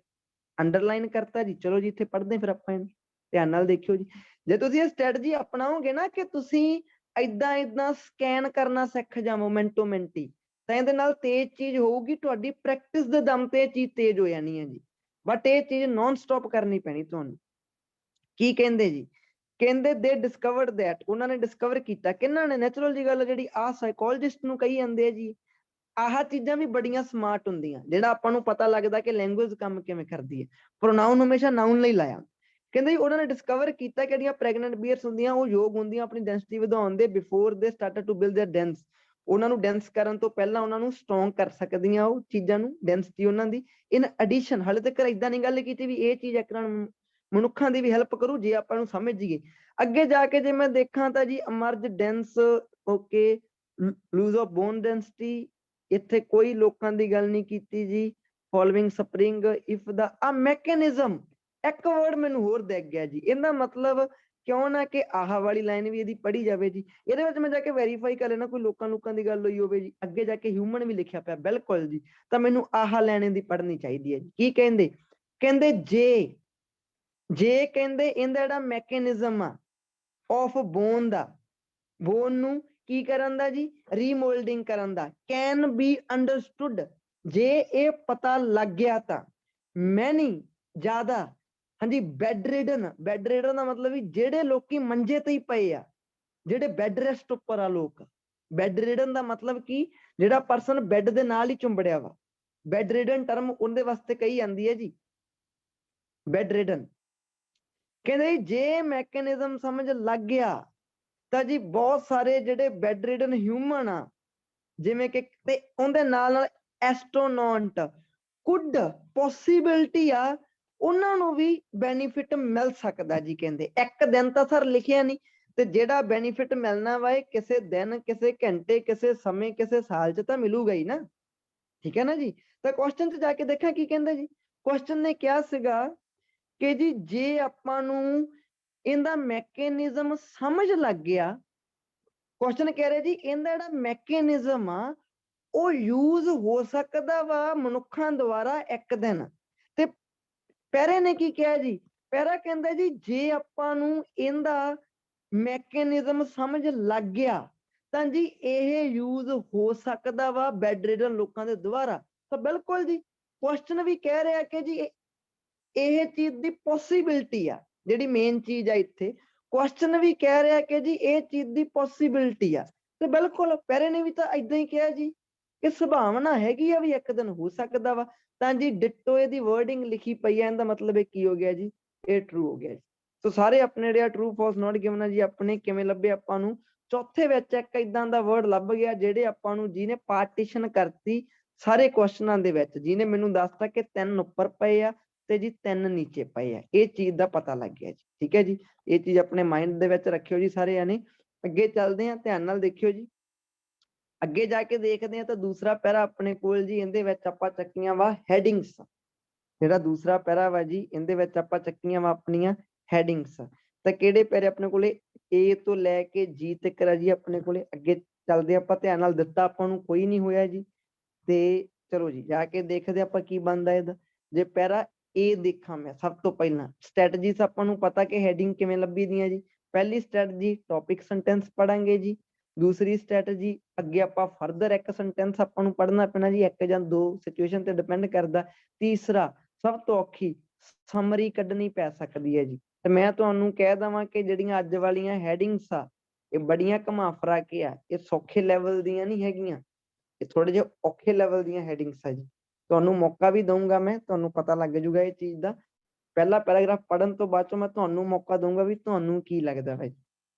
ਅੰਡਰਲਾਈਨ ਕਰਤਾ ਜੀ। ਚਲੋ ਜੀ, ਇੱਥੇ ਪੜ੍ਹਦੇ ਫਿਰ ਆਪਾਂ ਇਹਨੂੰ ਧਿਆਨ ਨਾਲ ਦੇਖਿਓ ਜੀ। ਜੇ ਤੁਸੀਂ ਇਹ ਸਟ੍ਰੈਟਜੀ ਅਪਣਾਓਗੇ ਨਾ ਕਿ ਤੁਸੀਂ ਏਦਾਂ ਸਕੈਨ ਕਰਨਾ ਸਿੱਖ ਜਾਵੋ ਮਿੰਟੋ ਮਿੰਟੀ, ਤਾਂ ਇਹਦੇ ਨਾਲ ਤੇਜ਼ ਚੀਜ਼ ਹੋਊਗੀ। ਤੁਹਾਡੀ ਪ੍ਰੈਕਟਿਸ ਦੇ ਦਮ ਤੇ ਇਹ ਚੀਜ਼ ਤੇਜ਼ ਹੋ ਜਾਣੀ ਹੈ ਜੀ। ਬਟ ਇਹ ਚੀਜ਼ ਨੌਨ ਸਟਾਪ ਕਰਨੀ ਪੈਣੀ ਤੁਹਾਨੂੰ। ਕੀ ਕਹਿੰਦੇ ਜੀ? ਕਹਿੰਦੇ ਦੇ ਡਿਸਕਵਰਡ ਦੈਟ, ਉਹਨਾਂ ਨੇ ਡਿਸਕਵਰ ਕੀਤਾ। ਕਿਹਨਾਂ ਨੇ? ਨੈਚੁਰਲ ਜੀ ਗੱਲ ਜਿਹੜੀ ਆਹ ਸਾਈਕੋਲੋਜਿਸਟ ਨੂੰ ਕਹੀ ਜਾਂਦੇ ਆ ਜੀ। ਆਹ ਚੀਜ਼ਾਂ ਵੀ ਬੜੀਆਂ ਸਮਾਰਟ ਹੁੰਦੀਆਂ, ਜਿਹੜਾ ਆਪਾਂ ਨੂੰ ਪਤਾ ਲੱਗਦਾ ਕਿ ਲੈਂਗੁਏਜ ਕੰਮ ਕਿਵੇਂ ਕਰਦੀ ਹੈ। ਪ੍ਰੋਨਾਊਨ ਹਮੇਸ਼ਾ ਨਾਉਨ ਲਈ ਲਾਇਆ। ਕਹਿੰਦੇ ਜੀ ਉਹਨਾਂ ਨੇ ਡਿਸਕਵਰ ਕੀਤਾ ਕਿ ਜਿਹੜੀਆਂ ਪ੍ਰੈਗਨੈਂਟ ਬੀਅਰਸ ਹੁੰਦੀਆਂ ਉਹ ਯੋਗ ਹੁੰਦੀਆਂ ਆਪਣੀ ਡੈਂਸਿਟੀ ਵਧਾਉਣ ਦੇ, before they started to build their dens. ਉਹਨਾਂ ਨੂੰ ਡੈਂਸ ਕਰਨ ਤੋਂ ਪਹਿਲਾਂ ਉਹਨਾਂ ਨੂੰ ਸਟਰੋਂਗ ਕਰ ਸਕਦੀਆਂ ਉਹ ਚੀਜ਼ਾਂ ਨੂੰ, ਡੈਂਸਿਟੀ ਉਹਨਾਂ ਦੀ। ਇਨ ਐਡੀਸ਼ਨ ਹਾਲੇ ਤੱਕ ਇਦਾਂ ਨਹੀਂ ਗੱਲ ਕੀਤੀ ਵੀ ਇਹ ਚੀਜ਼ ਇੱਕ ਮਨੁੱਖਾਂ ਦੀ ਵੀ ਹੈਲਪ ਕਰੂ ਜੇ ਆਪਾਂ ਨੂੰ ਸਮਝ ਜੀਏ। ਅੱਗੇ ਜਾ ਕੇ ਜੇ ਮੈਂ ਦੇਖਾਂ ਤਾਂ ਜੀ emerge dense, okay, lose of bone density, ਇੱਥੇ ਕੋਈ ਲੋਕਾਂ ਦੀ ਗੱਲ ਨਹੀਂ ਕੀਤੀ ਜੀ। ਫੋਲੋਇੰਗ ਸਪਰਿੰਗ ਇਫ ਦਾ ਆ ਮੈਕੈਨਿਜ਼ਮ, ਇੱਕ ਵਰਡ ਮੈਨੂੰ ਹੋਰ ਦਿਖ ਗਿਆ ਜੀ। ਇਹਦਾ ਮਤਲਬ ਕਿਉਂ ਨਾ ਕਿ ਆਹ ਵਾਲੀ ਲਾਈਨ ਵੀ ਇਹਦੀ ਪੜ੍ਹੀ ਜਾਵੇ ਜੀ। ਇਹਦੇ ਵਿੱਚ ਮੈਂ ਜਾ ਕੇ ਵੈਰੀਫਾਈ ਕਰ ਲੈਣਾ ਕੋਈ ਲੋਕਾਂ ਦੀ ਗੱਲ ਹੋਈ ਹੋਵੇ ਜੀ। ਅੱਗੇ ਜਾ ਕੇ ਹਿਊਮਨ ਵੀ ਲਿਖਿਆ ਪਿਆ ਬਿਲਕੁਲ ਜੀ। ਤਾਂ ਮੈਨੂੰ ਆਹ ਲਾਈਨ ਦੀ ਪੜ੍ਹਨੀ ਚਾਹੀਦੀ ਹੈ ਜੀ। ਕੀ ਕਹਿੰਦੇ? ਕਹਿੰਦੇ ਜੇ ਕਹਿੰਦੇ ਇਹਦਾ ਜਿਹੜਾ ਮੈਕੈਨਿਜ਼ਮ ਆ ਆਫ ਬੋਨ ਦਾ, ਬੋਨ ਨੂੰ ਕੀ ਕਰਨ ਦਾ ਜੀ? ਰੀਮੋਲਡਿੰਗ ਕਰਨ ਦਾ। ਕੈਨ ਬੀ ਅੰਡਰਸਟੂਡ, ਜੇ ਇਹ ਪਤਾ ਲੱਗ ਗਿਆ ਤਾਂ। ਮੈਨੀ, ਜ਼ਿਆਦਾ। ਹਾਂਜੀ, ਬੈੱਡ ਰਿਡਨ ਦਾ ਮਤਲਬ ਵੀ ਜਿਹੜੇ ਲੋਕੀ ਮੰਜੇ ਤੇ ਹੀ ਪਏ ਆ, ਜਿਹੜੇ ਬੈੱਡ ਰੈਸਟ ਉੱਪਰ ਆ ਲੋਕ, ਬੈੱਡ ਰਿਡਨ ਦਾ ਮਤਲਬ ਕੀ, ਜਿਹੜਾ ਪਰਸਨ ਬੈੱਡ ਦੇ ਨਾਲ ਹੀ ਚੁੰਬੜਿਆ ਵਾ, ਬੈੱਡ ਰਿਡਨ ਟਰਮ ਉਹਦੇ ਵਾਸਤੇ ਕਹੀ ਜਾਂਦੀ ਹੈ ਜੀ, ਬੈੱਡ ਰਿਡਨ। ਕਹਿੰਦੇ ਜੇ ਮੈਕੈਨਿਜ਼ਮ ਸਮਝ ਲੱਗ ਗਿਆ ਤਾਂ ਜੀ ਬਹੁਤ ਸਾਰੇ ਜਿਹੜੇ ਬੈੱਡ ਰਿਡਨ ਹਿਊਮਨ ਆ, ਜਿਵੇਂ ਕਿ ਤੇ ਉਹਦੇ ਨਾਲ ਨਾਲ ਐਸਟ੍ਰੋਨੌਟ, ਕੁੱਡ ਪੋਸੀਬਿਲਿਟੀ ਆ ਉਹਨਾਂ ਨੂੰ ਵੀ ਬੈਨੀਫਿਟ ਮਿਲ ਸਕਦਾ ਜੀ। ਕਹਿੰਦੇ ਇੱਕ ਦਿਨ ਤਾਂ ਸਰ ਲਿਖਿਆ ਨਹੀਂ, ਤੇ ਜਿਹੜਾ ਬੈਨੀਫਿਟ ਮਿਲਣਾ ਵਾ ਇਹ ਕਿਸੇ ਦਿਨ, ਕਿਸੇ ਘੰਟੇ, ਕਿਸੇ ਸਮੇਂ, ਕਿਸੇ ਸਾਲ 'ਚ ਤਾਂ ਮਿਲੂਗਾ ਹੀ ਨਾ, ਠੀਕ ਹੈ ਨਾ ਜੀ। ਤਾਂ ਕੁਐਸਚਨ 'ਚ ਜਾ ਕੇ ਦੇਖਾਂ ਕੀ ਕਹਿੰਦਾ ਜੀ। ਕੁਐਸਚਨ ਨੇ ਕਿਹਾ ਸੀਗਾ ਕਿ ਜੀ ਜੇ ਆਪਾਂ ਨੂੰ ਇਹਦਾ ਮੈਕੈਨਿਜ਼ਮ ਸਮਝ ਲੱਗ ਗਿਆ, ਕੁਐਸਚਨ ਕਹਿ ਰਿਹਾ ਜੀ ਇਹਦਾ ਜਿਹੜਾ ਮੈਕੈਨਿਜ਼ਮ ਆ ਉਹ ਯੂਜ਼ ਹੋ ਸਕਦਾ ਵਾ ਮਨੁੱਖਾਂ ਦੁਆਰਾ ਇੱਕ ਦਿਨ। ਤੇ ਪੈਰੇ ਨੇ ਕੀ ਕਿਹਾ ਜੀ, ਪੈਰਾ ਕਹਿੰਦਾ ਜੀ ਜੇ ਆਪਾਂ ਨੂੰ ਇਹਦਾ ਮੈਕੈਨਿਜ਼ਮ ਸਮਝ ਲੱਗ ਗਿਆ ਤਾਂ ਜੀ ਇਹ ਯੂਜ਼ ਹੋ ਸਕਦਾ ਵਾ ਬੈੱਡ ਰਿਡਨ ਲੋਕਾਂ ਦੇ ਦੁਆਰਾ। ਤਾਂ ਬਿਲਕੁਲ ਜੀ, ਕੁਐਸਚਨ ਵੀ ਕਹਿ ਰਿਹਾ ਕਿ ਜੀ ਇਹ ਚੀਜ਼ ਦੀ ਪੋਸੀਬਿਲਿਟੀ ਆ, ਜਿਹੜੀ ਮੇਨ ਚੀਜ਼ ਆ ਇੱਥੇ, ਕੁਐਸਚਨ ਵੀ ਕਹਿ ਰਿਹਾ ਕਿ ਜੀ ਇਹ ਚੀਜ਼ ਦੀ ਪੋਸੀਬਿਲਿਟੀ ਆ। ਤੇ ਬਿਲਕੁਲ ਪੈਰੇ ਨੇ ਵੀ ਤਾਂ ਏਦਾਂ ਹੀ ਕਿਹਾ ਜੀ ਕਿ ਸੰਭਾਵਨਾ ਹੈਗੀ ਆ ਵੀ ਇੱਕ ਦਿਨ ਹੋ ਸਕਦਾ ਵਾ। ਤਾਂ ਜੀ ਡਿਟੋ ਇਹਦੀ ਵਰਡਿੰਗ ਲਿਖੀ ਪਈ ਹੈ, ਇਹਦਾ ਮਤਲਬ ਇਹ ਕੀ ਹੋ ਗਿਆ ਜੀ, ਇਹ ਟਰੂ ਹੋ ਗਿਆ ਜੀ। ਸੋ ਸਾਰੇ ਆਪਣੇ ਜਿਹੜੇ ਟਰੂ ਫਾਲਸ ਨੋਟ ਗਿਵਨ ਆ ਜੀ ਆਪਣੇ ਕਿਵੇਂ ਲੱਭੇ, ਆਪਾਂ ਨੂੰ ਚੌਥੇ ਵਿੱਚ ਇੱਕ ਇਦਾਂ ਦਾ ਵਰਡ ਲੱਭ ਗਿਆ ਜਿਹੜੇ ਆਪਾਂ ਨੂੰ ਜਿਹਨੇ ਪਾਰਟੀਸ਼ਨ ਕਰਤੀ ਸਾਰੇ ਕੁਐਸਚਨਾਂ ਦੇ ਵਿੱਚ, ਜਿਹਨੇ ਮੈਨੂੰ ਦੱਸਤਾ ਕਿ 3 ਉੱਪਰ ਪਏ ਆ ਤੇ ਜੀ 3 ਨੀਚੇ ਪਏ ਆ, ਇਹ ਚੀਜ਼ ਦਾ ਪਤਾ ਲੱਗ ਗਿਆ ਜੀ। ਠੀਕ ਹੈ ਜੀ, ਇਹ ਚੀਜ਼ ਆਪਣੇ ਮਾਈਂਡ ਦੇ ਵਿੱਚ ਰੱਖਿਓ ਜੀ ਸਾਰੇ ਜਾਣੇ। ਅੱਗੇ ਚੱਲਦੇ ਆ, ਧਿਆਨ ਨਾਲ ਦੇਖਿਓ ਜੀ। ਅੱਗੇ ਜਾ ਕੇ ਦੇਖਦੇ ਆ ਤਾਂ ਦੂਸਰਾ ਪੈਰਾ ਆਪਣੇ ਕੋਲ ਜੀ, ਇਹਦੇ ਵਿੱਚ ਆਪਾਂ ਚੱਕੀਆਂ ਵਾ ਹੈਡਿੰਗਸ। ਜਿਹੜਾ ਦੂਸਰਾ ਪੈਰਾ ਵਾ ਜੀ ਇਹਦੇ ਵਿੱਚ ਆਪਾਂ ਚੱਕੀਆਂ ਵਾ ਆਪਣੀਆਂ ਹੈਡਿੰਗਸ। ਤਾਂ ਕਿਹੜੇ ਪੈਰੇ ਆਪਣੇ ਕੋਲੇ, A ਤੋਂ ਲੈ ਕੇ G ਤੱਕ ਆ ਜੀ ਆਪਣੇ ਕੋਲੇ। ਅੱਗੇ ਚੱਲਦੇ ਆਪਾਂ, ਧਿਆਨ ਨਾਲ ਦਿੱਤਾ ਆਪਾਂ ਨੂੰ ਕੋਈ ਨਹੀਂ ਹੋਇਆ ਜੀ। ਤੇ ਚਲੋ ਜੀ ਜਾ ਕੇ ਦੇਖਦੇ ਆਪਾਂ ਕੀ ਬਣਦਾ ਇਹਦਾ। ਜੇ ਪੈਰਾ A ਦੇਖਾਂ ਮੈਂ ਸਭ ਤੋਂ ਪਹਿਲਾਂ ਸਟ੍ਰੈਟਜੀਸ ਆਪਾਂ ਨੂੰ ਪਤਾ ਕਿ ਹੈਡਿੰਗ ਕਿਵੇਂ ਲੱਭੀ ਦੀਆਂ ਜੀ। ਪਹਿਲੀ ਸਟ੍ਰੈਟਜੀ ਟੌਪਿਕ ਸੈਂਟੈਂਸ ਪੜਾਂਗੇ ਜੀ। ਦੂਸਰੀ ਸਟ੍ਰੈਟਜੀ ਅੱਗੇ ਆਪਾਂ ਫਰਦਰ ਇੱਕ ਸੈਂਟੈਂਸ ਆਪਾਂ ਨੂੰ ਪੜ੍ਹਨਾ ਪੈਣਾ ਜੀ, ਇੱਕ ਜਾਂ ਦੋ ਸਿਚੁਏਸ਼ਨ ਤੇ ਡਿਪੈਂਡ ਕਰਦਾ। ਤੀਸਰਾ ਸਭ ਤੋਂ ਔਖੀ ਸਮਰੀ ਕੱਢਣੀ ਪੈ ਸਕਦੀ ਹੈ ਜੀ। ਤੇ ਮੈਂ ਤੁਹਾਨੂੰ ਕਹਿ ਦੇਵਾਂ ਕਿ ਜਿਹੜੀਆਂ ਅੱਜ ਵਾਲੀਆਂ ਹੈਡਿੰਗਸ ਆ ਇਹ ਬੜੀਆਂ ਘੁਮਾ ਫਿਰਾ ਕੇ ਆ, ਇਹ ਸੌਖੇ ਲੈਵਲ ਦੀਆਂ ਨਹੀਂ ਹੈਗੀਆਂ, ਇਹ ਥੋੜੇ ਜਿਹੇ ਔਖੇ ਲੈਵਲ ਦੀਆਂ ਹੈਡਿੰਗਸ ਆ ਜੀ। ਤੁਹਾਨੂੰ ਮੌਕਾ ਵੀ ਦਊਂਗਾ ਮੈਂ, ਤੁਹਾਨੂੰ ਪਤਾ ਲੱਗ ਜੂਗਾ ਇਹ ਚੀਜ਼ ਦਾ। ਪਹਿਲਾ ਪੈਰਾਗ੍ਰਾਫ ਪੜ੍ਹਨ ਤੋਂ ਬਾਅਦ ਚੋਂ ਮੈਂ ਤੁਹਾਨੂੰ ਮੌਕਾ ਦਊਂਗਾ ਵੀ ਤੁਹਾਨੂੰ ਕੀ ਲੱਗਦਾ ਹੈ।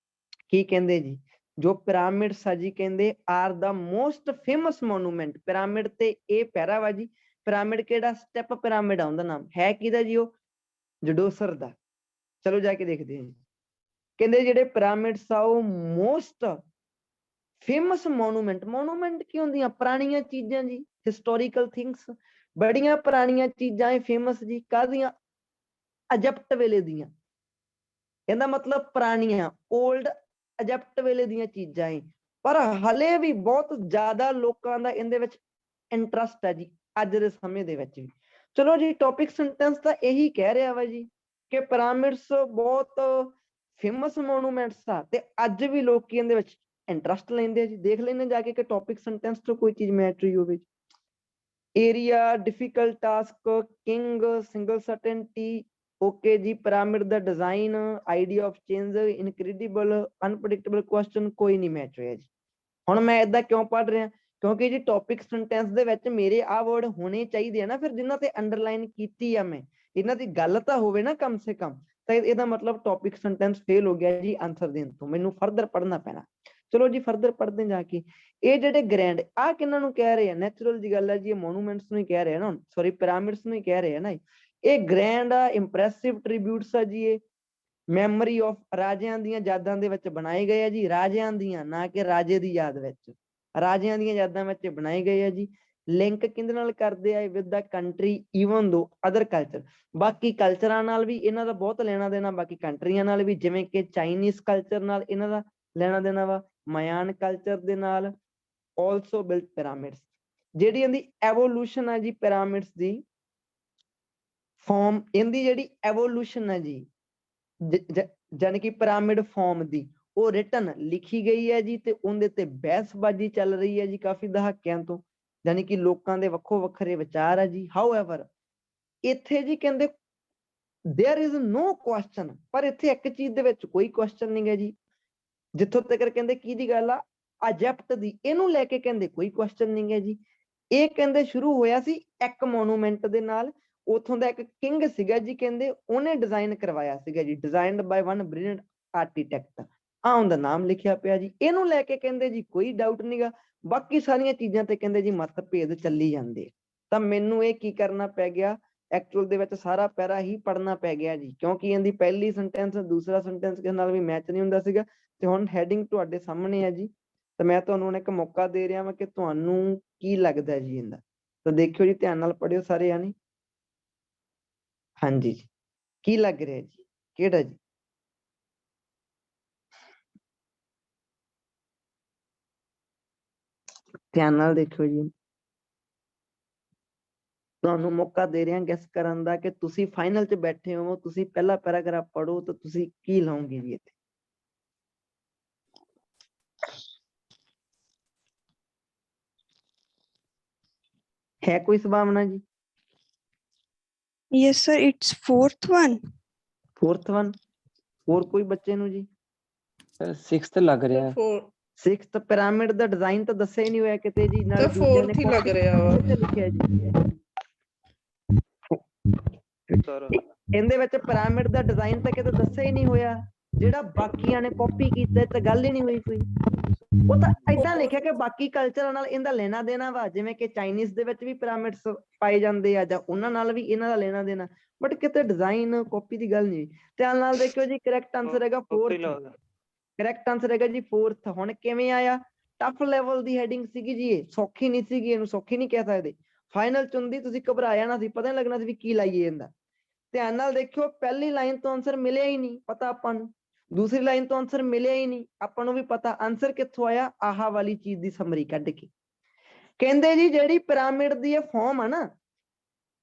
ਕੀ ਕਹਿੰਦੇ ਜੀ, ਜੋ ਪਿਰਾਮਿਡਸ ਆ ਜੀ ਕਹਿੰਦੇ ਆਰ ਦਾ ਮੋਸਟ ਫੇਮਸ ਮੋਨੂਮੈਂਟ। ਪਿਰਾਮਿਡ ਤੇ ਇਹ ਪੈਰਾ ਵਾ ਜੀ। ਪਿਰਾਮਿਡ ਕਿਹੜਾ, ਸਟੈਪ ਪਿਰਾਮਿਡ ਆ ਉਹਦਾ ਨਾਮ, ਹੈ ਕਿਹਦਾ ਜੀ, ਉਹ ਜਡੋਸਰ ਦਾ। ਚਲੋ ਜਾ ਕੇ ਦੇਖਦੇ ਹਾਂ। ਕਹਿੰਦੇ ਜਿਹੜੇ ਪਿਰਾਮਿਡਸ ਆ ਉਹ ਮੋਸਟ ਫੇਮਸ ਮੋਨੂਮੈਂਟ। ਮੋਨੂਮੈਂਟ ਕੀ ਹੁੰਦੀਆਂ, ਪੁਰਾਣੀਆਂ ਚੀਜ਼ਾਂ ਜੀ, ਹਿਸਟੋਰੀਕਲ ਥਿੰਗਸ, ਬੜੀਆਂ ਪੁਰਾਣੀਆਂ ਚੀਜ਼ਾਂ ਇਹ ਫੇਮਸ ਜੀ। ਕਾਹਦੀਆਂ, ਇਜਿਪਟ ਵੇਲੇ ਦੀਆਂ। ਇਹਦਾ ਮਤਲਬ ਪੁਰਾਣੀਆਂ, ਓਲਡ ਇਜਿਪਟ ਵੇਲੇ ਦੀਆਂ ਚੀਜ਼ਾਂ ਏ। ਪਰ ਹਲੇ ਵੀ ਬਹੁਤ ਜ਼ਿਆਦਾ ਲੋਕਾਂ ਦਾ ਇਹਦੇ ਵਿੱਚ ਇੰਟਰਸਟ ਹੈ ਜੀ ਅੱਜ ਦੇ ਸਮੇਂ ਦੇ ਵਿੱਚ ਵੀ। ਚਲੋ ਜੀ ਟੌਪਿਕ ਸੈਂਟੈਂਸ ਤਾਂ ਇਹੀ ਕਹਿ ਰਿਹਾ ਵਾ ਜੀ ਕਿ ਪਿਰਾਮਿਡਸ ਬਹੁਤ ਫੇਮਸ ਮੋਨੂਮੈਂਟਸ ਆ ਤੇ ਅੱਜ ਵੀ ਲੋਕੀ ਇਹਦੇ ਵਿੱਚ ਇੰਟਰਸਟ ਲੈਂਦੇ ਆ ਜੀ। ਦੇਖ ਲੈਂਦੇ ਜਾ ਕੇ ਕਿ ਟੌਪਿਕ ਸੈਂਟੈਂਸ ਤੋਂ ਕੋਈ ਚੀਜ਼ ਮੈਚ ਹੋਈ ਹੋਵੇ। Area, difficult task, king, single certainty, okay ਜੀ। ਪਿਰਾਮਿਡ ਦਾ design, idea of change, incredible, unpredictable question, ਕੋਈ ਨਹੀਂ ਮੈਚ ਹੋਇਆ ਜੀ। ਹੁਣ ਮੈਂ ਏਦਾਂ ਕਿਉਂ ਪੜ੍ਹ ਰਿਹਾ, ਕਿਉਂਕਿ ਜੀ ਟੌਪਿਕ ਸੈਂਟੈਂਸ ਦੇ ਵਿੱਚ ਮੇਰੇ ਆਹ ਵਰਡ ਹੋਣੇ ਚਾਹੀਦੇ ਆ ਨਾ ਫਿਰ, ਜਿਨ੍ਹਾਂ ਤੇ ਅੰਡਰਲਾਈਨ ਕੀਤੀ ਆ ਮੈਂ, ਇਹਨਾਂ ਦੀ ਗੱਲ ਤਾਂ ਹੋਵੇ ਨਾ ਕਮ ਸੇ ਕਮ। ਤਾਂ ਇਹਦਾ ਮਤਲਬ ਟੌਪਿਕ ਸੈਂਟੈਂਸ ਫੇਲ ਹੋ ਗਿਆ ਜੀ ਆਨਸਰ ਦੇਣ ਤੋਂ, ਮੈਨੂੰ ਫਰਦਰ ਪੜ੍ਹਨਾ ਪੈਣਾ। ਚਲੋ ਜੀ ਫਰਦਰ ਪੜ੍ਹਦੇ ਜਾ ਕੇ। ਇਹ ਜਿਹੜੇ ਗ੍ਰੈਂਡ ਆ ਕਿਹਨਾਂ ਨੂੰ ਕਹਿ ਰਹੇ ਆ, ਨੈਚੁਰਲ ਦੀ ਗੱਲ ਹੈ ਜੀ, ਇਹ ਮੋਨੂਮੈਂਟਸ ਨੂੰ ਹੀ ਕਹਿ ਰਹੇ ਆ ਨਾ, ਸੌਰੀ ਪਿਰਾਮਿਡਸ ਨੂੰ ਹੀ ਕਹਿ ਰਹੇ ਆ ਨਾ। ਇਹ ਗ੍ਰੈਂਡ ਆ, ਇੰਪ੍ਰੈਸਿਵ ਟ੍ਰਿਬਿਊਟਸ ਆ ਜੀ। ਇਹ ਮੈਮਰੀ ਆਫ ਰਾਜਿਆਂ ਦੀਆਂ ਯਾਦਾਂ ਦੇ ਵਿੱਚ ਬਣਾਏ ਗਏ ਆ ਜੀ, ਰਾਜਿਆਂ ਦੀਆਂ, ਨਾ ਕਿ ਰਾਜੇ ਦੀ ਯਾਦ ਵਿੱਚ, ਰਾਜਿਆਂ ਦੀਆਂ ਯਾਦਾਂ ਵਿੱਚ ਬਣਾਏ ਗਏ ਆ ਜੀ। ਲਿੰਕ ਕਿਹਦੇ ਨਾਲ ਕਰਦੇ ਆ, ਵਿਦ ਦਾ ਕੰਟਰੀ ਈਵਨ ਦੋ ਅਦਰ ਕਲਚਰ। ਬਾਕੀ ਕਲਚਰਾਂ ਨਾਲ ਵੀ ਇਹਨਾਂ ਦਾ ਬਹੁਤ ਲੈਣਾ ਦੇਣਾ, ਬਾਕੀ ਕੰਟਰੀਆਂ ਨਾਲ ਵੀ, ਜਿਵੇਂ ਕਿ ਚਾਈਨੀਜ਼ ਕਲਚਰ ਨਾਲ ਇਹਨਾਂ ਦਾ ਲੈਣਾ ਦੇਣਾ ਵਾ, ਮਾਯਾਨ ਕਲਚਰ ਦੇ ਨਾਲ। Also built pyramids. ਜਿਹੜੀ ਇਹਦੀ ਐਵੋਲੂਸ਼ਨ ਆ ਜੀ ਪਿਰਾਮਿਡਸ ਦੀ ਫਾਰਮ, ਇਹਦੀ ਜਿਹੜੀ ਐਵੋਲੂਸ਼ਨ ਹੈ ਜੀ ਜਾਨੀ ਕਿ ਪਿਰਾਮਿਡ ਫਾਰਮ ਦੀ, ਉਹ ਰਿਟਨ ਲਿਖੀ ਗਈ ਹੈ ਜੀ ਤੇ ਉਹਦੇ ਤੇ ਬਹਿਸਬਾਜ਼ੀ ਚੱਲ ਰਹੀ ਹੈ ਜੀ ਕਾਫੀ ਦਹਾਕਿਆਂ ਤੋਂ, ਜਾਨੀ ਕਿ ਲੋਕਾਂ ਦੇ ਵੱਖੋ ਵੱਖਰੇ ਵਿਚਾਰ ਆ ਜੀ। ਹਾਊਐਵਰ ਇੱਥੇ ਜੀ ਕਹਿੰਦੇ there is no question, ਪਰ ਇੱਥੇ ਇੱਕ ਚੀਜ਼ ਦੇ ਵਿੱਚ ਕੋਈ ਕੁਐਸਚਨ ਨਹੀਂ ਹੈ ਜੀ। ਜਿੱਥੋਂ ਤੱਕ ਕਹਿੰਦੇ ਕਿਹਦੀ ਗੱਲ ਆ, ਇਜਿਪਟ ਦੀ, ਇਹਨੂੰ ਲੈ ਕੇ ਕਹਿੰਦੇ ਕੋਈ ਕੁਐਸਚਨ ਨਹੀਂ ਹੈ ਜੀ। ਇਹ ਕਹਿੰਦੇ ਸ਼ੁਰੂ ਹੋਇਆ ਸੀ ਇੱਕ ਮੋਨੂਮੈਂਟ ਦੇ ਨਾਲ, ਉਥੋਂ ਦਾ ਇੱਕ ਕਿੰਗ ਸੀਗਾ ਜੀ, ਕਹਿੰਦੇ ਉਹਨੇ ਡਿਜ਼ਾਈਨ ਕਰਵਾਇਆ ਸੀਗਾ ਜੀ, ਡਿਜ਼ਾਈਨਡ ਬਾਈ ਵਨ ਬ੍ਰਿਲੀਅੰਟ ਆਰਕੀਟੈਕਟ, ਆ ਉਹਦਾ ਨਾਮ ਲਿਖਿਆ ਪਿਆ ਜੀ। ਇਹਨੂੰ ਲੈ ਕੇ ਕਹਿੰਦੇ ਜੀ ਕੋਈ ਡਾਊਟ ਨਹੀਂਗਾ, ਬਾਕੀ ਸਾਰੀਆਂ ਚੀਜ਼ਾਂ ਤੇ ਕਹਿੰਦੇ ਜੀ ਮਤਭੇਦ ਚੱਲੀ ਜਾਂਦੇ। ਤਾਂ ਮੈਨੂੰ ਇਹ ਕੀ ਕਰਨਾ ਪੈ ਗਿਆ, ਐਕਚੁਅਲ ਦੇ ਵਿੱਚ ਸਾਰਾ ਪੈਰਾ ਹੀ ਪੜ੍ਹਨਾ ਪੈ ਗਿਆ ਜੀ, ਕਿਉਂਕਿ ਇਹਦੀ ਪਹਿਲੀ ਸੈਂਟੈਂਸ ਦੂਸਰਾ ਸੈਂਟੈਂਸ ਕਿਸੇ ਨਾਲ ਵੀ ਮੈਚ ਨਹੀਂ ਹੁੰਦਾ ਸੀਗਾ। ਤੇ ਹੁਣ ਹੈਡਿੰਗ ਤੁਹਾਡੇ ਸਾਹਮਣੇ ਹੈ ਜੀ, ਤੇ ਮੈਂ ਤੁਹਾਨੂੰ ਹੁਣ ਇੱਕ ਮੌਕਾ ਦੇ ਰਿਹਾ ਵਾਂ ਕਿ ਤੁਹਾਨੂੰ ਕੀ ਲੱਗਦਾ ਜੀ ਇਹਦਾ। ਤਾਂ ਦੇਖਿਓ ਜੀ, ਧਿਆਨ ਨਾਲ ਪੜ੍ਹਿਓ ਸਾਰੇ ਜਾਣੇ। ਹਾਂਜੀ ਜੀ, ਕੀ ਲੱਗ ਰਿਹਾ ਜੀ, ਕਿਹੜਾ ਜੀ? ਧਿਆਨ ਨਾਲ ਦੇਖਿਓ ਜੀ, ਤੁਹਾਨੂੰ ਮੌਕਾ ਦੇ ਰਿਹਾ ਗੈਸ ਕਰਨ ਦਾ ਕਿ ਤੁਸੀਂ ਫਾਈਨਲ 'ਚ ਬੈਠੇ ਹੋ, ਤੁਸੀਂ ਪਹਿਲਾ ਪੈਰਾਗ੍ਰਾਫ ਪੜ੍ਹੋ ਤਾਂ ਤੁਸੀਂ ਕੀ ਲਾਓਗੇ ਜੀ ਇੱਥੇ। है कोई संभावना जी? Yes, sir. It's fourth one. Fourth one, और कोई बच्चे नु जी? सिक्स्थ लग रहा है। सिक्स्थ पिरामिड दा डिजाइन तो दस्सिया ही नहीं होया किते जी, नाल तो fourth ही लग रहा वा। किते लिखिया जी? ਇਹਦੇ ਵਿੱਚ ਪਿਰਾਮਿਡ ਦਾ ਡਿਜ਼ਾਈਨ ਤਾਂ ਕਿਤੇ ਦੱਸਿਆ ਹੀ ਨਹੀਂ ਹੋਇਆ, ਜਿਹੜਾ ਬਾਕੀਆਂ ਨੇ ਕਾਪੀ ਕੀਤਾ ਤਾਂ ਗੱਲ ਹੀ ਨਹੀਂ ਹੋਈ ਕੋਈ। ਉਹ ਤਾਂ ਏਦਾਂ ਲਿਖਿਆ ਕਿ ਬਾਕੀ ਕਲਚਰਾਂ ਨਾਲ ਇਹਦਾ ਲੈਣਾ ਦੇਣਾ ਵਾ, ਜਿਵੇਂ ਕਿ ਚਾਈਨੀਜ਼ ਦੇ ਵਿੱਚ ਵੀ ਪਿਰਾਮਿਡਸ ਪਾਏ ਜਾਂਦੇ ਆ ਜਾਂ ਉਹਨਾਂ ਨਾਲ ਵੀ ਇਹਨਾਂ ਦਾ ਲੈਣਾ ਦੇਣਾ, ਬਟ ਕਿਤੇ ਡਿਜ਼ਾਈਨ ਕਾਪੀ ਦੀ ਗੱਲ ਨਹੀਂ। ਧਿਆਨ ਨਾਲ ਦੇਖਿਓ ਜੀ, ਕਰੈਕਟ ਆਨਸਰ ਹੈਗਾ ਫੋਰਥ। ਕਰੈਕਟ ਆਨਸਰ ਹੈਗਾ ਜੀ ਫੋਰਥ। ਹੁਣ ਕਿਵੇਂ ਆਇਆ? ਟਫ ਲੈਵਲ ਦੀ ਹੈਡਿੰਗ ਸੀਗੀ ਜੀ, ਇਹ ਸੌਖੀ ਨਹੀਂ ਸੀਗੀ, ਇਹਨੂੰ ਸੌਖੀ ਨਹੀਂ ਕਹਿ ਸਕਦੇ। ਫਾਈਨਲ ਚੁੰਦੀ ਤੁਸੀਂ ਘਬਰਾ ਜਾਣਾ ਸੀ, ਪਤਾ ਨਹੀਂ ਲੱਗਣਾ ਸੀ ਵੀ ਕੀ ਲਾਈਏ ਇਹਦਾ। ਧਿਆਨ ਨਾਲ ਦੇਖਿਓ, ਪਹਿਲੀ ਲਾਈਨ ਤੋਂ ਆਨਸਰ ਮਿਲਿਆ ਹੀ ਨਹੀਂ, ਪਤਾ ਆਪਾਂ ਨੂੰ। ਦੂਸਰੀ ਲਾਈਨ ਤੋਂ ਆਨਸਰ ਮਿਲਿਆ ਹੀ ਨਹੀਂ, ਆਪਾਂ ਨੂੰ ਵੀ ਪਤਾ ਆਨਸਰ ਕਿੱਥੋਂ ਆਇਆ, ਆਹ ਵਾਲੀ ਚੀਜ਼ ਦੀ ਸਮਰੀ ਕੱਢ ਕੇ। ਕਹਿੰਦੇ ਜੀ ਜਿਹੜੀ ਪਿਰਾਮਿਡ ਦੀ ਇਹ ਫਾਰਮ ਆ ਨਾ,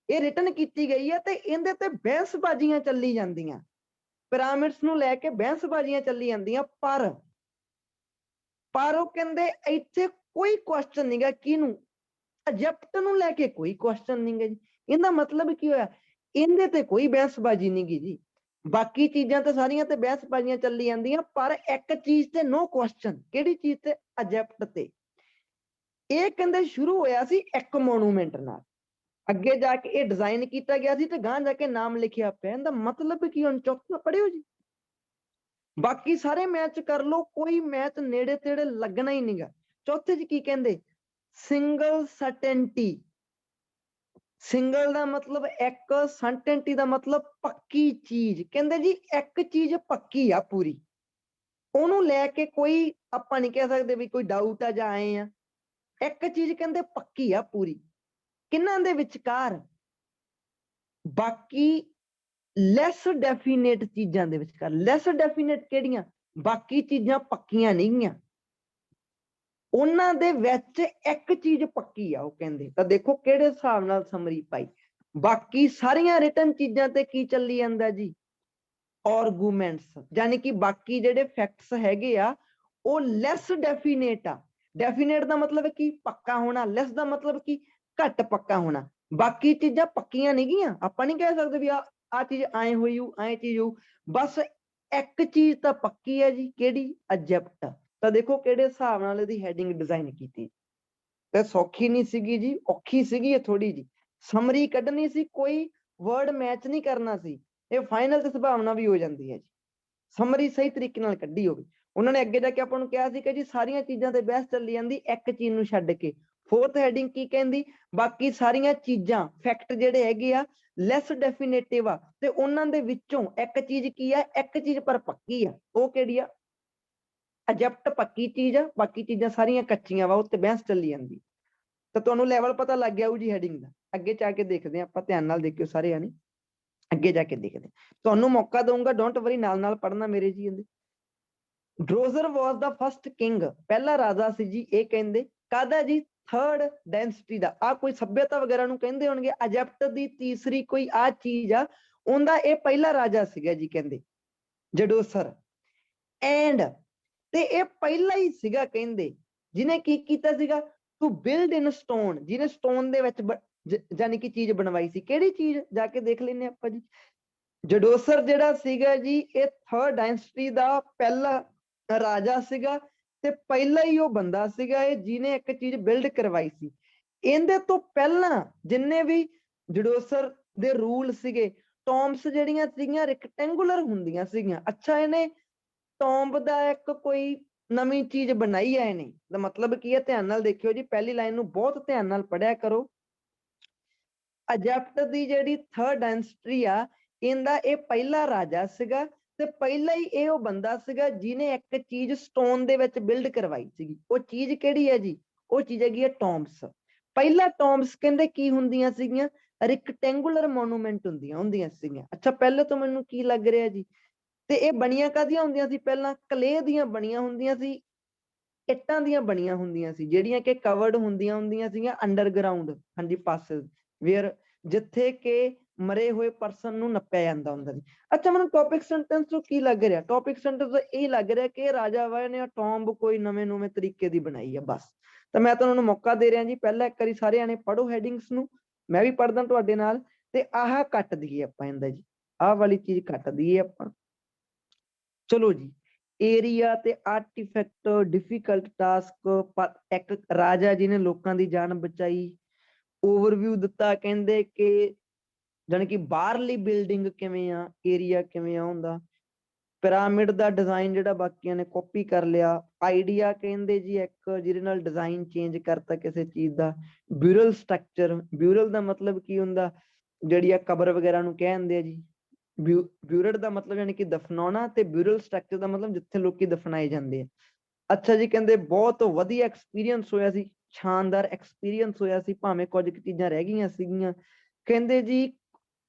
ਇਹ ਰਿਟਨ ਕੀਤੀ ਗਈ ਹੈ ਤੇ ਇਹਦੇ ਤੇ ਬਹਿਸਬਾਜ਼ੀਆਂ ਚੱਲੀ ਜਾਂਦੀਆਂ, ਪਿਰਾਮਿਡਸ ਨੂੰ ਲੈ ਕੇ ਬਹਿਸਬਾਜ਼ੀਆਂ ਚੱਲੀ ਜਾਂਦੀਆਂ, ਪਰ ਉਹ ਕਹਿੰਦੇ ਇੱਥੇ ਕੋਈ ਕੁਐਸਚਨ ਨਹੀਂਗਾ, ਕਿਹਨੂੰ? ਇਜਿਪਟ ਨੂੰ ਲੈ ਕੇ ਕੋਈ ਕੁਐਸਚਨ ਨਹੀਂਗਾ ਜੀ। ਇਹਦਾ ਮਤਲਬ ਕੀ ਹੋਇਆ? ਇਹਦੇ ਤੇ ਕੋਈ ਬਹਿਸਬਾਜ਼ੀ ਨਹੀਂਗੀ ਜੀ, ਬਾਕੀ ਚੀਜ਼ਾਂ ਤੇ ਸਾਰੀਆਂ ਤੇ ਬਹਿਸਬਾਜ਼ੀਆਂ ਚੱਲੀ ਜਾਂਦੀਆਂ, ਪਰ ਇੱਕ ਚੀਜ਼ ਤੇ ਨੋ ਕੁਐਸਚਨ। ਕਿਹੜੀ ਚੀਜ਼ ਤੇ? ਇਜਿਪਟ ਤੇ। ਇਹ ਕਹਿੰਦੇ ਸ਼ੁਰੂ ਹੋਇਆ ਸੀ ਇੱਕ ਮੋਨੂਮੈਂਟ ਨਾਲ, ਅੱਗੇ ਜਾ ਕੇ ਇਹ ਡਿਜ਼ਾਈਨ ਕੀਤਾ ਗਿਆ ਸੀ ਤੇ ਗਾਂ ਜਾ ਕੇ ਨਾਮ ਲਿਖਿਆ ਪਿਆ। ਇਹਦਾ ਮਤਲਬ ਕੀ? ਹੁਣ ਚੌਥਾ ਪੜਿਓ ਜੀ, ਬਾਕੀ ਸਾਰੇ ਮੈਚ ਕਰ ਲਓ, ਕੋਈ ਮੈਚ ਨੇੜੇ ਤੇੜੇ ਲੱਗਣਾ ਹੀ ਨਹੀਂਗਾ। ਚੌਥੇ 'ਚ ਕੀ ਕਹਿੰਦੇ? ਸਿੰਗਲ ਸਰਟੇਨਟੀ। ਸਿੰਗਲ ਦਾ ਮਤਲਬ ਇੱਕ, ਸਰਟੇਨਟੀ ਦਾ ਮਤਲਬ ਪੱਕੀ ਚੀਜ਼। ਕਹਿੰਦੇ ਜੀ ਇੱਕ ਚੀਜ਼ ਪੱਕੀ ਆ ਪੂਰੀ, ਉਹਨੂੰ ਲੈ ਕੇ ਕੋਈ ਆਪਾਂ ਨਹੀਂ ਕਹਿ ਸਕਦੇ ਵੀ ਕੋਈ ਡਾਊਟ ਆ ਜਾਂ ਆਏ ਆ। ਇੱਕ ਚੀਜ਼ ਕਹਿੰਦੇ ਪੱਕੀ ਆ ਪੂਰੀ, ਕਿਹਨਾਂ ਦੇ ਵਿਚਕਾਰ? ਬਾਕੀ ਲੈਸ ਡੈਫੀਨੇਟ ਚੀਜ਼ਾਂ ਦੇ ਵਿਚਕਾਰ। ਲੈਸ ਡੈਫੀਨੇਟ ਕਿਹੜੀਆਂ? ਬਾਕੀ ਚੀਜ਼ਾਂ ਪੱਕੀਆਂ ਨਹੀਂਆਂ, ਉਹਨਾਂ ਦੇ ਵਿੱਚ ਇੱਕ ਚੀਜ਼ ਪੱਕੀ ਆ ਉਹ ਕਹਿੰਦੇ। ਤਾਂ ਦੇਖੋ ਕਿਹੜੇ ਹਿਸਾਬ ਨਾਲ ਸਮਰੀ ਪਾਈ। ਬਾਕੀ ਸਾਰੀਆਂ ਰਿਟਨ ਚੀਜ਼ਾਂ ਤੇ ਕੀ ਚੱਲੀ ਜਾਂਦਾ ਜੀ? ਆਰਗੂਮੈਂਟਸ, ਯਾਨੀ ਕਿ ਬਾਕੀ ਜਿਹੜੇ ਫੈਕਟਸ ਹੈਗੇ ਆ ਉਹ ਲੈਸ ਡੈਫੀਨੇਟ ਆ। ਡੈਫੀਨੇਟ ਦਾ ਮਤਲਬ ਕੀ? ਪੱਕਾ ਹੋਣਾ। ਲੈਸ ਦਾ ਮਤਲਬ ਕੀ? ਘੱਟ ਪੱਕਾ ਹੋਣਾ। ਬਾਕੀ ਚੀਜ਼ਾਂ ਪੱਕੀਆਂ ਨਹੀਂ ਗੀਆਂ, ਆਪਾਂ ਨਹੀਂ ਕਹਿ ਸਕਦੇ ਵੀ ਆ ਚੀਜ਼ ਐ ਹੋਈ ਹੋਊ, ਐ ਚੀਜ਼ ਹੋਊ। ਬਸ ਇੱਕ ਚੀਜ਼ ਤਾਂ ਪੱਕੀ ਹੈ ਜੀ, ਕਿਹੜੀ? ਇਜਿਪਟ। ਤਾਂ ਦੇਖੋ ਕਿਹੜੇ ਹਿਸਾਬ ਨਾਲ ਇਹਦੀ ਹੈਡਿੰਗ ਡਿਜ਼ਾਈਨ ਕੀਤੀ। ਤੇ ਸੌਖੀ ਨਹੀਂ ਸੀਗੀ ਜੀ, ਔਖੀ ਸੀਗੀ ਇਹ ਥੋੜੀ ਜੀ। ਸਮਰੀ ਕੱਢਣੀ ਸੀ, ਕੋਈ ਵਰਡ ਮੈਚ ਨਹੀਂ ਕਰਨਾ ਸੀ, ਇਹ ਫਾਈਨਲ ਤੇ ਸੰਭਾਵਨਾ ਵੀ ਹੋ ਜਾਂਦੀ ਹੈ ਜੀ। ਸਮਰੀ ਸਹੀ ਤਰੀਕੇ ਨਾਲ ਕੱਢੀ ਹੋਵੇ। ਉਹਨਾਂ ਨੇ ਅੱਗੇ ਜਾ ਕੇ ਆਪਾਂ ਨੂੰ ਕਿਹਾ ਸੀ ਕਿ ਜੀ ਸਾਰੀਆਂ ਚੀਜ਼ਾਂ ਤੇ ਬਹਿਸ ਚੱਲੀ ਜਾਂਦੀ, ਇੱਕ ਚੀਜ਼ ਨੂੰ ਛੱਡ ਕੇ। ਫੋਰਥ ਹੈਡਿੰਗ ਕੀ ਕਹਿੰਦੀ? ਬਾਕੀ ਸਾਰੀਆਂ ਚੀਜ਼ਾਂ, ਫੈਕਟ ਜਿਹੜੇ ਹੈਗੇ ਆ ਲੈਸ ਡੈਫੀਨੇਟਿਵ ਆ, ਤੇ ਉਹਨਾਂ ਦੇ ਵਿੱਚੋਂ ਇੱਕ ਚੀਜ਼ ਕੀ ਆ? ਇੱਕ ਚੀਜ਼ ਪਰ ਪੱਕੀ ਆ। ਉਹ ਕਿਹੜੀ ਆ? ਇਜਿਪਟ ਪੱਕੀ ਚੀਜ਼ ਆ, ਬਾਕੀ ਚੀਜ਼ਾਂ ਸਾਰੀਆਂ ਕੱਚੀਆਂ ਵਾ, ਉੱਤੇ ਬਹਿਸ ਚੱਲੀ ਜਾਂਦੀ। ਤਾਂ ਤੁਹਾਨੂੰ ਲੈਵਲ ਪਤਾ ਲੱਗ ਗਿਆ ਉਹ ਜੀ ਹੈਡਿੰਗ ਦਾ। ਅੱਗੇ ਜਾ ਕੇ ਦੇਖਦੇ ਹਾਂ ਆਪਾਂ, ਧਿਆਨ ਨਾਲ ਦੇਖਿਓ ਸਾਰੇ ਜਾਣੇ, ਅੱਗੇ ਜਾ ਕੇ ਦੇਖਦੇ। ਤੁਹਾਨੂੰ ਮੌਕਾ ਦਊਂਗਾ, ਡੋਂਟ ਵਰੀ, ਨਾਲ ਨਾਲ ਪੜ੍ਹਨਾ ਮੇਰੇ ਜੀ। ਇਹਦੇ ਡਰੋਜ਼ਰ ਵਾਸ ਦਾ ਫਸਟ ਕਿੰਗ, ਪਹਿਲਾ ਰਾਜਾ ਸੀ ਜੀ। ਇਹ ਕਹਿੰਦੇ ਕਾਹਦਾ ਜੀ? ਥਰਡ ਡਾਇਨੈਸਟੀ ਦਾ। ਆ ਕੋਈ ਸੱਭਿਅਤਾ ਵਗੈਰਾ ਨੂੰ ਕਹਿੰਦੇ ਹੋਣਗੇ। ਇਜਿਪਟ ਦੀ ਤੀਸਰੀ ਕੋਈ ਆ ਚੀਜ਼ ਆ, ਉਹਦਾ ਇਹ ਪਹਿਲਾ ਰਾਜਾ ਸੀਗਾ ਜੀ, ਕਹਿੰਦੇ ਜਡੋਸਰ। ਐਂਡ ਤੇ ਇਹ ਪਹਿਲਾ ਹੀ ਸੀਗਾ ਕਹਿੰਦੇ ਜਿਹਨੇ ਕੀ ਕੀਤਾ ਸੀਗਾ? ਟੂ ਬਿਲਡ ਇਨ ਸਟੋਨ, ਜਿਹਨੇ ਸਟੋਨ ਦੇ ਵਿੱਚ ਜਾਨੀ ਕਿ ਚੀਜ਼ ਬਣਵਾਈ ਸੀ। ਕਿਹੜੀ ਚੀਜ਼? ਜਾ ਕੇ ਦੇਖ ਲੈਂਦੇ ਆਪਾਂ ਜੀ। ਜਡੋਸਰ ਜਿਹੜਾ ਸੀਗਾ ਜੀ, ਇਹ ਥਰਡ ਡਾਇਨੈਸਟੀ ਦਾ ਪਹਿਲਾ ਰਾਜਾ ਸੀਗਾ, ਤੇ ਪਹਿਲਾ ਹੀ ਉਹ ਬੰਦਾ ਸੀਗਾ ਇਹ ਜਿਹਨੇ ਇੱਕ ਚੀਜ਼ ਬਿਲਡ ਕਰਵਾਈ ਸੀ। ਇਹਦੇ ਤੋਂ ਪਹਿਲਾਂ ਜਿੰਨੇ ਵੀ ਜਡੋਸਰ ਦੇ ਰੂਲ ਸੀਗੇ, ਟੌਮਸ ਜਿਹੜੀਆਂ ਸੀਗੀਆਂ ਰੈਕਟੈਂਗੂਲਰ ਹੁੰਦੀਆਂ ਸੀਗੀਆਂ। ਅੱਛਾ, ਇਹਨੇ ਟੌਂਬ ਦਾ ਇੱਕ ਕੋਈ ਨਵੀਂ ਚੀਜ਼ ਬਣਾਈ ਹੈ ਇਹਨੇ, ਦਾ ਮਤਲਬ ਕੀ ਹੈ? ਧਿਆਨ ਨਾਲ ਦੇਖਿਓ ਜੀ, ਪਹਿਲੀ ਲਾਈਨ ਨੂੰ ਬਹੁਤ ਧਿਆਨ ਨਾਲ ਪੜ੍ਹਿਆ ਕਰੋ। ਇਜਿਪਟ ਦੀ ਜਿਹੜੀ 3rd ਡਾਇਨੈਸਟੀ ਆ, ਇਹਦਾ ਇਹ ਪਹਿਲਾ ਰਾਜਾ ਸੀਗਾ ਤੇ ਪਹਿਲਾ ਹੀ ਇਹ ਉਹ ਬੰਦਾ ਸੀਗਾ ਜਿਹਨੇ ਇੱਕ ਚੀਜ਼ ਸਟੋਨ ਦੇ ਵਿੱਚ ਬਿਲਡ ਕਰਵਾਈ ਸੀਗੀ। ਉਹ ਚੀਜ਼ ਕਿਹੜੀ ਹੈ ਜੀ? ਉਹ ਚੀਜ਼ ਹੈਗੀ ਹੈ ਟੌਮਸ। ਪਹਿਲਾ ਟੌਮਸ ਕਹਿੰਦੇ ਕੀ ਹੁੰਦੀਆਂ ਸੀਗੀਆਂ? ਰੈਕਟੈਂਗੂਲਰ ਮੋਨੂਮੈਂਟ ਹੁੰਦੀਆਂ ਸੀਗੀਆਂ। ਅੱਛਾ, ਪਹਿਲੇ ਤੋਂ ਮੈਨੂੰ ਕੀ ਲੱਗ ਰਿਹਾ ਜੀ? ਤੇ ਇਹ ਬਣੀਆਂ ਕਾਹਦੀਆਂ ਹੁੰਦੀਆਂ ਸੀ? ਪਹਿਲਾਂ ਕਲੇ ਦੀਆਂ ਬਣੀਆਂ ਹੁੰਦੀਆਂ ਸੀ, ਇੱਟਾਂ ਦੀਆਂ ਬਣੀਆਂ ਹੁੰਦੀਆਂ ਸੀ, ਜਿਹੜੀਆਂ ਕਿ ਕਵਰਡ ਹੁੰਦੀਆਂ ਸੀਗੀਆਂ ਅੰਡਰਗਰਾਉਂਡ। ਹਾਂਜੀ, ਪਾਸਿਸ ਵੇਅਰ, ਜਿੱਥੇ ਕਿ ਮਰੇ ਹੋਏ ਪਰਸਨ ਨੂੰ ਨੱਪਿਆ ਜਾਂਦਾ ਹੁੰਦਾ ਸੀ। ਅੱਛਾ, ਮੈਨੂੰ ਟੌਪਿਕ ਸੈਂਟੈਂਸ ਤੋਂ ਕੀ ਲੱਗ ਰਿਹਾ? ਟੌਪਿਕ ਸੈਂਟੈਂਸ ਤੋਂ ਇਹ ਲੱਗ ਰਿਹਾ ਕਿ ਰਾਜਾ ਵਾਏ ਨੇ ਟੌਂਬ ਕੋਈ ਨਵੇਂ ਤਰੀਕੇ ਦੀ ਬਣਾਈ ਆ ਬਸ। ਤਾਂ ਮੈਂ ਤੁਹਾਨੂੰ ਮੌਕਾ ਦੇ ਰਿਹਾ ਜੀ, ਪਹਿਲਾਂ ਇੱਕ ਵਾਰੀ ਸਾਰਿਆਂ ਨੇ ਪੜ੍ਹੋ ਹੈਡਿੰਗਸ ਨੂੰ, ਮੈਂ ਵੀ ਪੜ੍ਹਦਾ ਤੁਹਾਡੇ ਨਾਲ, ਤੇ ਆਹ ਕੱਟ ਦਈਏ ਆਪਾਂ ਇਹਦਾ ਜੀ, ਆਹ ਵਾਲੀ ਚੀਜ਼ ਕੱਟ ਦਈਏ ਆਪਾਂ। ਚਲੋ ਜੀ, ਏਰੀਆ ਤੇ ਆਰਟੀਫੈਕਟ, ਡਿਫਿਕਲਟ ਟਾਸਕ, ਇੱਕ ਰਾਜਾ ਜਿਹਨੇ ਲੋਕਾਂ ਦੀ ਜਾਨ ਬਚਾਈ, ਓਵਰਵਿਊ ਦਿੱਤਾ, ਕਹਿੰਦੇ ਕਿ ਜਾਣੀ ਕਿ ਬਾਹਰਲੀ ਬਿਲਡਿੰਗ ਕਿਵੇਂ ਆ, ਏਰੀਆ ਕਿਵੇਂ ਆ ਹੁੰਦਾ, ਪਿਰਾਮਿਡ ਦਾ ਡਿਜ਼ਾਈਨ ਜਿਹੜਾ ਬਾਕੀਆਂ ਨੇ ਕਾਪੀ ਕਰ ਲਿਆ, ਆਈਡੀਆ ਕਹਿੰਦੇ ਜੀ ਇੱਕ ਜਿਹਦੇ ਨਾਲ ਡਿਜ਼ਾਈਨ ਚੇਂਜ ਕਰਤਾ ਕਿਸੇ ਚੀਜ਼ ਦਾ, ਬਿਊਰਲ ਸਟਰਕਚਰ, ਬਿਊਰਲ ਦਾ ਮਤਲਬ ਕੀ ਹੁੰਦਾ? ਜਿਹੜੀ ਆ ਕਬਰ ਵਗੈਰਾ ਨੂੰ ਕਹਿੰਦੇ ਆ ਜੀ। ਬਿਊਰਡ ਦਾ ਮਤਲਬ ਯਾਨੀ ਕਿ ਦਫਨਾਉਣਾ, ਤੇ ਬਿਊਰਲ ਸਟਰਕਚਰ ਦਾ ਮਤਲਬ ਜਿੱਥੇ ਲੋਕੀ ਦਫਨਾਏ ਜਾਂਦੇ ਆ। ਅੱਛਾ ਜੀ, ਕਹਿੰਦੇ ਬਹੁਤ ਵਧੀਆ ਐਕਸਪੀਰੀਅੰਸ ਹੋਇਆ ਸੀ, ਸ਼ਾਨਦਾਰ ਐਕਸਪੀਰੀਅੰਸ ਹੋਇਆ ਸੀ, ਭਾਵੇਂ ਕੁਝ ਕੁ ਚੀਜ਼ਾਂ ਰਹਿ ਗਈਆਂ ਸੀਗੀਆਂ। ਕਹਿੰਦੇ ਜੀ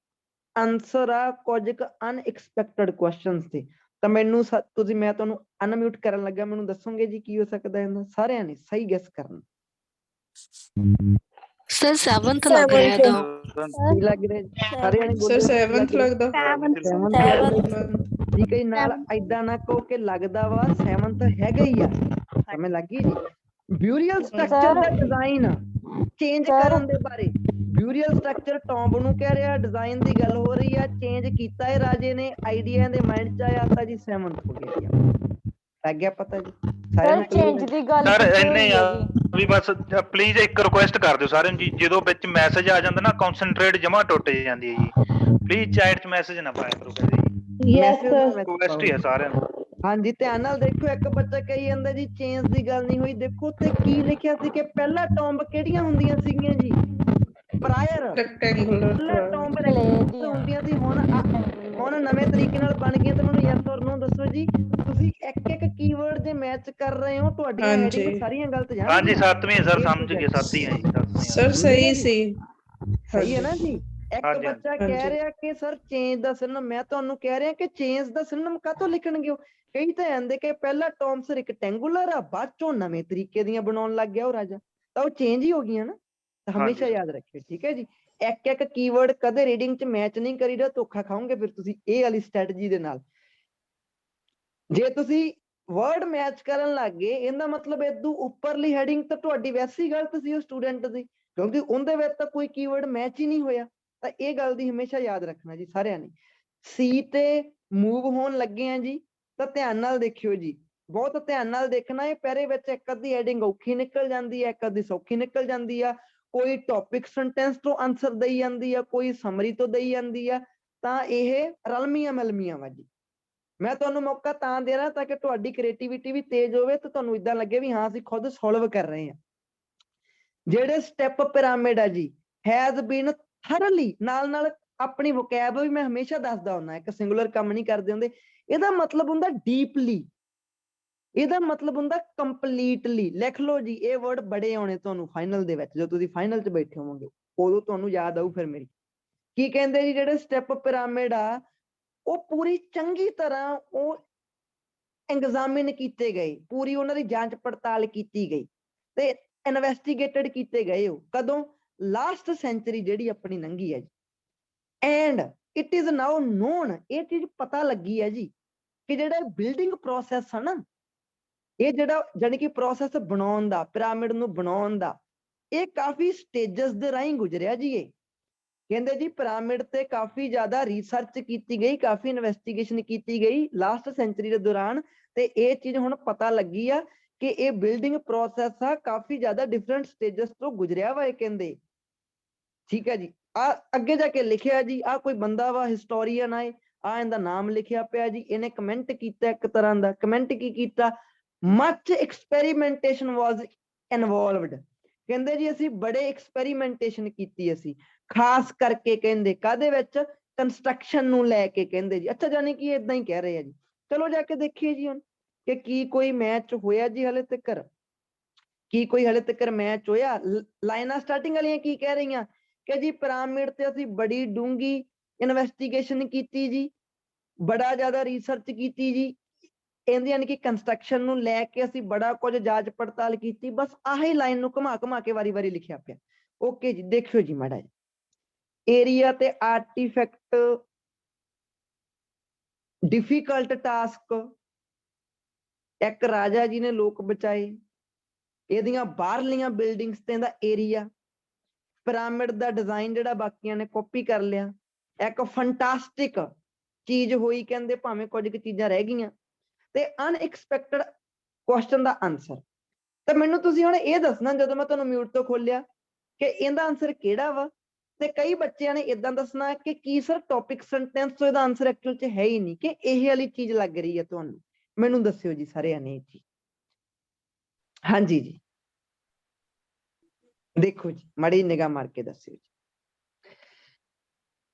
ਆਨਸਰ ਆ ਕੁਝ ਕੁ ਅਨਐਕਸਪੈਕਟਡ ਕੁਐਸਚਨਸ ਤੇ। ਤਾਂ ਮੈਨੂੰ ਤੁਸੀਂ, ਮੈਂ ਤੁਹਾਨੂੰ ਅਨਮਿਊਟ ਕਰਨ ਲੱਗਾ, ਮੈਨੂੰ ਦੱਸੋਗੇ ਜੀ ਕੀ ਹੋ ਸਕਦਾ ਇਹਨਾਂ? ਸਾਰਿਆਂ ਨੇ ਸਹੀ ਗੈਸ ਕਰਨਾ। ਸਰ 7th ਲੱਗ ਰਿਹਾ ਤਾਂ। ਕੀ ਲੱਗ ਰਿਹਾ ਜੀ? ਸਾਰਿਆਂ ਨੇ ਬੋਲੋ। ਸਰ 7th ਲੱਗਦਾ। 7th ਲੱਗਦਾ ਜੀ। ਠੀਕ ਹੈ ਜੀ, ਨਾਲ ਏਦਾਂ ਨਾ ਕਹੋ ਕਿ ਲੱਗਦਾ ਵਾ, 7th ਹੈਗਾ ਹੀ ਆ। ਸਮਝ ਲੱਗ ਗਈ ਜੀ? ਬਿਊਰੀਅਲ ਸਟਰਕਚਰ ਦਾ ਡਿਜ਼ਾਈਨ ਚੇਂਜ ਕਰਨ ਦੇ ਬਾਰੇ, ਬਿਊਰੀਅਲ ਸਟਰਕਚਰ ਟੌਂਬ ਨੂੰ ਕਹਿ ਰਿਹਾ, ਡਿਜ਼ਾਈਨ ਦੀ ਗੱਲ ਹੋ ਰਹੀ ਆ, ਚੇਂਜ ਕੀਤਾ ਹੈ ਰਾਜੇ ਨੇ, ਆਈਡੀਆ ਦੇ ਮਾਈਂਡ ਚ ਆਇਆ ਤਾਂ ਜੀ 7th ਹੋ ਗਿਆ ਜੀ। ਲੱਗ ਗਿਆ ਪਤਾ ਜੀ ਸਾਰਿਆਂ ਨੂੰ? ਚੇਂਜ ਦੀ ਗੱਲ ਸਰ ਕੀਤੀ ਇੰਨੇ ਹੋਈ ਆ ਹੈ ਜੀ। ਵੀ ਬਸ ਪਲੀਜ਼ ਇੱਕ ਰਿਕੁਐਸਟ ਕਰ ਦਿਓ ਸਾਰਿਆਂ ਨੂੰ ਜੀ, ਜਦੋਂ ਵਿੱਚ ਮੈਸੇਜ ਆ ਜਾਂਦਾ ਨਾ ਕਨਸੈਂਟਰੇਟ ਜਮਾ ਟੁੱਟ ਜਾਂਦੀ ਹੈ ਜੀ। ਪਲੀਜ਼ ਚੈਟ 'ਚ ਮੈਸੇਜ ਨਾ ਪਾਇਆ ਕਰੋ ਕਦੇ ਜੀ, ਰਿਕੁਐਸਟ ਹੀ ਹੈ ਸਾਰਿਆਂ ਨੂੰ। ਹਾਂਜੀ, ਧਿਆਨ ਨਾਲ ਦੇਖੋ, ਇੱਕ ਬੱਚਾ ਕਹੀ ਜਾਂਦਾ ਜੀ ਚੇਂਜ ਦੀ ਗੱਲ ਨਹੀਂ ਹੋਈ। ਦੇਖੋ ਤੇ ਕੀ ਲਿਖਿਆ ਸੀ ਕਿ ਪਹਿਲਾ ਟੌਂਬ ਕਿਹੜੀਆਂ ਹੁੰਦੀਆਂ ਸੀਗੀਆਂ ਜੀ? ਪ੍ਰਾਇਰ ਰੈਕਟੈਂਗੂਲਰ ਟੌਂਬ ਹੁੰਦੀਆਂ ਸੀ। ਹੁਣ ਨਵੇਂ ਤਰੀਕੇ ਨਾਲ ਬਣ ਗਈਆਂ। ਤੇ ਮੈਨੂੰ ਯੈਸ ਔਰ ਨੋ ਦੱਸੋ ਜੀ, ਤੁਸੀਂ ਇੱਕ ਕੀਵਰਡ ਜੇ ਮੈਚ ਕਰ ਰਹੇ ਹੋ, ਤੁਹਾਡੀਆਂ ਹੈਡਿੰਗ ਸਾਰੀਆਂ ਗਲਤ ਜਾਣਗੀਆਂ। ਹਾਂਜੀ, 7ਵੀਂ ਸਰ, ਸਮਝ ਗਏ, 7 ਹੀ ਆ ਜੀ, 7ਵੀਂ। ਸਰ ਸਹੀ ਸੀ, ਸਹੀ ਹੈ ਨਾ ਜੀ? ਇੱਕ ਬੱਚਾ ਕਹਿ ਰਿਹਾ ਕਿ ਸਰ ਚੇਂਜ ਦਾ ਸਿਨੋਨਿਮ, ਮੈਂ ਤੁਹਾਨੂੰ ਕਹਿ ਰਿਹਾ ਕਿ ਚੇਂਜ ਦਾ ਸਿਨੋਨਿਮ ਕਾਹਤੋਂ ਲਿਖਣਗੇ? ਕਈ ਤਾਂ ਆਂਦੇ ਕਿ ਪਹਿਲਾ ਟੌਮਸ ਰੈਕਟੈਂਗੂਲਰ ਆ, ਬਾਅਦ ਚੋਂ ਨਵੇਂ ਤਰੀਕੇ ਦੀਆਂ ਬਣਾਉਣ ਲੱਗ ਗਿਆ ਉਹ ਰਾਜਾ, ਤਾਂ ਉਹ ਚੇਂਜ ਹੀ ਹੋ ਗਈਆਂ ਨਾ। ਤਾਂ ਹਮੇਸ਼ਾ ਯਾਦ ਰੱਖਿਓ, ਠੀਕ ਹੈ ਜੀ? ਇੱਕ ਕੀਵਰਡ ਕਦੇ ਰੀਡਿੰਗ ਚ ਮੈਚ ਨਹੀਂ ਕਰੀਦਾ, ਧੋਖਾ ਖਾਓਗੇ ਫਿਰ ਤੁਸੀਂ ਇਹ ਵਾਲੀ ਸਟ੍ਰੈਟਜੀ ਦੇ ਨਾਲ। ਜੇ ਤੁਸੀਂ ਵਰਡ ਮੈਚ ਕਰਨ ਲੱਗ ਗਏ, ਇਹਦਾ ਮਤਲਬ ਇਦੋਂ ਉੱਪਰਲੀ ਹੈਡਿੰਗ ਤਾਂ ਤੁਹਾਡੀ ਵੈਸੇ ਹੀ ਗਲਤ ਸੀ ਉਹ ਸਟੂਡੈਂਟ ਦੀ, ਕਿਉਂਕਿ ਉਹਦੇ ਵਿੱਚ ਤਾਂ ਕੋਈ ਕੀਵਰਡ ਮੈਚ ਹੀ ਨਹੀਂ ਹੋਇਆ। ਤਾਂ ਇਹ ਗੱਲ ਦੀ ਹਮੇਸ਼ਾ ਯਾਦ ਰੱਖਣਾ ਜੀ ਸਾਰਿਆਂ ਨੇ। ਸੀ ਤੇ ਮੂਵ ਹੋਣ ਲੱਗੇ ਆ ਜੀ, ਤਾਂ ਧਿਆਨ ਨਾਲ ਦੇਖਿਓ ਜੀ, ਬਹੁਤ ਧਿਆਨ ਨਾਲ ਦੇਖਣਾ। ਇਹ ਪਹਿਰੇ ਵਿੱਚ ਇੱਕ ਅੱਧੀ ਹੈਡਿੰਗ ਔਖੀ ਨਿਕਲ ਜਾਂਦੀ ਹੈ, ਇੱਕ ਅੱਧੀ ਸੌਖੀ ਨਿਕਲ ਜਾਂਦੀ ਆ, ਕੋਈ ਟੌਪਿਕ ਸੈਂਟੈਂਸ ਤੋਂ ਆਨਸਰ ਦਈ ਜਾਂਦੀ ਆ, ਕੋਈ ਸਮਰੀ ਤੋਂ ਦਈ ਜਾਂਦੀ ਆ, ਤਾਂ ਇਹ ਰਲਮੀਆਂ ਮਿਲਮੀਆਂ ਵਾ ਜੀ। ਮੈਂ ਤੁਹਾਨੂੰ ਮੌਕਾ ਤਾਂ ਦੇ ਰਿਹਾ ਤਾਂ ਕਿ ਤੁਹਾਡੀ ਕ੍ਰੀਏਟੀਵਿਟੀ ਵੀ ਤੇਜ਼ ਹੋਵੇ, ਤੇ ਤੁਹਾਨੂੰ ਇਦਾਂ ਲੱਗੇ ਵੀ ਹਾਂ ਅਸੀਂ ਖੁਦ ਸੋਲਵ ਕਰ ਰਹੇ ਹਾਂ। ਜਿਹੜੇ ਸਟੈਪ ਪਿਰਾਮਿਡ ਆ ਜੀ, ਹੈਜ਼ ਬੀਨ ਥਰਲੀ, ਨਾਲ ਆਪਣੀ ਵੋਕੈਬ ਵੀ ਮੈਂ ਹਮੇਸ਼ਾ ਦੱਸਦਾ ਹੁੰਦਾ, ਇੱਕ ਸਿੰਗੂਲਰ ਕੰਮ ਨਹੀਂ ਕਰਦੇ ਹੁੰਦੇ। ਇਹਦਾ ਮਤਲਬ ਹੁੰਦਾ ਡੀਪਲੀ, ਇਹਦਾ ਮਤਲਬ ਹੁੰਦਾ ਕੰਪਲੀਟਲੀ। ਲਿਖ ਲਓ ਜੀ, ਇਹ ਵਰਡ ਬੜੇ ਆਉਣੇ ਤੁਹਾਨੂੰ ਫਾਈਨਲ ਦੇ ਵਿੱਚ, ਜਦੋਂ ਤੁਸੀਂ ਫਾਈਨਲ 'ਚ ਬੈਠੇ ਹੋਵੋਗੇ ਉਦੋਂ ਤੁਹਾਨੂੰ ਯਾਦ ਆਊ ਫਿਰ ਮੇਰੀ। ਕੀ ਕਹਿੰਦੇ ਜੀ, ਜਿਹੜੇ ਸਟੈਪ ਪਿਰਾਮਿਡ ਆ ਉਹ ਪੂਰੀ ਚੰਗੀ ਤਰ੍ਹਾਂ ਉਹ ਐਗਜ਼ਾਮਿਨ ਕੀਤੇ ਗਏ, ਪੂਰੀ ਉਹਨਾਂ ਦੀ ਜਾਂਚ ਪੜਤਾਲ ਕੀਤੀ ਗਈ ਤੇ ਇਨਵੈਸਟੀਗੇਟਡ ਕੀਤੇ ਗਏ। ਉਹ ਕਦੋਂ? ਲਾਸਟ ਸੈਂਚੁਰੀ ਜਿਹੜੀ ਆਪਣੀ ਲੰਘੀ ਹੈ ਜੀ। And it is now non, ਇਹ ਚੀਜ਼ ਪਤਾ ਲੱਗੀ ਹੈ ਜੀ ਕਿ ਜਿਹੜਾ ਬਿਲਡਿੰਗ ਪ੍ਰੋਸੈਸ ਹੈ ਨਾ, ਇਹ ਜਿਹੜਾ ਜਾਨੀ ਕਿ ਪ੍ਰੋਸੈਸ ਬਣਾਉਣ ਦਾ, ਪਿਰਾਮਿਡ ਨੂੰ ਬਣਾਉਣ ਦਾ, ਇਹ ਕਾਫੀ ਸਟੇਜਸ ਦੇ ਰਾਹੀਂ ਗੁਜ਼ਰਿਆ ਜੀ। ਇਹ ਕਹਿੰਦੇ ਜੀ ਪਿਰਾਮਿਡ ਤੇ ਕਾਫੀ ਜ਼ਿਆਦਾ ਰਿਸਰਚ ਕੀਤੀ ਗਈ, ਕਾਫੀ ਇਨਵੈਸਟੀਗੇਸ਼ਨ ਕੀਤੀ ਗਈ ਲਾਸਟ ਸੈਂਚੁਰੀ ਦੇ ਦੌਰਾਨ, ਤੇ ਇਹ ਚੀਜ਼ ਹੁਣ ਪਤਾ ਲੱਗੀ ਆ ਕਿ ਇਹ ਬਿਲਡਿੰਗ ਪ੍ਰੋਸੈਸ ਆ ਕਾਫੀ ਜ਼ਿਆਦਾ ਡਿਫਰੈਂਟ ਸਟੇਜਸ ਤੋਂ ਗੁਜ਼ਰਿਆ ਵਾ ਇਹ ਕਹਿੰਦੇ। ਠੀਕ ਹੈ ਜੀ। ਆ ਅੱਗੇ ਜਾ ਕੇ ਲਿਖਿਆ ਜੀ, ਆ ਕੋਈ ਬੰਦਾ ਵਾ ਹਿਸਟੋਰੀਅਨ ਆ, ਆ ਇਹਦਾ ਨਾਮ ਲਿਖਿਆ ਪਿਆ ਜੀ। ਇਹਨੇ ਕਮੈਂਟ ਕੀਤਾ ਇੱਕ ਤਰ੍ਹਾਂ ਦਾ, ਕਮੈਂਟ ਕੀ ਕੀਤਾ, ਮਚ ਐਕਸਪੈਰੀਮੈਂਟੇਸ਼ਨ ਵਾਜ਼ ਇਨਵੋਲਵਡ। ਕਹਿੰਦੇ ਜੀ ਅਸੀਂ ਬੜੇ ਐਕਸਪੈਰੀਮੈਂਟੇਸ਼ਨ ਕੀਤੀ ਅਸੀਂ, ਖਾਸ ਕਰਕੇ ਕਹਿੰਦੇ ਕਾਹਦੇ ਵਿੱਚ, ਕੰਸਟਰਕਸ਼ਨ ਨੂੰ ਲੈ ਕੇ ਕਹਿੰਦੇ ਜੀ। ਅੱਛਾ, ਜਾਨੀ ਕਿ ਇਦਾਂ ਹੀ ਕਹਿ ਰਹੇ ਆ ਜੀ। ਚਲੋ ਜਾ ਕੇ ਦੇਖੀਏ ਜੀ ਹੁਣ ਕਿ ਕੀ ਕੋਈ ਮੈਚ ਹੋਇਆ ਜੀ ਹਲੇ ਤੱਕ, ਕੀ ਕੋਈ ਹਲੇ ਤੱਕ ਮੈਚ ਹੋਇਆ। ਲਾਈਨਾਂ ਸਟਾਰਟਿੰਗ ਵਾਲੀਆਂ ਕੀ ਕਹਿ ਰਹੀਆਂ ਕਿ ਜੀ ਪਿਰਾਮਿਡ ਤੇ ਅਸੀਂ ਬੜੀ ਡੂੰਗੀ ਇਨਵੈਸਟੀਗੇਸ਼ਨ ਕੀਤੀ ਜੀ, ਬੜਾ ਜ਼ਿਆਦਾ ਰਿਸਰਚ ਕੀਤੀ ਜੀ, ਇਹਦੀ ਯਾਨੀ ਕਿ ਕੰਸਟਰਕਸ਼ਨ ਨੂੰ ਲੈ ਕੇ ਅਸੀਂ ਬੜਾ ਕੁਝ ਜਾਂਚ ਪੜਤਾਲ ਕੀਤੀ। ਬਸ ਆਹੀ ਲਾਈਨ ਨੂੰ ਘੁਮਾ ਘੁਮਾ ਕੇ ਵਾਰੀ ਵਾਰੀ ਲਿਖਿਆ ਪਿਆ। ਓਕੇ ਜੀ, ਦੇਖਿਓ ਜੀ ਮਾੜਾ ਜੀ। ਏਰੀਆ ਤੇ ਆਰਟੀਫੈਕਟ, ਡਿਫਿਕਲਟ ਟਾਸਕ, ਇੱਕ ਰਾਜਾ ਜੀ ਨੇ ਲੋਕ ਬਚਾਏ, ਇਹਦੀਆਂ ਬਾਹਰਲੀਆਂ ਬਿਲਡਿੰਗਸ ਤੇ ਇਹਦਾ ਏਰੀਆ, ਪਿਰਾਮਿਡ ਦਾ ਡਿਜ਼ਾਈਨ ਜਿਹੜਾ ਬਾਕੀਆਂ ਨੇ ਕਾਪੀ ਕਰ ਲਿਆ, ਇੱਕ ਫੈਂਟਾਸਟਿਕ ਚੀਜ਼ ਹੋਈ ਕਹਿੰਦੇ, ਭਾਵੇਂ ਕੁਝ ਕੁ ਚੀਜ਼ਾਂ ਰਹਿ ਗਈਆਂ, ਤੇ ਅਨਐਕਸਪੈਕਟਡ ਕੁਐਸਚਨ ਦਾ ਆਨਸਰ। ਤੇ ਮੈਨੂੰ ਤੁਸੀਂ ਹੁਣ ਇਹ ਦੱਸਣਾ ਜਦੋਂ ਮੈਂ ਤੁਹਾਨੂੰ ਮਿਊਟ ਤੋਂ ਖੋਲਿਆ ਕਿ ਇਹਦਾ ਆਨਸਰ ਕਿਹੜਾ ਵਾ। ਤੇ ਕਈ ਬੱਚਿਆਂ ਨੇ ਇਦਾਂ ਦੱਸਣਾ ਕਿ ਕੀ ਸਰ ਟੌਪਿਕ ਸੈਂਟੈਂਸ ਤੋਂ ਇਹਦਾ ਆਨਸਰ ਐਕਚੁਅਲ 'ਚ ਹੈ ਹੀ ਨਹੀਂ, ਕਿ ਇਹ ਵਾਲੀ ਚੀਜ਼ ਲੱਗ ਰਹੀ ਹੈ ਤੁਹਾਨੂੰ। ਮੈਨੂੰ ਦੱਸਿਓ ਜੀ ਸਾਰਿਆਂ ਨੇ ਜੀ। ਹਾਂਜੀ ਜੀ, ਦੇਖੋ ਜੀ ਮਾੜੀ ਨਿਗਾਹ ਮਾਰ ਕੇ ਦੱਸਿਓ ਜੀ।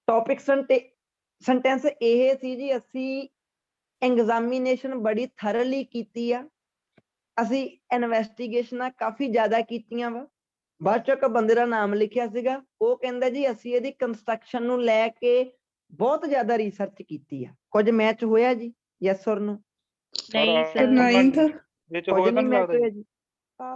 ਟੌਪਿਕ ਸੈਂਟੈਂਸ ਇਹ ਸੀ ਜੀ, ਅਸੀਂ ਐਗਜ਼ਾਮੀਨੇਸ਼ਨ ਬੜੀ ਥਰਲੀ ਕੀਤੀ ਆ, ਅਸੀਂ ਇਨਵੈਸਟੀਗੇਸ਼ਨਾਂ ਕਾਫੀ ਜ਼ਿਆਦਾ ਕੀਤੀਆਂ ਵਾ। ਬਾਅਦ ਚੋਂ ਇੱਕ ਬੰਦੇ ਦਾ ਨਾਮ ਲਿਖਿਆ ਸੀਗਾ, ਉਹ ਕਹਿੰਦਾ ਜੀ ਅਸੀਂ ਇਹਦੀ ਕੰਸਟਰਕਸ਼ਨ ਨੂੰ ਲੈ ਕੇ ਬਹੁਤ ਜ਼ਿਆਦਾ ਰਿਸਰਚ ਕੀਤੀ ਆ। ਕੁਝ ਮੈਚ ਹੋਇਆ ਜੀ, ਯੈਸ ਔਰ ਨੋ? ਨਹੀਂ ਸਰ। 9th ਇਹ ਚ ਕੁਝ ਹੋਇਆ ਤਾਂ ਨਹੀਂ ਨਹੀਂ ਮੈਚ ਲੱਗਦਾ ਹੋਇਆ ਜੀ। ਜੀ।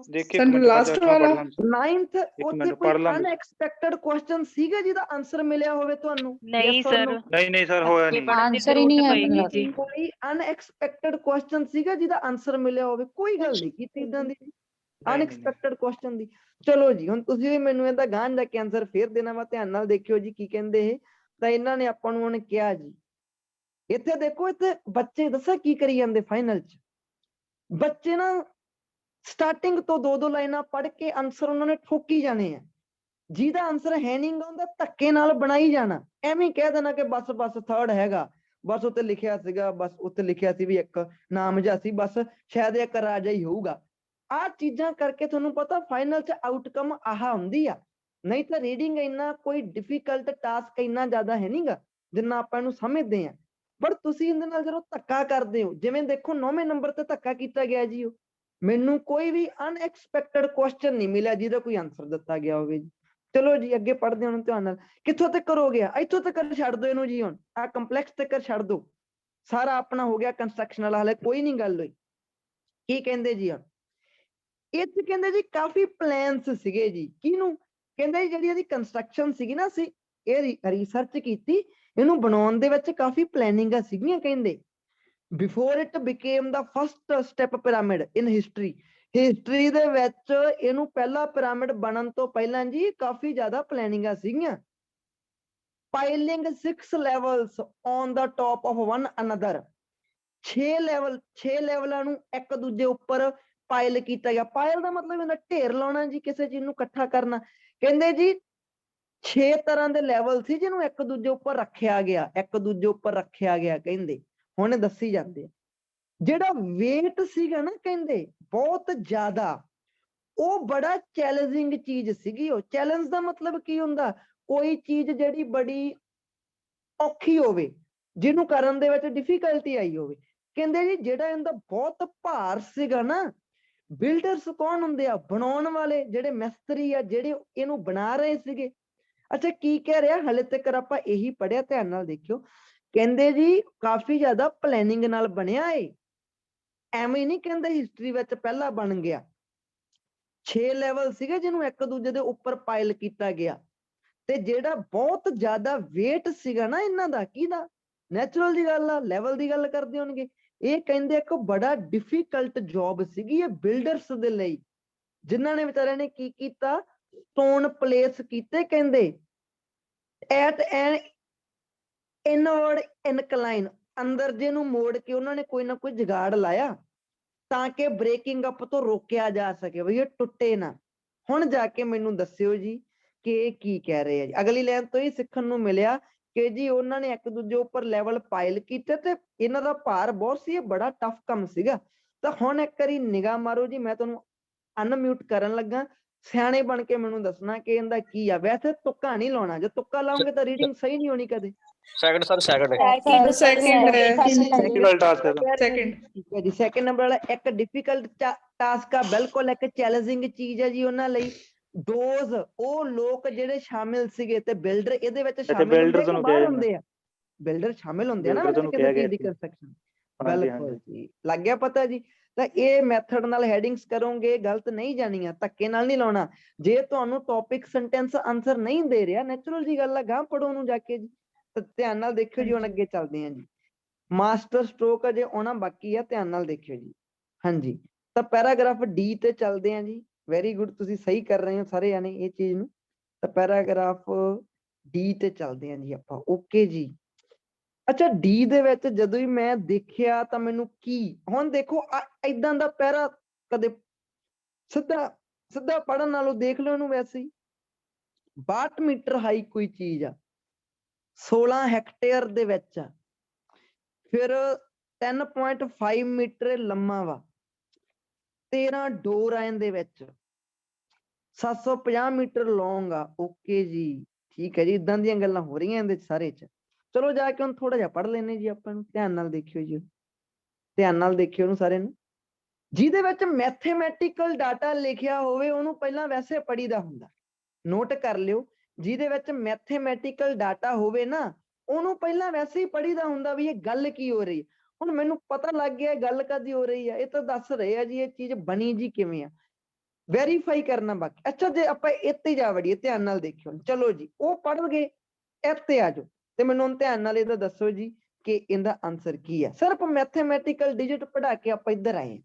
ਦੇਖ ਇੱਕ ਸਾਨੂੰ ਮਿੰਟ last ਪੜ ਵਾਲਾ ਲਾਂ 9th ਇੱਕ ਉੱਥੇ ਮਿੰਟ ਕੋਈ ਪੜ ਲਾਂਗੇ। ਅਨਐਕਸਪੈਕਟਡ ਕੁਐਸਚਨ ਸੀਗਾ ਜਿਹਦਾ ਆਨਸਰ ਮਿਲਿਆ ਹੋਵੇ ਤੁਹਾਨੂੰ? ਨਹੀਂ Yes or ਸਰ। no? ਨਹੀਂ ਸਰ, ਹੋਇਆ ਨਹੀਂ। ਆਨਸਰ ਹੀ ਨਹੀਂ ਹੈ ਹੋਏਗੀ ਜੀ। ਕੋਈ ਅਨਐਕਸਪੈਕਟਡ ਕੁਐਸਚਨ ਸੀਗਾ ਜਿਹਦਾ ਆਨਸਰ ਮਿਲਿਆ ਹੋਵੇ? ਕੋਈ ਗੱਲ ਨਹੀਂ ਕੀਤੀ ਇਦਾਂ ਦੀ ਅਨਐਕਸਪੈਕਟਡ ਕੁਐਸਚਨ ਦੀ। ਚਲੋ ਜੀ, ਹੁਣ ਤੁਸੀਂ ਵੀ ਮੈਨੂੰ ਇਹਦਾ ਗਾਂਹ ਜਾ ਕੇ ਆਨਸਰ ਫੇਰ ਦੇਣਾ ਵਾ, ਧਿਆਨ ਨਾਲ ਦੇਖਿਓ ਜੀ ਕੀ ਕਹਿੰਦੇ ਇਹ। ਤਾਂ ਇਹਨਾਂ ਨੇ ਆਪਾਂ ਨੂੰ ਹੁਣ ਕਿਹਾ ਜੀ, ਇੱਥੇ ਦੇਖੋ, ਇੱਥੇ ਬੱਚੇ ਦੱਸਾਂ ਕੀ ਕਰੀ ਜਾਂਦੇ ਫਾਈਨਲ 'ਚ। ਬੱਚੇ ਨਾ ਸਟਾਰਟਿੰਗ ਤੋਂ ਦੋ ਦੋ ਲਾਈਨਾਂ ਪੜ੍ਹ ਕੇ ਆਨਸਰ ਉਹਨਾਂ ਨੇ ਠੋਕੀ ਜਾਣੇ ਆ। ਜਿਹਦਾ ਆਨਸਰ ਹੈ ਨਹੀਂ ਗਾ ਉਹਦਾ ਧੱਕੇ ਨਾਲ ਬਣਾਈ ਜਾਣਾ, ਐਵੇਂ ਕਹਿ ਦੇਣਾ ਕਿ ਬਸ ਬਸ ਥਰਡ ਹੈਗਾ, ਬਸ ਉੱਤੇ ਲਿਖਿਆ ਸੀਗਾ, ਬਸ ਉੱਤੇ ਲਿਖਿਆ ਸੀ ਵੀ ਇੱਕ ਨਾਮ ਜਿਹਾ ਸੀ, ਬਸ ਸ਼ਾਇਦ ਇੱਕ ਰਾਜਾ ਹੀ ਹੋਊਗਾ। ਆਹ ਚੀਜ਼ਾਂ ਕਰਕੇ ਤੁਹਾਨੂੰ ਪਤਾ ਫਾਈਨਲ 'ਚ ਆਊਟਕਮ ਆਹ ਹੁੰਦੀ ਆ। ਨਹੀਂ ਤਾਂ ਰੀਡਿੰਗ ਇੰਨਾ ਕੋਈ ਡਿਫਿਕਲਟ ਟਾਸਕ ਇੰਨਾ ਜ਼ਿਆਦਾ ਹੈ ਨਹੀਂਗਾ ਜਿੰਨਾ ਆਪਾਂ ਇਹਨੂੰ ਸਮਝਦੇ ਹਾਂ। ਬਟ ਤੁਸੀਂ ਇਹਦੇ ਨਾਲ ਜਦੋਂ ਧੱਕਾ ਕਰਦੇ ਹੋ, ਜਿਵੇਂ ਦੇਖੋ 9ਵੇਂ ਨੰਬਰ ਤੇ ਧੱਕਾ ਕੀਤਾ ਗਿਆ ਜੀ, ਉਹ ਮੈਨੂੰ ਕੋਈ ਵੀ ਅਨਐਕਸਪੈਕਟਡ ਕੁਐਸਚਨ ਨਹੀਂ ਮਿਲਿਆ ਜਿਹਦਾ ਕੋਈ ਆਨਸਰ ਦਿੱਤਾ ਗਿਆ ਹੋਵੇ ਜੀ। ਚਲੋ ਜੀ ਅੱਗੇ ਪੜ੍ਹਦੇ ਹਾਂ ਧਿਆਨ ਨਾਲ। ਕਿੱਥੋਂ ਤੱਕ ਹੋ ਗਿਆ? ਇੱਥੋਂ ਤੱਕ ਛੱਡ ਦਿਓ ਇਹਨੂੰ ਜੀ, ਹੁਣ ਆਹ ਕੰਪਲੈਕਸ ਤੱਕ ਛੱਡ ਦਿਓ, ਸਾਰਾ ਆਪਣਾ ਹੋ ਗਿਆ ਕੰਸਟਰਕਸ਼ਨ ਵਾਲਾ, ਹਾਲੇ ਕੋਈ ਨਹੀਂ ਗੱਲ ਹੋਈ। ਕੀ ਕਹਿੰਦੇ ਜੀ ਹੁਣ ਇੱਥੇ? ਕਹਿੰਦੇ ਜੀ ਕਾਫੀ ਪਲਾਨਸ ਸੀਗੇ ਜੀ। ਕਿਹਨੂੰ ਕਹਿੰਦੇ? ਜਿਹੜੀ ਇਹਦੀ ਕੰਸਟਰਕਸ਼ਨ ਸੀਗੀ ਨਾ, ਅਸੀਂ ਇਹ ਰਿਸਰਚ ਕੀਤੀ, ਇਹਨੂੰ ਬਣਾਉਣ ਦੇ ਵਿੱਚ ਕਾਫੀ ਪਲੈਨਿੰਗਾਂ ਸੀਗੀਆਂ। ਕਹਿੰਦੇ before it became the first step pyramid in history, history ਦੇ ਵਿੱਚ ਇਹਨੂੰ ਪਹਿਲਾ ਪਿਰਾਮਿਡ ਬਣਨ ਤੋਂ ਪਹਿਲਾਂ ਜੀ ਕਾਫੀ ਜ਼ਿਆਦਾ ਪਲੈਨਿੰਗਾਂ ਸੀਗੀਆਂ। ਪਾਈਲਿੰਗ 6 levels on the top of one another, 6 ਲੈਵਲਾਂ ਨੂੰ ਇੱਕ ਦੂਜੇ ਉੱਪਰ ਪਾਇਲ ਕੀਤਾ ਗਿਆ। ਪਾਇਲ ਦਾ ਮਤਲਬ ਹੁੰਦਾ ਢੇਰ ਲਾਉਣਾ ਜੀ, ਕਿਸੇ ਚੀਜ਼ ਨੂੰ ਇਕੱਠਾ ਕਰਨਾ। ਕਹਿੰਦੇ ਜੀ 6 ਤਰ੍ਹਾਂ ਦੇ ਲੈਵਲ ਸੀ ਜਿਹਨੂੰ ਇੱਕ ਦੂਜੇ ਉੱਪਰ ਰੱਖਿਆ ਗਿਆ, ਇੱਕ ਦੂਜੇ ਉੱਪਰ ਰੱਖਿਆ ਗਿਆ। ਕਹਿੰਦੇ ਹੁਣ ਦੱਸੀ ਜਾਂਦੇ ਆ ਜਿਹੜਾ weight ਸੀਗਾ ਨਾ, ਕਹਿੰਦੇ ਬਹੁਤ ਜ਼ਿਆਦਾ, ਉਹ ਬੜਾ ਚੈਲੰਜਿੰਗ ਚੀਜ਼ ਸੀਗੀ। ਉਹ ਚੈਲੰਜ ਦਾ ਮਤਲਬ ਕੀ ਹੁੰਦਾ? ਕੋਈ ਚੀਜ਼ ਜਿਹੜੀ ਬੜੀ ਔਖੀ ਹੋਵੇ, ਜਿਹਨੂੰ ਕਰਨ ਦੇ ਵਿੱਚ ਡਿਫਿਕਲਟੀ ਆਈ ਹੋਵੇ। ਕਹਿੰਦੇ ਜੀ ਜਿਹੜਾ ਇਹਦਾ ਬਹੁਤ ਭਾਰ ਸੀਗਾ ਨਾ, ਬਿਲਡਰਸ ਕੌਣ ਹੁੰਦੇ ਆ? ਬਣਾਉਣ ਵਾਲੇ, ਜਿਹੜੇ ਮਿਸਤਰੀ ਆ, ਜਿਹੜੇ ਇਹਨੂੰ ਬਣਾ ਰਹੇ ਸੀਗੇ। ਅੱਛਾ, ਕੀ ਕਹਿ ਰਿਹਾ? ਹਲੇ ਤੱਕ ਆਪਾਂ ਇਹੀ ਪੜ੍ਹਿਆ, ਧਿਆਨ ਨਾਲ ਦੇਖਿਓ। ਕਹਿੰਦੇ ਜੀ ਕਾਫੀ ਜ਼ਿਆਦਾ ਪਲੈਨਿੰਗ ਨਾਲ ਬਣਿਆ ਏ, ਐਵੇਂ ਨਹੀਂ ਕਹਿੰਦੇ ਹਿਸਟਰੀ ਵਿੱਚ ਪਹਿਲਾਂ ਬਣ ਗਿਆ। 6 ਲੈਵਲ ਸੀਗੇ ਜਿਹਨੂੰ ਇੱਕ ਦੂਜੇ ਦੇ ਉੱਪਰ ਪਾਇਲ ਕੀਤਾ ਗਿਆ। ਤੇ ਜਿਹੜਾ ਬਹੁਤ ਜ਼ਿਆਦਾ weight ਸੀਗਾ ਨਾ ਇਹਨਾਂ ਦਾ, ਕਿਹਦਾ? ਨੈਚੁਰਲ ਦੀ ਗੱਲ ਆ, ਲੈਵਲ ਦੀ ਗੱਲ ਕਰਦੇ ਹੋਣਗੇ। ਇਹ ਕਹਿੰਦੇ ਇੱਕ ਬੜਾ ਡਿਫਿਕਲਟ ਜੌਬ ਸੀਗੀ ਇਹ ਬਿਲਡਰਸ ਦੇ ਲਈ, ਜਿਨ੍ਹਾਂ ਨੇ ਵਿਚਾਰਿਆਂ ਨੇ ਕੀ ਕੀਤਾ? ਸਟੋਨ ਪਲੇਸ ਕੀਤੇ, ਕਹਿੰਦੇ ਐਟ ਐਨ ਇਨਵਰਡ ਇਨਕਲਾਈਨ, ਅੰਦਰ ਜੇ ਨੂੰ ਮੋੜ ਕੇ ਉਹਨਾਂ ਨੇ ਕੋਈ ਨਾ ਕੋਈ ਜੁਗਾੜ ਲਾਇਆ ਤਾਂ ਕਿ ਬ੍ਰੇਕਿੰਗ ਅਪ ਤੋਂ ਰੋਕਿਆ ਜਾ ਸਕੇ, ਵੀ ਇਹ ਟੁੱਟੇ ਨਾ। ਹੁਣ ਜਾ ਕੇ ਮੈਨੂੰ ਦੱਸਿਓ ਜੀ ਕਿ ਇਹ ਕੀ ਕਹਿ ਰਹੇ ਆ ਜੀ। ਅਗਲੀ ਲਾਈਨ ਤੋਂ ਹੀ ਸਿੱਖਣ ਨੂੰ ਮਿਲਿਆ ਕਿ ਜੀ ਉਹਨਾਂ ਨੇ ਇੱਕ ਦੂਜੇ ਉੱਪਰ ਲੈਵਲ ਪਾਇਲ ਕੀਤੇ ਤੇ ਇਹਨਾਂ ਦਾ ਭਾਰ ਬਹੁਤ ਸੀ, ਇਹ ਬੜਾ ਟਫ ਕੰਮ ਸੀਗਾ। ਤਾਂ ਹੁਣ ਇੱਕ ਵਾਰੀ ਨਿਗਾਹ ਮਾਰੋ ਜੀ, ਮੈਂ ਤੁਹਾਨੂੰ ਅਨਮਿਊਟ ਕਰਨ ਲੱਗਾ, ਸਿਆਣੇ ਬਣ ਕੇ ਮੈਨੂੰ ਦੱਸਣਾ ਕਿ ਇਹਦਾ ਕੀ ਆ। ਵੈਸੇ ਤੁੱਕਾ ਨਹੀਂ ਲਾਉਣਾ, ਜੇ ਤੁੱਕਾ ਲਾਉਂਗੇ ਤਾਂ ਰੀਡਿੰਗ ਸਹੀ ਨਹੀਂ ਹੋਣੀ ਕਦੇ। ਸੈਕਿੰਡ ਸਰ, ਸੈਕਿੰਡ ਸੈਕਿੰਡ ਹੈ। ਡਿਫਿਕਲਟ ਟਾਸਕ ਹੈ ਸੈਕਿੰਡ ਠੀਕ ਹੈ ਜੀ। ਸੈਕਿੰਡ ਨੰਬਰ ਵਾਲਾ ਇੱਕ ਡਿਫਿਕਲਟ ਟਾਸਕ ਆ, ਬਿਲਕੁਲ ਇੱਕ ਚੈਲੰਜਿੰਗ ਚੀਜ਼ ਹੈ ਜੀ ਉਹਨਾਂ ਲਈ। ਦੋਜ਼ ਉਹ ਲੋਕ ਜਿਹੜੇ ਸ਼ਾਮਿਲ ਸੀਗੇ ਤੇ ਬਿਲਡਰ ਇਹਦੇ ਵਿੱਚ ਸ਼ਾਮਿਲ ਹੁੰਦੇ builders ਕਿ ਨੂੰ ਬਾਹਰ ਕਿਹਾ ਹੁੰਦੇ ਆ? ਬਿਲਡਰ ਸ਼ਾਮਿਲ ਹੁੰਦੇ ਆ ਨਾ Builders ਨੂੰ ਕਿਸੇ ਕਿਹਾ ਚੀਜ਼ ਦੀ ਗਿਆ ਸੀ। ਕੰਸਟਰਕਸ਼ਨ। ਹਾਂਜੀ, ਬਿਲਕੁਲ ਹਾਂਜੀ। ਜੀ, ਲੱਗ ਗਿਆ ਪਤਾ ਜੀ। ਤਾਂ ਇਹ ਮੈਥਡ ਨਾਲ ਹੈਡਿੰਗਸ ਕਰੋਗੇ, ਗਲਤ ਨਹੀਂ ਜਾਣੀਆਂ, ਧੱਕੇ ਨਾਲ ਨਹੀਂ ਲਾਉਣਾ। ਜੇ ਤੁਹਾਨੂੰ ਟੌਪਿਕ ਸੈਂਟੈਂਸ ਆਨਸਰ ਨਹੀਂ ਦੇ ਰਿਹਾ, ਨੈਚੁਰਲ ਜੀ ਗੱਲ ਆ, ਗਾਂ ਪੜੋ ਉਹਨੂੰ ਜਾ ਕੇ ਜੀ। ਤਾਂ ਧਿਆਨ ਨਾਲ ਦੇਖਿਓ ਜੀ। ਹੁਣ ਅੱਗੇ ਚੱਲਦੇ ਹਾਂ ਜੀ। ਮਾਸਟਰ ਸਟ੍ਰੋਕ ਅਜੇ ਆਉਣਾ ਬਾਕੀ ਆ, ਧਿਆਨ ਨਾਲ ਦੇਖਿਓ ਜੀ। ਹਾਂਜੀ, ਤਾਂ ਪੈਰਾਗ੍ਰਾਫ ਡੀ ਤੇ ਚੱਲਦੇ ਹਾਂ ਜੀ। ਵੈਰੀ ਗੁੱਡ, ਤੁਸੀਂ ਸਹੀ ਕਰ ਰਹੇ ਹੋ ਸਾਰੇ ਜਾਣੇ ਇਹ ਚੀਜ਼ ਨੂੰ। ਤਾਂ ਪੈਰਾਗ੍ਰਾਫ ਡੀ ਤੇ ਚੱਲਦੇ ਹਾਂ ਜੀ ਆਪਾਂ। ਓਕੇ ਜੀ। ਅੱਛਾ, ਡੀ ਦੇ ਵਿੱਚ ਜਦੋਂ ਹੀ ਮੈਂ ਦੇਖਿਆ ਤਾਂ ਮੈਨੂੰ ਕੀ, ਹੁਣ ਦੇਖੋ ਏਦਾਂ ਦਾ ਪੈਰਾ ਕਦੇ ਸਿੱਧਾ ਪੜਨ ਨਾਲੋਂ ਦੇਖ ਲਓ ਇਹਨੂੰ ਵੈਸੇ ਹੀ। 62 ਮੀਟਰ ਹਾਈ ਕੋਈ ਚੀਜ਼ ਆ, 16 ਹੈਕਟੇਅਰ ਦੇ ਵਿੱਚ ਆ, ਫਿਰ 10.5 ਮੀਟਰ ਲੰਮਾ ਵਾ, 13 ਡੋਰ ਆ ਇਹਦੇ ਵਿੱਚ, 750 ਮੀਟਰ ਲੌਂਗ ਆ। ਓਕੇ ਜੀ, ਠੀਕ ਹੈ ਜੀ। ਇਦਾਂ ਦੀਆਂ ਗੱਲਾਂ ਹੋ ਰਹੀਆਂ ਇਹਦੇ ਸਾਰੇ ਚ। ਚਲੋ ਜਾ ਕੇ ਹੁਣ ਥੋੜਾ ਜਿਹਾ ਪੜ੍ਹ ਲੈਨੇ ਜੀ ਆਪਾਂ ਨੂੰ। ਧਿਆਨ ਨਾਲ ਦੇਖਿਓ ਜੀ, ਧਿਆਨ ਨਾਲ ਦੇਖਿਓ ਉਹਨੂੰ ਸਾਰੇ ਨੂੰ। ਜਿਹਦੇ ਵਿੱਚ ਮੈਥੇਮੈਟੀਕਲ ਡਾਟਾ ਲਿਖਿਆ ਹੋਵੇ ਉਹਨੂੰ ਪਹਿਲਾਂ ਵੈਸੇ ਪੜੀਦਾ ਹੁੰਦਾ, ਨੋਟ ਕਰ ਲਿਓ। ਜਿਹਦੇ ਵਿੱਚ ਮੈਥੇਮੈਟੀਕਲ ਡਾਟਾ ਹੋਵੇ ਨਾ ਉਹਨੂੰ ਪਹਿਲਾਂ ਵੈਸੇ ਹੀ ਪੜੀਦਾ ਹੁੰਦਾ ਵੀ ਇਹ ਗੱਲ ਕੀ ਹੋ ਰਹੀ। ਹੁਣ ਮੈਨੂੰ ਪਤਾ ਲੱਗ ਗਿਆ ਗੱਲ ਕਾਦੀ ਹੋ ਰਹੀ ਆ, ਇਹ ਤਾਂ ਦੱਸ ਰਹੇ ਆ ਜੀ ਇਹ ਚੀਜ਼ ਬਣੀ ਜੀ ਕਿਵੇਂ ਆ, ਵੈਰੀਫਾਈ ਕਰਨਾ ਬਾਕੀ। ਅੱਛਾ, ਜੇ ਆਪਾਂ ਇੱਥੇ ਜਾ ਵੜੀਏ, ਧਿਆਨ ਨਾਲ ਦੇਖਿਓ। ਚਲੋ ਜੀ, ਉਹ ਪੜ੍ਹ ਗਏ, ਇੱਥੇ ਆ ਜਾਓ ਤੇ ਮੈਨੂੰ ਹੁਣ ਧਿਆਨ ਨਾਲ ਇਹਦਾ ਦੱਸੋ ਜੀ ਕਿ ਇਹਦਾ ਆਨਸਰ ਕੀ ਆ। ਸਿਰਫ ਮੈਥੇਮੈਟੀਕਲ ਡਿਜਿਟ ਪੜ੍ਹਾ ਕੇ ਆਪਾਂ ਇੱਧਰ ਆਏ।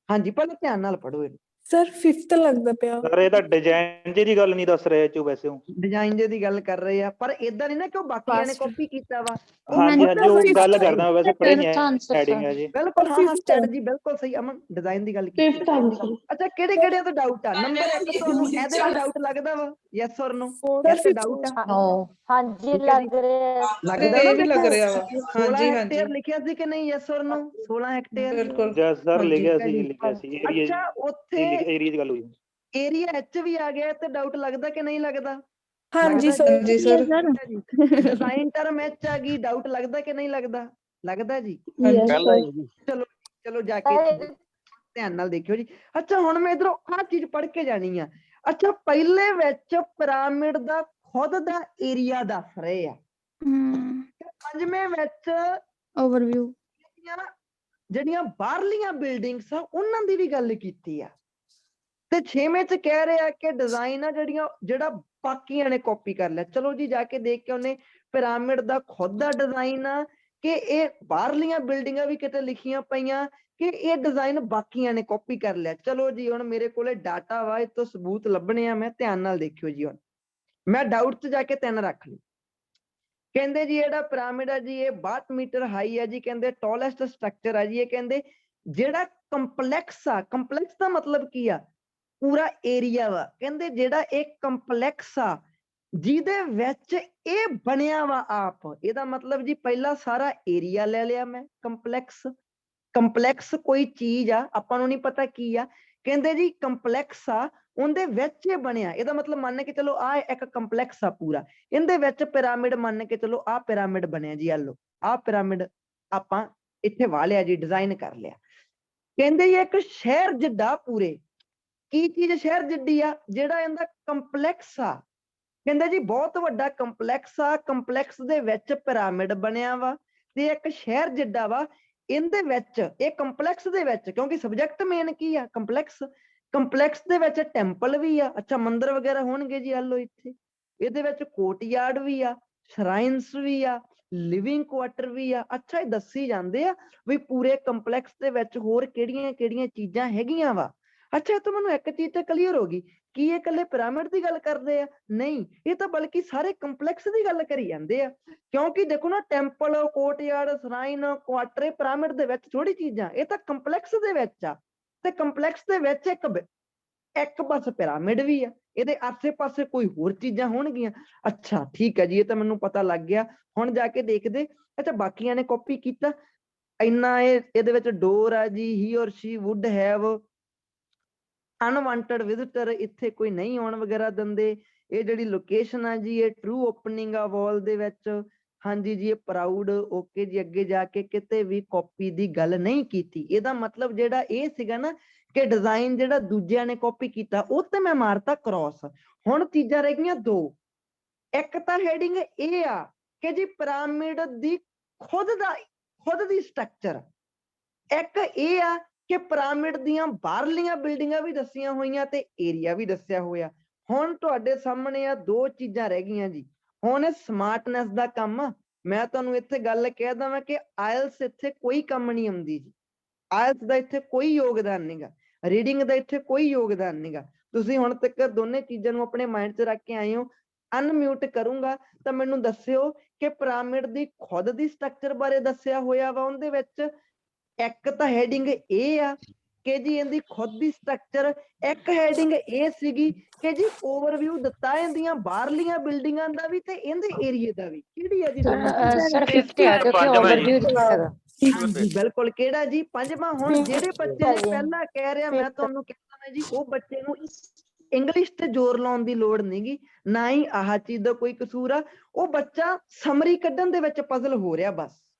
ਹਾਂਜੀ, ਪਹਿਲਾਂ ਧਿਆਨ ਨਾਲ ਪੜ੍ਹੋ ਇਹਨੂੰ। ਸਰ 5th ਲੱਗਦਾ ਪਿਆ। ਸਰ ਇਹ ਤਾਂ ਡਿਜ਼ਾਈਨ ਦੀ ਗੱਲ ਨਹੀਂ ਦੱਸ ਰਹੇ ਚੋ ਵੈਸੇ। ਡਿਜ਼ਾਈਨ ਦੀ ਗੱਲ ਕਰ ਰਹੇ ਆ, ਪਰ ਏਦਾਂ ਨਹੀਂ ਨਾ ਕਿ ਉਹ ਬਾਕੀਆਂ ਨੇ ਕਾਪੀ ਕੀਤਾ ਵਾ। ਹਾਂਜੀ ਹਾਂਜੀ, ਉਹ ਗੱਲ fifth ਕਰਦਾ ਵੈਸੇ ਪੜ੍ਹੇ ਨਹੀਂ ਹੈਡਿੰਗ ਹੈ ਜੀ। ਬਿਲਕੁਲ, ਹਾਂ fifth ਸਟੈਟ ਜੀ, ਬਿਲਕੁਲ ਸਹੀ। ਅਮਨ ਡਿਜ਼ਾਈਨ ਦੀ ਗੱਲ ਕੀਤੀ। ਅੱਛਾ, ਕਿਹੜੇ ਕਿਹੜੇ ਤੋਂ ਡਾਊਟ ਆ? ਨੰਬਰ 1 ਤੁਹਾਨੂੰ ਇਹਦੇ ਤੇ ਡਾਊਟ ਲੱਗਦਾ ਵਾ? ਯੈਸ ਔਰ ਨੋ? ਇਹ ਤੇ ਡਾਊਟ ਆ? ਹਾਂਜੀ, ਲੱਗ ਰਿਹਾ। ਲੱਗਦਾ ਨਾ? ਇਹ ਵੀ ਲੱਗ ਰਿਹਾ ਵਾ। 16 ਹਾਂਜੀ ਹੈਕਟੇਅਰ ਹਾਂਜੀ, ਲਿਖਿਆ ਸੀ ਕਿ ਨਹੀਂ? ਯੈਸ ਔਰ ਨੋ? 16 ਹੈਕਟੇਅਰ। ਬਿਲਕੁਲ। ਜਸ ਸਰ ਹਾਂਜੀ। ਲਿਖਿਆ ਸੀ ਜੀ, ਲਿਖਿਆ ਸੀ ਏਰੀਆ। ਅੱਛਾ, ਉੱਥੇ ਏਰੀਆ ਦੀ ਗੱਲ ਹੋਈ। ਏਰੀਆ ਐਚ ਵੀ ਆ ਗਿਆ ਤੇ ਡਾਊਟ ਲੱਗਦਾ ਕਿ ਨਹੀਂ ਲੱਗਦਾ? ਹਾਂਜੀ ਲੱਗਦਾ ਸਰ, ਜੀ ਸਰ। ਡਿਜ਼ਾਈਨ ਟਰਮ ਐਚ ਆ ਗਈ, ਡਾਊਟ ਲੱਗਦਾ ਕਿ ਨਹੀਂ ਲੱਗਦਾ? ਲੱਗਦਾ ਜੀ। ਚਲੋ ਚਲੋ ਜਾ ਕੇ ਧਿਆਨ ਨਾਲ ਦੇਖਿਓ ਜੀ। ਅੱਛਾ, ਹੁਣ ਮੈਂ ਇਧਰੋਂ ਆਹ ਚੀਜ਼ ਪੜ੍ਹ ਕੇ ਜਾਣੀ ਆ। ਅੱਛਾ, ਪਹਿਲੇ ਵਿੱਚ ਪਿਰਾਮਿਡ ਦਾ ਖੁਦ ਦਾ ਏਰੀਆ ਦੱਸ ਰਹੇ ਆ। ਪੰਜਵੇਂ ਵਿੱਚ ਓਵਰਵਿਊ ਜਿਹੜੀਆਂ ਬਾਹਰਲੀਆਂ ਬਿਲਡਿੰਗਸ ਆ ਉਹਨਾਂ ਦੀ ਵੀ ਗੱਲ ਕੀਤੀ ਆ। ਤੇ 6ਵੇਂ ਚ ਕਹਿ ਰਹੇ ਆ ਕਿ ਡਿਜ਼ਾਈਨ ਆ ਜਿਹੜਾ ਬਾਕੀਆਂ ਨੇ ਕਾਪੀ ਕਰ ਲਿਆ। ਚਲੋ ਜੀ, ਜਾ ਕੇ ਦੇਖ ਕੇ ਉਹਨੇ ਪਿਰਾਮਿਡ ਦਾ ਖੁਦ ਦਾ ਡਿਜ਼ਾਈਨ ਆ ਕਿ ਇਹ ਬਾਹਰਲੀਆਂ ਬਿਲਡਿੰਗਾਂ ਵੀ ਕਿਤੇ ਲਿਖੀਆਂ ਪਈਆਂ ਕਿ ਇਹ ਡਿਜ਼ਾਈਨ ਬਾਕੀਆਂ ਨੇ ਕਾਪੀ ਕਰ ਲਿਆ। ਚਲੋ ਜੀ, ਹੁਣ ਮੇਰੇ ਕੋਲੇ ਡਾਟਾ ਵਾ, ਇਹ ਤੋਂ ਸਬੂਤ ਲੱਭਣੇ ਆ। ਮੈਂ ਧਿਆਨ ਨਾਲ ਦੇਖਿਓ ਜੀ। ਹੁਣ ਮੈਂ ਡਾਊਟ 'ਚ ਜਾ ਕੇ 3 ਰੱਖ ਲਈ। ਕਹਿੰਦੇ ਜੀ ਜਿਹੜਾ ਪਿਰਾਮਿਡ ਆ ਜੀ ਇਹ 62 ਮੀਟਰ ਹਾਈ ਆ ਜੀ। ਕਹਿੰਦੇ ਟੋਲੈਸਟ ਸਟਰਕਚਰ ਆ ਜੀ ਇਹ। ਕਹਿੰਦੇ ਜਿਹੜਾ ਕੰਪਲੈਕਸ ਆ, ਕੰਪਲੈਕਸ ਦਾ ਮਤਲਬ ਕੀ ਆ? ਪੂਰਾ ਏਰੀਆ ਵਾ। ਕਹਿੰਦੇ ਜਿਹੜਾ ਇਹ ਕੰਪਲੈਕਸ ਆ ਜਿਹਦੇ ਵਿੱਚ ਇਹ ਬਣਿਆ ਵਾ ਆਪ, ਇਹਦਾ ਮਤਲਬ ਜੀ ਪਹਿਲਾਂ ਸਾਰਾ ਏਰੀਆ ਲੈ ਲਿਆ ਮੈਂ। ਕੰਪਲੈਕਸ ਕੋਈ ਚੀਜ਼ ਆ, ਆਪਾਂ ਨੂੰ ਨਹੀਂ ਪਤਾ ਕੀ ਆ। ਕਹਿੰਦੇ ਜੀ ਕੰਪਲੈਕਸ ਆ, ਉਹਦੇ ਵਿੱਚ ਇਹ ਬਣਿਆ। ਇਹਦਾ ਮਤਲਬ ਮੰਨ ਕੇ ਚਲੋ ਆ ਇੱਕ ਕੰਪਲੈਕਸ ਆ ਪੂਰਾ, ਇਹਦੇ ਵਿੱਚ ਪਿਰਾਮਿਡ ਮੰਨ ਕੇ ਚਲੋ ਆ ਪਿਰਾਮਿਡ ਬਣਿਆ ਜੀ। ਆ ਲੋ, ਆ ਪਿਰਾਮਿਡ ਆਪਾਂ ਇੱਥੇ ਵਾਹ ਲਿਆ ਜੀ, ਡਿਜ਼ਾਈਨ ਕਰ ਲਿਆ। ਕਹਿੰਦੇ ਜੀ ਇੱਕ ਸ਼ਹਿਰ ਜਿੱਡਾ ਪੂਰੇ, ਕੀ ਚੀਜ਼ ਸ਼ਹਿਰ ਜਿੱਡੀ ਆ? ਜਿਹੜਾ ਇਹਦਾ ਕੰਪਲੈਕਸ ਆ। ਕਹਿੰਦੇ ਜੀ ਬਹੁਤ ਵੱਡਾ ਕੰਪਲੈਕਸ ਆ, ਕੰਪਲੈਕਸ ਦੇ ਵਿੱਚ ਪਿਰਾਮਿਡ ਬਣਿਆ ਵਾ ਤੇ ਇੱਕ ਸ਼ਹਿਰ ਜਿੱਡਾ ਵਾ। ਇਹਦੇ ਵਿੱਚ ਇਹ ਕੰਪਲੈਕਸ ਦੇ ਵਿੱਚ, ਕਿਉਂਕਿ ਸਬਜੈਕਟ ਮੇਨ ਕੀ ਆ? ਕੰਪਲੈਕਸ। ਕੰਪਲੈਕਸ ਦੇ ਵਿੱਚ ਟੈਂਪਲ ਵੀ ਆ। ਅੱਛਾ, ਮੰਦਿਰ ਵਗੈਰਾ ਹੋਣਗੇ ਜੀ। ਆਲੋ ਇੱਥੇ ਇਹਦੇ ਵਿੱਚ ਕੋਰਟਯਾਰਡ ਵੀ ਆ, ਸ਼ਰਾਈਨਸ ਵੀ ਆ, ਲਿਵਿੰਗ ਕੁਆਟਰ ਵੀ ਆ। ਅੱਛਾ, ਇਹ ਦੱਸੀ ਜਾਂਦੇ ਆ ਵੀ ਪੂਰੇ ਕੰਪਲੈਕਸ ਦੇ ਵਿੱਚ ਹੋਰ ਕਿਹੜੀਆਂ ਕਿਹੜੀਆਂ ਚੀਜ਼ਾਂ ਹੈਗੀਆਂ ਵਾ। ਅੱਛਾ, ਇਹ ਤਾਂ ਮੈਨੂੰ ਇੱਕ ਚੀਜ਼ ਤੇ ਕਲੀਅਰ ਹੋ ਗਈ, ਕੀ ਇਹ ਇਕੱਲੇ ਪਿਰਾਮਿਡ ਦੀ ਗੱਲ ਕਰਦੇ ਆ? ਨਹੀਂ, ਇਹ ਤਾਂ ਬਲਕਿ ਸਾਰੇ ਕੰਪਲੈਕਸ ਦੀ ਗੱਲ ਕਰੀ ਜਾਂਦੇ ਆ। ਕਿਉਂਕਿ ਦੇਖੋ ਨਾ, temple, Courtyard, shrine, quarter, pyramid ਦੇ ਵਿੱਚ ਥੋੜੀ ਚੀਜ਼ਾਂ, ਇਹ ਤਾਂ ਕੰਪਲੈਕਸ ਦੇ ਵਿੱਚ ਆ। ਤੇ ਕੰਪਲੈਕਸ ਦੇ ਵਿੱਚ ਇੱਕ ਬਸ ਪਿਰਾਮਿਡ ਵੀ ਆ, ਇਹਦੇ ਆਸੇ ਪਾਸੇ ਕੋਈ ਹੋਰ ਚੀਜ਼ਾਂ ਹੋਣਗੀਆਂ। ਅੱਛਾ ਠੀਕ ਹੈ ਜੀ, ਇਹ ਤਾਂ ਮੈਨੂੰ ਪਤਾ ਲੱਗ ਗਿਆ। ਹੁਣ ਜਾ ਕੇ ਦੇਖਦੇ। ਅੱਛਾ, ਬਾਕੀਆਂ ਨੇ ਕਾਪੀ ਕੀਤਾ ਇੰਨਾ, ਇਹਦੇ ਵਿੱਚ ਡੋਰ ਆ ਜੀ, he or she would have unwanted visitor, ਇੱਥੇ ਕੋਈ ਨਹੀਂ ਆਉਣ ਵਗੈਰਾ ਦਿੰਦੇ। ਇਹ ਜਿਹੜੀ ਲੋਕੇਸ਼ਨ ਆ ਜੀ, ਇਹ ਟਰੂ ਓਪਨਿੰਗ ਆ ਵਾਲ ਦੇ ਵਿੱਚ। ਹਾਂਜੀ ਜੀ, ਇਹ ਪ੍ਰਾਊਡ। ਓਕੇ ਜੀ, ਅੱਗੇ ਜਾ ਕੇ ਕਿਤੇ ਵੀ ਕਾਪੀ ਦੀ ਗੱਲ ਨਹੀਂ ਕੀਤੀ। ਇਹਦਾ ਮਤਲਬ ਜਿਹੜਾ ਇਹ ਸੀਗਾ ਨਾ ਕਿ ਡਿਜ਼ਾਈਨ ਜਿਹੜਾ ਦੂਜਿਆਂ ਨੇ ਕਾਪੀ ਕੀਤਾ, ਉਹ ਤੇ ਮੈਂ ਮਾਰਤਾ ਕ੍ਰੋਸ। ਹੁਣ ਚੀਜ਼ਾਂ ਰਹਿ ਗਈਆਂ ਦੋ। ਇੱਕ ਤਾਂ ਹੈਡਿੰਗ ਇਹ ਆ ਕਿ ਜੀ ਪਿਰਾਮਿਡ ਦੀ ਖੁਦ ਦੀ ਸਟਰਕਚਰ। ਇੱਕ ਇਹ ਆ ਕਿ ਪਿਰਾਮਿਡ ਦੀਆਂ ਬਾਹਰਲੀਆਂ ਬਿਲਡਿੰਗਾਂ ਵੀ ਦੱਸੀਆਂ ਹੋਈਆਂ ਤੇ ਏਰੀਆ ਵੀ ਦੱਸਿਆ ਹੋਇਆ। ਹੁਣ ਤੁਹਾਡੇ ਸਾਹਮਣੇ ਆ ਦੋ ਚੀਜ਼ਾਂ ਰਹਿ ਗਈਆਂ ਜੀ। ਹੁਣ ਇਹ ਸਮਾਰਟਨੈਸ ਦਾ ਕੰਮ ਆ। ਮੈਂ ਤੁਹਾਨੂੰ ਇੱਥੇ ਗੱਲ ਕਹਿ ਦਵਾਂ ਕਿ ਆਇਲਸ ਇੱਥੇ ਕੋਈ ਕੰਮ ਨਹੀਂ ਆਉਂਦੀ ਜੀ। ਆਇਲਸ ਦਾ ਇੱਥੇ ਕੋਈ ਯੋਗਦਾਨ ਨਹੀਂਗਾ, ਰੀਡਿੰਗ ਦਾ ਇੱਥੇ ਕੋਈ ਯੋਗਦਾਨ ਨਹੀਂਗਾ। ਤੁਸੀਂ ਹੁਣ ਤੱਕ ਦੋਨੇ ਚੀਜ਼ਾਂ ਨੂੰ ਆਪਣੇ ਮਾਈਂਡ 'ਚ ਰੱਖ ਕੇ ਆਏ ਹੋ। ਅਨਮਿਊਟ ਕਰੂੰਗਾ ਤਾਂ ਮੈਨੂੰ ਦੱਸਿਓ ਕਿ ਪਿਰਾਮਿਡ ਦੀ ਖੁਦ ਦੀ ਸਟਰਕਚਰ ਬਾਰੇ ਦੱਸਿਆ ਹੋਇਆ ਵਾ ਉਹਦੇ ਵਿੱਚ। ਇੱਕ ਤਾਂ ਹੈਡਿੰਗ ਇਹ ਆ ਕਿ ਜੀ ਇਹਦੀ ਖੁਦ ਦੀ ਸਟਰਕਚਰ। ਇੱਕ ਹੈਡਿੰਗ ਇਹ ਸੀਗੀ ਕਿ ਜੀ ਓਵਰਵਿਊ ਦਿੱਤਾ ਇਹਦੀਆਂ ਬਾਹਰਲੀਆਂ ਬਿਲਡਿੰਗਾਂ ਦਾ ਵੀ ਤੇ ਇਹਦੇ ਏਰੀਏ ਦਾ ਵੀ। ਕਿਹੜੀ ਆ ਜੀ ਦੋਨੋਂ ਚੀਜ਼ਾਂ? ਸਰ 50 ਆ ਕਿਉਂਕਿ ਓਵਰਵਿਊ ਦਿੱਤਾ ਹੈਗਾ। ਹਾਂਜੀ ਬਿਲਕੁਲ। ਕਿਹੜਾ ਜੀ? ਪੰਜਵਾਂ। ਹੁਣ ਜਿਹੜੇ ਬੱਚੇ ਨੇ ਪਹਿਲਾਂ ਕਹਿ ਰਿਹਾ, ਮੈਂ ਤੁਹਾਨੂੰ ਕਹਿੰਦਾ ਜੀ, ਉਹ ਬੱਚੇ ਨੂੰ ਇੰਗਲਿਸ਼ ਤੇ ਜ਼ੋਰ ਲਾਉਣ ਦੀ ਲੋੜ ਨਹੀਂਗੀ, ਨਾ ਹੀ ਆਹ ਚੀਜ਼ ਦਾ ਕੋਈ ਕਸੂਰ ਆ। ਉਹ ਬੱਚਾ ਸਮਰੀ ਕੱਢਣ ਦੇ ਵਿੱਚ ਪਜ਼ਲ ਹੋ ਰਿਹਾ, ਬਸ।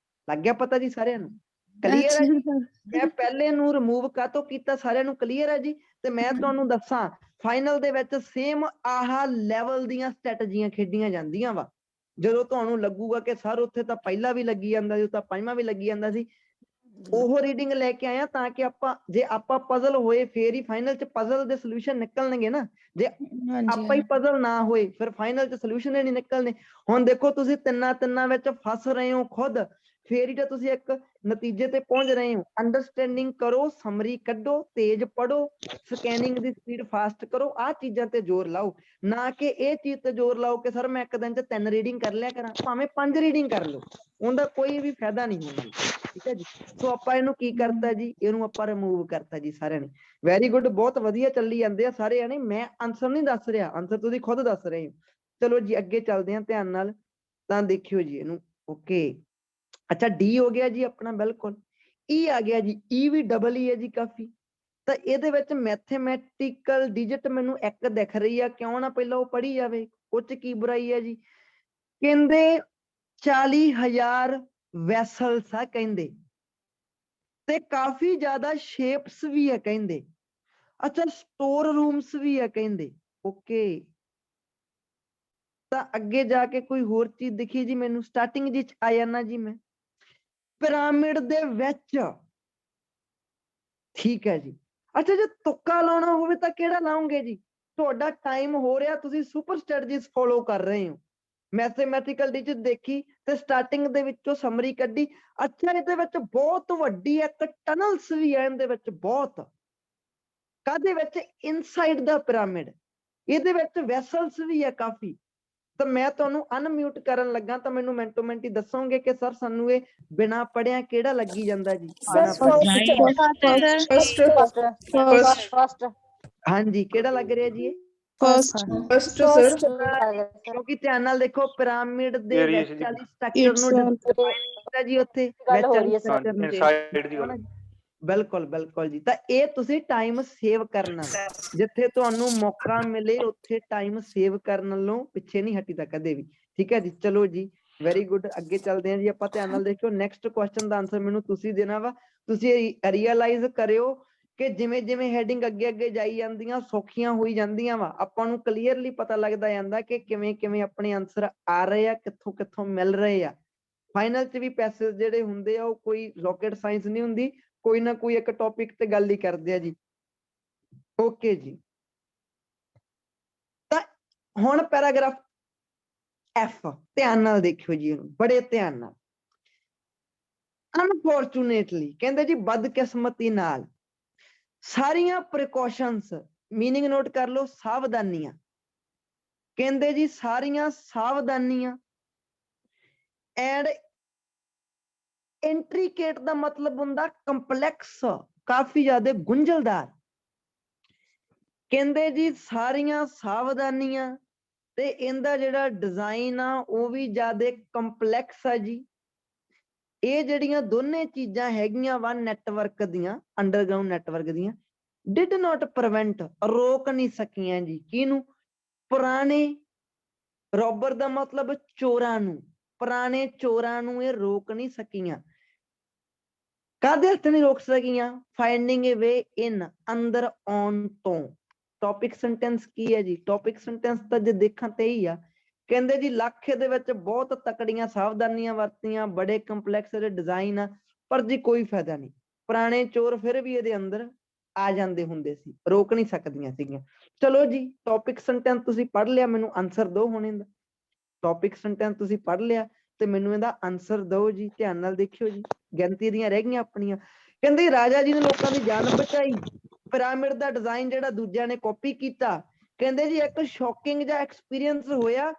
ਲੱਗ ਗਿਆ ਪਤਾ ਜੀ ਸਾਰਿਆਂ ਨੂੰ? ਕਲੀਅਰ ਹੈ ਜੀ? ਮੈਂ ਪਹਿਲੇ ਨੂੰ ਰਿਮੂਵ ਕਾਹਤੋਂ ਕੀਤਾ, ਸਾਰਿਆਂ ਨੂੰ ਕਲੀਅਰ ਹੈ ਜੀ? ਤੇ ਮੈਂ ਤੁਹਾਨੂੰ ਦੱਸਾਂ, ਫਾਈਨਲ ਦੇ ਵਿੱਚ ਸੇਮ ਆਹ ਲੈਵਲ ਦੀਆਂ ਸਟ੍ਰੈਟਜੀਆਂ ਖੇਡੀਆਂ ਜਾਂਦੀਆਂ ਵਾ। ਜਦੋਂ ਤੁਹਾਨੂੰ ਲੱਗੂਗਾ ਕਿ ਸਰ ਉੱਥੇ ਤਾਂ ਪਹਿਲਾਂ ਵੀ ਲੱਗੀ ਜਾਂਦਾ ਸੀ, ਤਾਂ ਪੰਜਵਾਂ ਵੀ ਲੱਗੀ ਜਾਂਦਾ ਸੀ, ਉਹ ਰੀਡਿੰਗ ਲੈ ਕੇ ਆਇਆ ਤਾਂ ਕਿ ਜੇ ਆਪਾਂ ਪਜ਼ਲ ਹੋਏ ਫੇਰ ਹੀ ਫਾਈਨਲ 'ਚ ਪਜ਼ਲ ਦੇ ਸੋਲੂਸ਼ਨ ਨਿਕਲਣਗੇ ਨਾ। ਜੇ ਆਪਾਂ ਹੀ ਪਜ਼ਲ ਨਾ ਹੋਏ ਫਿਰ ਫਾਈਨਲ 'ਚ ਸੋਲੂਸ਼ਨ ਹੀ ਨਹੀਂ ਨਿਕਲਣੇ। ਹੁਣ ਦੇਖੋ, ਤੁਸੀਂ ਤਿੰਨਾਂ ਵਿੱਚ ਫਸ ਰਹੇ ਹੋ ਖੁਦ, ਫੇਰ ਹੀ ਤਾਂ ਤੁਸੀਂ ਇੱਕ ਨਤੀਜੇ ਤੇ ਪਹੁੰਚ ਰਹੇ ਹੋ। ਅੰਡਰਸਟੈਂਡਿੰਗ ਕਰੋ, ਸਮਰੀ ਕੱਢੋ, ਤੇਜ਼ ਪੜ੍ਹੋ, ਸਕੈਨਿੰਗ ਦੀ ਸਪੀਡ ਫਾਸਟ ਕਰੋ। ਆਹ ਚੀਜ਼ਾਂ ਤੇ ਜ਼ੋਰ ਲਾਓ, ਨਾ ਕਿ ਇਹ ਚੀਜ਼ ਤੇ ਜ਼ੋਰ ਲਾਓ ਕਿ ਸਰ ਮੈਂ ਇੱਕ ਦਿਨ 'ਚ 3 ਰੀਡਿੰਗ ਕਰ ਲਿਆ ਕਰਾਂ। ਭਾਵੇਂ 5 ਰੀਡਿੰਗ ਕਰ ਲਓ, ਉਹਦਾ ਕੋਈ ਵੀ ਫਾਇਦਾ ਨਹੀਂ ਹੋਣਾ। ਠੀਕ ਹੈ ਜੀ? ਸੋ ਆਪਾਂ ਇਹਨੂੰ ਕੀ ਕਰਤਾ ਜੀ? ਇਹਨੂੰ ਆਪਾਂ ਰਿਮੂਵ ਕਰਤਾ ਜੀ ਸਾਰਿਆਂ ਨੇ। ਵੈਰੀ ਗੁੱਡ, ਬਹੁਤ ਵਧੀਆ ਚੱਲੀ ਜਾਂਦੇ ਆ ਸਾਰੇ ਜਾਣੇ। ਮੈਂ ਆਨਸਰ ਨਹੀਂ ਦੱਸ ਰਿਹਾ, ਆਨਸਰ ਤੁਸੀਂ ਖੁਦ ਦੱਸ ਰਹੇ ਹੋ। ਚਲੋ ਜੀ ਅੱਗੇ ਚੱਲਦੇ ਹਾਂ ਧਿਆਨ ਨਾਲ। ਤਾਂ ਦੇਖਿਓ ਜੀ ਇਹਨੂੰ। ਓਕੇ, ਅੱਛਾ ਡੀ ਹੋ ਗਿਆ ਜੀ ਆਪਣਾ, ਬਿਲਕੁਲ। ਈ ਆ ਗਿਆ ਜੀ। ਈ ਵੀ ਡਬਲ ਹੀ ਹੈ ਜੀ ਕਾਫੀ। ਤਾਂ ਇਹਦੇ ਵਿੱਚ ਮੈਥਮੈਟੀਕਲ ਡਿਜਿਟ ਮੈਨੂੰ ਇੱਕ ਦਿਖ ਰਹੀ ਆ, ਕਿਉਂ ਨਾ ਪਹਿਲਾਂ ਉਹ ਪੜ੍ਹੀ ਜਾਵੇ। ਉਹ 'ਚ ਕੀ ਬੁਰਾਈ ਹੈ ਜੀ? ਕਹਿੰਦੇ 40,000 ਵੈਸਲਸ ਆ ਕਹਿੰਦੇ, ਤੇ ਕਾਫੀ ਜ਼ਿਆਦਾ ਸ਼ੇਪਸ ਵੀ ਆ ਕਹਿੰਦੇ। ਅੱਛਾ, ਸਟੋਰ ਰੂਮਸ ਵੀ ਆ ਕਹਿੰਦੇ। ਓਕੇ, ਤਾਂ ਅੱਗੇ ਜਾ ਕੇ ਕੋਈ ਹੋਰ ਚੀਜ਼ ਦਿਖੀ ਜੀ ਮੈਨੂੰ? ਸਟਾਰਟਿੰਗ ਜੀ 'ਚ ਆ ਜਾਣਾ ਜੀ ਮੈਂ, ਪਿਰਾਮਿਡ ਦੇ ਵਿੱਚ। ਠੀਕ ਹੈ ਜੀ। ਅੱਛਾ, ਜੇ ਤੁੱਕਾ ਲਾਉਣਾ ਹੋਵੇ ਤਾਂ ਕਿਹੜਾ ਲਾਉਂਗੇ ਜੀ? ਤੁਹਾਡਾ ਟਾਈਮ ਹੋ ਰਿਹਾ, ਤੁਸੀਂ ਸੁਪਰ ਸਟ੍ਰੈਟਜੀਜ਼ ਫੋਲੋ ਕਰ ਰਹੇ ਹੋ। ਮੈਥਮੈਟੀਕਲ ਡਿਜਿਟ ਦੇਖੀ ਤੇ ਸਟਾਰਟਿੰਗ ਦੇ ਵਿੱਚੋਂ ਸਮਰੀ ਕੱਢੀ। ਅੱਛਾ, ਇਹਦੇ ਵਿੱਚ ਬਹੁਤ ਵੱਡੀ ਇੱਕ ਟਨਲਸ ਵੀ ਹੈ ਇਹਦੇ ਵਿੱਚ, ਬਹੁਤ। ਕਾਹਦੇ ਵਿੱਚ? ਇਨਸਾਈਡ ਦਾ ਪਿਰਾਮਿਡ। ਇਹਦੇ ਵਿੱਚ ਵੈਸਲਸ ਵੀ ਹੈ ਕਾਫੀ। ਤਾਂ ਮੈਂ ਤੁਹਾਨੂੰ ਅਨਮਿਊਟ ਕਰਨ ਲੱਗਾ ਤਾਂ ਮੈਨੂੰ ਮਿੰਟੋ ਮਿੰਟ ਹੀ ਦੱਸੋਗੇ ਕਿ ਸਰ ਸਾਨੂੰ ਇਹ ਬਿਨਾਂ ਪੜ੍ਹਿਆ ਕਿਹੜਾ ਲੱਗੀ ਜਾਂਦਾ ਜੀ? ਫਸਟ। ਹਾਂਜੀ, ਕਿਹੜਾ ਲੱਗ ਰਿਹਾ ਜੀ ਇਹ? First sir. ਕਿਉਂਕਿ ਧਿਆਨ ਨਾਲ ਦੇਖੋ, ਪਿਰਾਮਿਡ ਦੇ Area ਵਿੱਚ ਸੀ ਜੀ। ਵਾਲੀ ਸਟਰਕਚਰ ਨੂੰ ਡਿਫਾਈਨ ਕੀਤਾ ਜੀ ਉੱਥੇ, ਵਿੱਚ ਵਾਲੀ ਸਟਰਕਚਰ ਨੂੰ। ਇਨਸਾਈਡ ਦੀ ਗੱਲ। ਬਿਲਕੁਲ ਬਿਲਕੁਲ ਜੀ। ਤਾਂ ਇਹ ਤੁਸੀਂ ਟਾਈਮ ਸੇਵ ਕਰਨਾ, ਜਿੱਥੇ ਤੁਹਾਨੂੰ ਮੌਕਾ ਮਿਲੇ ਉੱਥੇ ਟਾਈਮ ਸੇਵ ਕਰਨ ਨਾਲੋਂ ਪਿੱਛੇ ਨਹੀਂ ਹਟੀਦਾ ਕਦੇ ਵੀ। ਠੀਕ ਹੈ ਜੀ? ਚਲੋ ਜੀ, ਵੈਰੀ ਗੁੱਡ। ਅੱਗੇ ਚੱਲਦੇ ਹਾਂ ਜੀ ਆਪਾਂ। ਧਿਆਨ ਨਾਲ ਦੇਖਿਓ, ਨੈਕਸਟ ਕੁਐਸਚਨ ਦਾ ਆਨਸਰ ਮੈਨੂੰ ਤੁਸੀਂ ਦੇਣਾ ਵਾ। ਤੁਸੀਂ ਰੀਅਲਾਈਜ਼ ਕਰਿਓ ਕਿ ਜਿਵੇਂ ਜਿਵੇਂ ਹੈਡਿੰਗ ਅੱਗੇ ਅੱਗੇ ਜਾਈ ਜਾਂਦੀਆਂ, ਸੌਖੀਆਂ ਹੋਈ ਜਾਂਦੀਆਂ ਵਾ, ਆਪਾਂ ਨੂੰ ਕਲੀਅਰਲੀ ਪਤਾ ਲੱਗਦਾ ਜਾਂਦਾ ਕਿ ਕਿਵੇਂ ਕਿਵੇਂ ਆਪਣੇ ਆਨਸਰ ਆ ਰਹੇ ਆ, ਕਿੱਥੋਂ ਕਿੱਥੋਂ ਮਿਲ ਰਹੇ ਆ। ਫਾਈਨਲ 'ਚ ਵੀ ਪੈਸੇਜ ਜਿਹੜੇ ਹੁੰਦੇ ਆ ਉਹ ਕੋਈ ਰੌਕੇਟ ਸਾਇੰਸ ਨਹੀਂ ਹੁੰਦੀ, ਕੋਈ ਨਾ ਕੋਈ ਇੱਕ ਟੌਪਿਕ ਤੇ ਗੱਲ ਹੀ ਕਰਦੇ ਆ ਜੀ। ਓਕੇ ਜੀ, ਤਾਂ ਹੁਣ ਪੈਰਾਗ੍ਰਾਫ F, ਧਿਆਨ ਨਾਲ ਦੇਖਿਓ ਜੀ ਇਹਨੂੰ, ਬੜੇ ਧਿਆਨ ਨਾਲ। ਅਨਫੋਰਚੂਨੇਟਲੀ ਕਹਿੰਦੇ ਜੀ, ਬਦਕਿਸਮਤੀ ਨਾਲ ਸਾਰੀਆਂ ਪ੍ਰੀਕਾਸ਼ਨਸ, ਮੀਨਿੰਗ ਨੋਟ ਕਰ ਲਓ, ਸਾਵਧਾਨੀਆਂ। ਕਹਿੰਦੇ ਜੀ ਸਾਰੀਆਂ ਸਾਵਧਾਨੀਆਂ। ਐਂਡ ਇੰਟਰੀਕੇਟ ਦਾ ਮਤਲਬ ਹੁੰਦਾ ਕੰਪਲੈਕਸ, ਕਾਫੀ ਜ਼ਿਆਦਾ ਗੁੰਝਲਦਾਰ। ਕਹਿੰਦੇ ਜੀ ਸਾਰੀਆਂ ਸਾਵਧਾਨੀਆਂ ਤੇ ਇਹਦਾ ਜਿਹੜਾ ਡਿਜ਼ਾਈਨ ਆ ਉਹ ਵੀ ਜ਼ਿਆਦਾ ਕੰਪਲੈਕਸ ਆ ਜੀ। ਇਹ ਜਿਹੜੀਆਂ ਦੋਨੇ ਚੀਜ਼ਾਂ ਹੈਗੀਆਂ ਵਾ ਨੈਟਵਰਕ ਦੀਆਂ, ਅੰਡਰਗਰਾਉਂਡ ਨੈਟਵਰਕ ਦੀਆਂ, ਡਿਡ ਨਾਟ ਪ੍ਰੀਵੈਂਟ, ਰੋਕ ਨਹੀਂ ਸਕੀਆਂ ਜੀ। ਕਿਹਨੂੰ? ਪੁਰਾਣੇ ਰੋਬਰ ਦਾ ਮਤਲਬ ਚੋਰਾਂ ਨੂੰ, ਪੁਰਾਣੇ ਚੋਰਾਂ ਨੂੰ ਇਹ ਰੋਕ ਨਹੀਂ ਸਕੀਆਂ। ਕਾਹਦੇ ਹੱਥ ਨਹੀਂ ਰੋਕ ਸਕੀਆਂ? ਫਾਈਂਡਿੰਗ ਏ ਵੇ ਇਨ, ਅੰਦਰ ਆਉਣ ਤੋਂ। ਟੌਪਿਕ ਸੈਂਟੈਂਸ ਕੀ ਹੈ ਜੀ? ਟੌਪਿਕ ਸੈਂਟੈਂਸ ਤਾਂ ਜੇ ਦੇਖਾਂ ਤੇ ਹੀ ਆ। ਕਹਿੰਦੇ ਜੀ ਲੱਖ ਦੇ ਵਿੱਚ ਬਹੁਤ ਤਕੜੀਆਂ ਸਾਵਧਾਨੀਆਂ ਵਰਤੀਆਂ, ਬੜੇ ਕੰਪਲੈਕਸ ਦੇ ਡਿਜ਼ਾਈਨ ਆ, ਪਰ ਜੀ ਕੋਈ ਫਾਇਦਾ ਨਹੀਂ। ਪੁਰਾਣੇ ਚੋਰ ਫਿਰ ਵੀ ਇਹਦੇ ਅੰਦਰ ਆ ਜਾਂਦੇ ਹੁੰਦੇ ਸੀ, ਰੋਕ ਨਹੀਂ ਸਕਦੀਆਂ ਸੀਗੀਆਂ। ਚਲੋ ਜੀ ਟੌਪਿਕ ਸੈਂਟੈਂਸ ਤੁਸੀਂ ਪੜ੍ਹ ਲਿਆ, ਮੈਨੂੰ ਆਨਸਰ ਦਿਓ ਹੁਣ ਇਹਦਾ। ਟੌਪਿਕ ਸੈਂਟੈਂਸ ਤੁਸੀਂ ਪੜ੍ਹ ਲਿਆ ਤੇ ਮੈਨੂੰ ਇਹਦਾ ਆਨਸਰ ਦਿਓ ਜੀ। ਧਿਆਨ ਨਾਲ ਦੇਖਿਓ ਜੀ, ਗਿਣਤੀ ਦੀਆਂ ਰਹਿ ਗਈਆਂ ਆਪਣੀਆਂ। ਕਹਿੰਦੇ ਰਾਜਾ ਜੀ ਨੇ ਲੋਕਾਂ ਦੀ ਜਾਨ ਬਚਾਈ, ਪਿਰਾਮਿਡ ਦਾ ਡਿਜ਼ਾਈਨ ਜਿਹੜਾ ਦੂਜਿਆਂ ਨੇ ਕਾਪੀ ਕੀਤਾ। ਕਹਿੰਦੇ ਜੀ ਇੱਕ ਸ਼ੌਕਿੰਗ ਜਿਹਾ ਐਕਸਪੀਰੀਅੰਸ ਹੋਇਆ।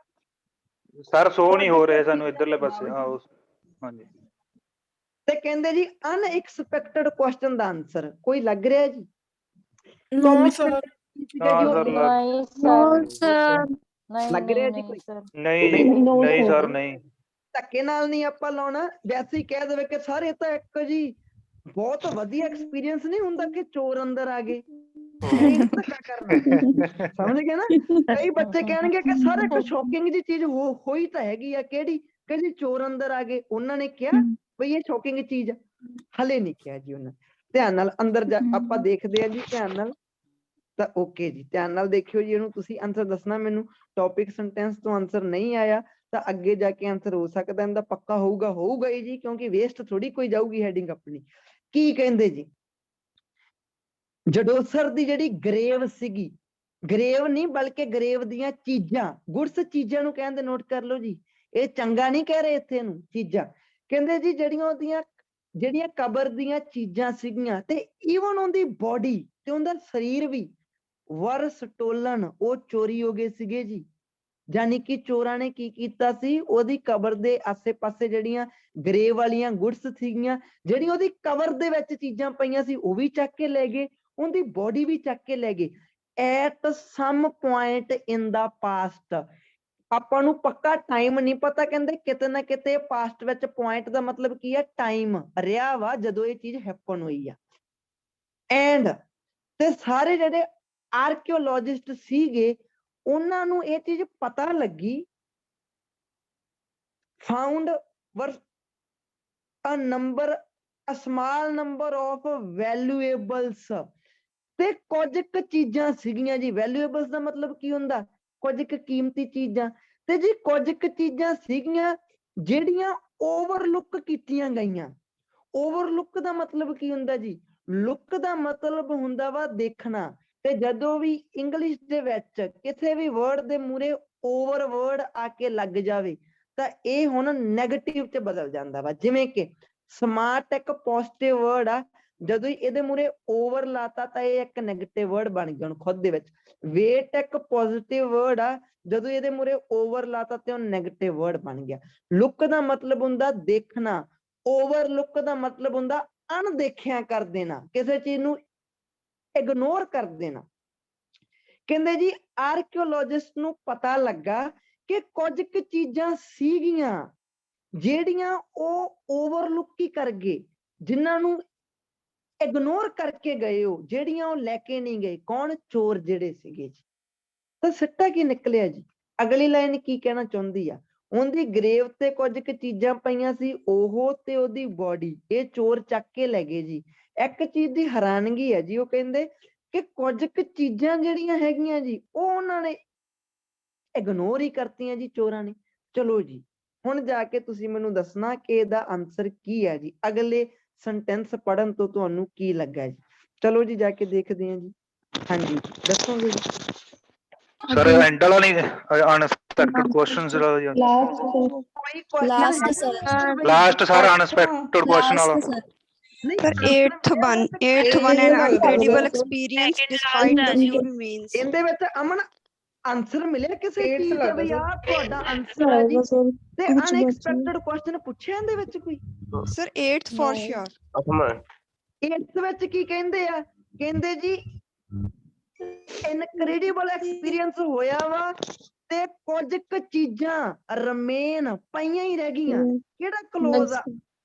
ਸਰ ਸ਼ੋ ਨਹੀਂ ਹੋ ਰਹੇ ਸਾਨੂੰ ਇਧਰਲੇ ਪਾਸੇ। ਹਾਂਜੀ। ਤੇ ਕਹਿੰਦੇ ਜੀ ਅਨਐਕਸਪੈਕਟਡ ਕੁਐਸਚਨ ਦਾ ਆਨਸਰ ਕੋਈ ਲੱਗ ਰਿਹਾ ਜੀ? No, sir. ਲੱਗ ਰਿਹਾ ਜੀ ਕੋਈ? ਨਹੀਂ ਜੀ, ਨਹੀਂ ਸਰ ਨਹੀਂ। ਧੱਕੇ ਨਾਲ ਨਹੀਂ ਆਪਾਂ ਲਾਉਣਾ, ਵੈਸੇ ਹੀ ਕਹਿ ਦੇਵੇ ਕਿ ਸਾਰੇ ਤਾਂ ਇੱਕ ਜੀ ਬਹੁਤ ਵਧੀਆ ਐਕਸਪੀਰੀਅੰਸ ਨਹੀਂ ਹੁੰਦਾ ਕਿ ਚੋਰ ਅੰਦਰ ਆ ਗਏ। ਧੱਕਾ ਕਰਨਾ, ਸਮਝ ਗਏ ਨਾ? ਕਈ ਬੱਚੇ ਕਹਿਣਗੇ ਕਿ ਸਰ ਇੱਕ ਸ਼ੌਕਿੰਗ ਜੀ ਚੀਜ਼ ਹੋਈ ਤਾਂ ਹੈਗੀ ਆ, ਕਿਹੜੀ? ਕਿ ਜੀ ਚੋਰ ਅੰਦਰ ਆ ਗਏ। ਉਹਨਾਂ ਨੇ ਕਿਹਾ ਬਈ ਇਹ ਸ਼ੌਕਿੰਗ ਚੀਜ਼ ਆ, ਹਲੇ ਨਹੀਂ ਕਿਹਾ ਜੀ ਉਹਨਾਂ। ਧਿਆਨ ਨਾਲ ਅੰਦਰ ਜਾ ਆਪਾਂ ਦੇਖਦੇ ਆ ਜੀ, ਧਿਆਨ ਨਾਲ। ਤਾਂ ਓਕੇ ਜੀ, ਧਿਆਨ ਨਾਲ ਦੇਖਿਓ ਜੀ ਇਹਨੂੰ। ਤੁਸੀਂ ਆਨਸਰ ਦੱਸਣਾ ਮੈਨੂੰ। ਟੌਪਿਕ ਸੈਂਟੈਂਸ ਤੋਂ ਆਨਸਰ ਨਹੀਂ ਆਇਆ ਤਾਂ ਅੱਗੇ ਜਾ ਕੇ ਆਨਸਰ ਹੋ ਸਕਦਾ ਇਹਦਾ, ਪੱਕਾ ਹੋਊਗਾ ਹੀ ਜੀ, ਕਿਉਂਕਿ ਵੇਸਟ ਥੋੜੀ ਕੋਈ ਜਾਊਗੀ ਹੈਡਿੰਗ ਆਪਣੀ। ਕੀ ਕਹਿੰਦੇ ਜੀ? ਜਡੋਸਰ ਦੀ ਜਿਹੜੀ ਗਰੇਵ ਸੀਗੀ, ਗਰੇਵ ਨਹੀਂ ਬਲਕਿ ਗਰੇਵ ਦੀਆਂ ਚੀਜ਼ਾਂ, ਗੁਡਸ ਚੀਜ਼ਾਂ ਨੂੰ ਕਹਿੰਦੇ, ਨੋਟ ਕਰ ਲਓ ਜੀ। ਇਹ ਚੰਗਾ ਨਹੀਂ ਕਹਿ ਰਹੇ ਇੱਥੇ ਨੂੰ, ਚੀਜ਼ਾਂ। ਕਹਿੰਦੇ ਜੀ ਜਿਹੜੀਆਂ ਕਬਰ ਦੀਆਂ ਚੀਜ਼ਾਂ ਸੀਗੀਆਂ ਤੇ ਈਵਨ ਉਹਦੀ ਬੋਡੀ ਤੇ ਉਹਦਾ ਸਰੀਰ ਵੀ ਵਰ ਸਟੋਲਨ, ਉਹ ਚੋਰੀ ਹੋ ਗਏ ਸੀਗੇ ਜੀ। ਜਾਨੀ ਕਿ ਚੋਰਾਂ ਨੇ ਕੀ ਕੀਤਾ ਸੀ, ਉਹਦੀ ਕਬਰ ਦੇ ਆਸੇ-ਪਾਸੇ ਜਿਹੜੀਆਂ ਗਰੇਵ ਵਾਲੀਆਂ ਗੁਡਸ ਸੀਗੀਆਂ, ਜਿਹੜੀਆਂ ਉਹਦੀ ਕਬਰ ਦੇ ਵਿੱਚ ਚੀਜ਼ਾਂ ਪਈਆਂ ਸੀ ਉਹ ਵੀ ਚੱਕ ਕੇ ਲੈ ਗਏ, ਉਹਦੀ ਬੋਡੀ ਵੀ ਚੱਕ ਕੇ ਲੈ ਗਏ। At some point in the past, ਆਪਾਂ ਨੂੰ ਪੱਕਾ ਟਾਈਮ ਨਹੀਂ ਪਤਾ, ਕਹਿੰਦੇ ਕਿਤੇ ਨਾ ਕਿਤੇ ਪਾਸਟ ਵਿੱਚ ਪੁਆਇੰਟ ਦਾ ਮਤਲਬ ਕੀ ਹੈ? ਟਾਈਮ ਰਿਹਾ ਵਾ ਜਦੋਂ ਇਹ ਚੀਜ਼ ਹੈਪਨ ਹੋਈ ਆ। ਐਂਡ ਤੇ ਸਾਰੇ ਜਿਹੜੇ ਆਰਕਿਓਲੋਜਿਸਟ ਸੀਗੇ ਉਹਨਾਂ ਨੂੰ ਇਹ ਚੀਜ਼ ਪਤਾ ਲੱਗੀ, found were a number, a small number of valuables, ਤੇ ਕੁਝ ਕੁ ਚੀਜ਼ਾਂ ਸੀਗੀਆਂ ਜੀ। ਵੈਲਿਊਏਬਲਸ ਦਾ ਮਤਲਬ ਕੀ ਹੁੰਦਾ? ਕੁਝ ਕੁ ਕੀਮਤੀ ਚੀਜ਼ਾਂ। ਤੇ ਜੀ ਕੁਝ ਕੁ ਚੀਜ਼ਾਂ ਸੀਗੀਆਂ ਜਿਹੜੀਆਂ ਓਵਰਲੁੱਕ ਕੀਤੀਆਂ ਗਈਆਂ। ਓਵਰਲੁੱਕ ਦਾ ਮਤਲਬ ਕੀ ਹੁੰਦਾ ਜੀ? ਲੁੱਕ ਦਾ ਮਤਲਬ ਹੁੰਦਾ ਵਾ ਦੇਖਣਾ। ਤੇ ਜਦੋਂ ਵੀ ਇੰਗਲਿਸ਼ ਦੇ ਵਿੱਚ ਕਿਸੇ ਵੀ ਵਰਡ ਦੇ ਮੂਹਰੇ ਓਵਰ ਵਰਡ ਆ ਕੇ ਲੱਗ ਜਾਵੇ ਤਾਂ ਇਹ ਹੁਣ ਨੈਗੇਟਿਵ ਚ ਬਦਲ ਜਾਂਦਾ ਵਾ। ਜਿਵੇਂ ਕਿ ਸਮਾਰਟ ਇੱਕ ਪੋਜ਼ਿਟਿਵ ਵਰਡ ਆ, ਜਦੋਂ ਇਹਦੇ ਮੂਹਰੇ ਓਵਰ ਲਾਤਾ ਤਾਂ ਇਹ ਇੱਕ ਨੈਗੇਟਿਵ ਵਰਡ ਬਣ ਗਿਆ ਖੁਦ ਦੇ ਵਿੱਚ। ਵੇਟ ਇੱਕ ਪੋਜ਼ਿਟਿਵ ਵਰਡ ਆ, ਜਦੋਂ ਇਹਦੇ ਮੂਹਰੇ ਓਵਰ ਲਾਤਾ ਤੇ ਉਹ ਨੈਗੇਟਿਵ ਵਰਡ ਬਣ ਗਿਆ। ਲੁੱਕ ਦਾ ਮਤਲਬ ਹੁੰਦਾ ਦੇਖਣਾ, ਓਵਰਲੁੱਕ ਦਾ ਮਤਲਬ ਹੁੰਦਾ ਅਣਦੇਖਿਆ ਕਰ ਦੇਣਾ, ਕਿਸੇ ਚੀਜ਼ ਨੂੰ ਇਗਨੋਰ ਕਰ ਦੇਣਾ। ਕਹਿੰਦੇ ਜੀ ਆਰਕਿਓਲੋਜਿਸਟ ਨੂੰ ਪਤਾ ਲੱਗਾ ਕਿ ਕੁਝ ਕੁ ਚੀਜ਼ਾਂ ਸੀਗੀਆਂ ਜਿਹੜੀਆਂ ਉਹ ਓਵਰਲੁੱਕ ਹੀ ਕਰ ਗਏ, ਜਿਨ੍ਹਾਂ ਨੂੰ ਇਗਨੋਰ ਕਰਕੇ ਗਏ, ਉਹ ਜਿਹੜੀਆਂ ਉਹ ਲੈ ਕੇ ਨਹੀਂ ਗਏ। ਕੌਣ? ਚੋਰ ਜਿਹੜੇ ਸੀਗੇ ਜੀ। ਤਾਂ ਸਿੱਟਾ ਕੀ ਨਿਕਲਿਆ ਜੀ? ਅਗਲੀ ਲਾਈਨ ਕੀ ਕਹਿਣਾ ਚਾਹੁੰਦੀ ਆ? ਉਹਦੀ ਗਰੇਵ ਤੇ ਕੁਝ ਕੁ ਚੀਜ਼ਾਂ ਪਈਆਂ ਸੀ, ਉਹ ਤੇ ਉਹਦੀ ਬੋਡੀ ਇਹ ਚੋਰ ਚੱਕ ਕੇ ਲੈ ਗਏ ਜੀ। ਇੱਕ ਚੀਜ਼ ਦੀ ਹੈਰਾਨਗੀ ਹੈ ਜੀ, ਉਹ ਕਹਿੰਦੇ ਕਿ ਕੁਝ ਕੁ ਚੀਜ਼ਾਂ ਜਿਹੜੀਆਂ ਹੈਗੀਆਂ ਜੀ ਉਹ ਉਹਨਾਂ ਨੇ ਇਗਨੋਰ ਹੀ ਕਰਤੀਆਂ ਜੀ ਚੋਰਾਂ ਨੇ। ਚਲੋ ਜੀ ਹੁਣ ਜਾ ਕੇ ਤੁਸੀਂ ਮੈਨੂੰ ਦੱਸਣਾ ਕਿ ਇਹਦਾ ਆਨਸਰ ਕੀ ਹੈ ਜੀ। ਅਗਲੇ ਸੈਂਟੈਂਸ ਪੜਨ ਤੋਂ ਤੁਹਾਨੂੰ ਕੀ ਲੱਗਾ ਜੀ? ਚਲੋ ਜੀ ਜਾ ਕੇ ਦੇਖਦੇ ਹਾਂ ਜੀ। ਹਾਂਜੀ ਦੱਸੋਗੇ ਜੀ? ਸਰ ਐਂਡ ਵਾਲਾ ਨਹੀਂ, unexpected questions Last sir. Last sir unexpected question ਵਾਲਾ। ਨਹੀਂ Sir, answer eighth ਮਿਲਿਆ one, ਵਾ। eighth one, ਇਹ an ਲੱਗਦਾ incredible sir। experience Second despite last the ਹੈ ਜੀ। few means. ਇਹਦੇ ਵਿੱਚ ਅਮਨ ਆਨਸਰ ਮਿਲਿਆ ਕਿਸੇ Eighth ਚੀਜ਼ ਦਾ ਲੱਗਦਾ ਵੀ sir। ਆ ਤੁਹਾਡਾ ਆਨਸਰ ਹੈ ਜੀ ਸਰ ਤੇ ਅਨਐਕਸਪੈਕਟਡ ਕੁਐਸਚਨ ਪੁੱਛਿਆ ਇਹਦੇ ਵਿੱਚ ਕੋਈ Sir, eighth for sure. ਇਸ ਵਿੱਚ ਕੀ ਕਹਿੰਦੇ ਆ ਕਹਿੰਦੇ ਜੀ ਇਨਕ੍ਰੈਡੀਬਲ ਐਕਸਪੀਰੀਅੰਸ ਹੋਇਆ ਵਾ ਤੇ ਕੁਝ ਕੁ ਚੀਜ਼ਾਂ ਰਮੇਨ ਪਈਆਂ ਹੀ ਰਹਿ ਗਈਆਂ ਕਿਹੜਾ ਕਲੋਜ਼ ਆ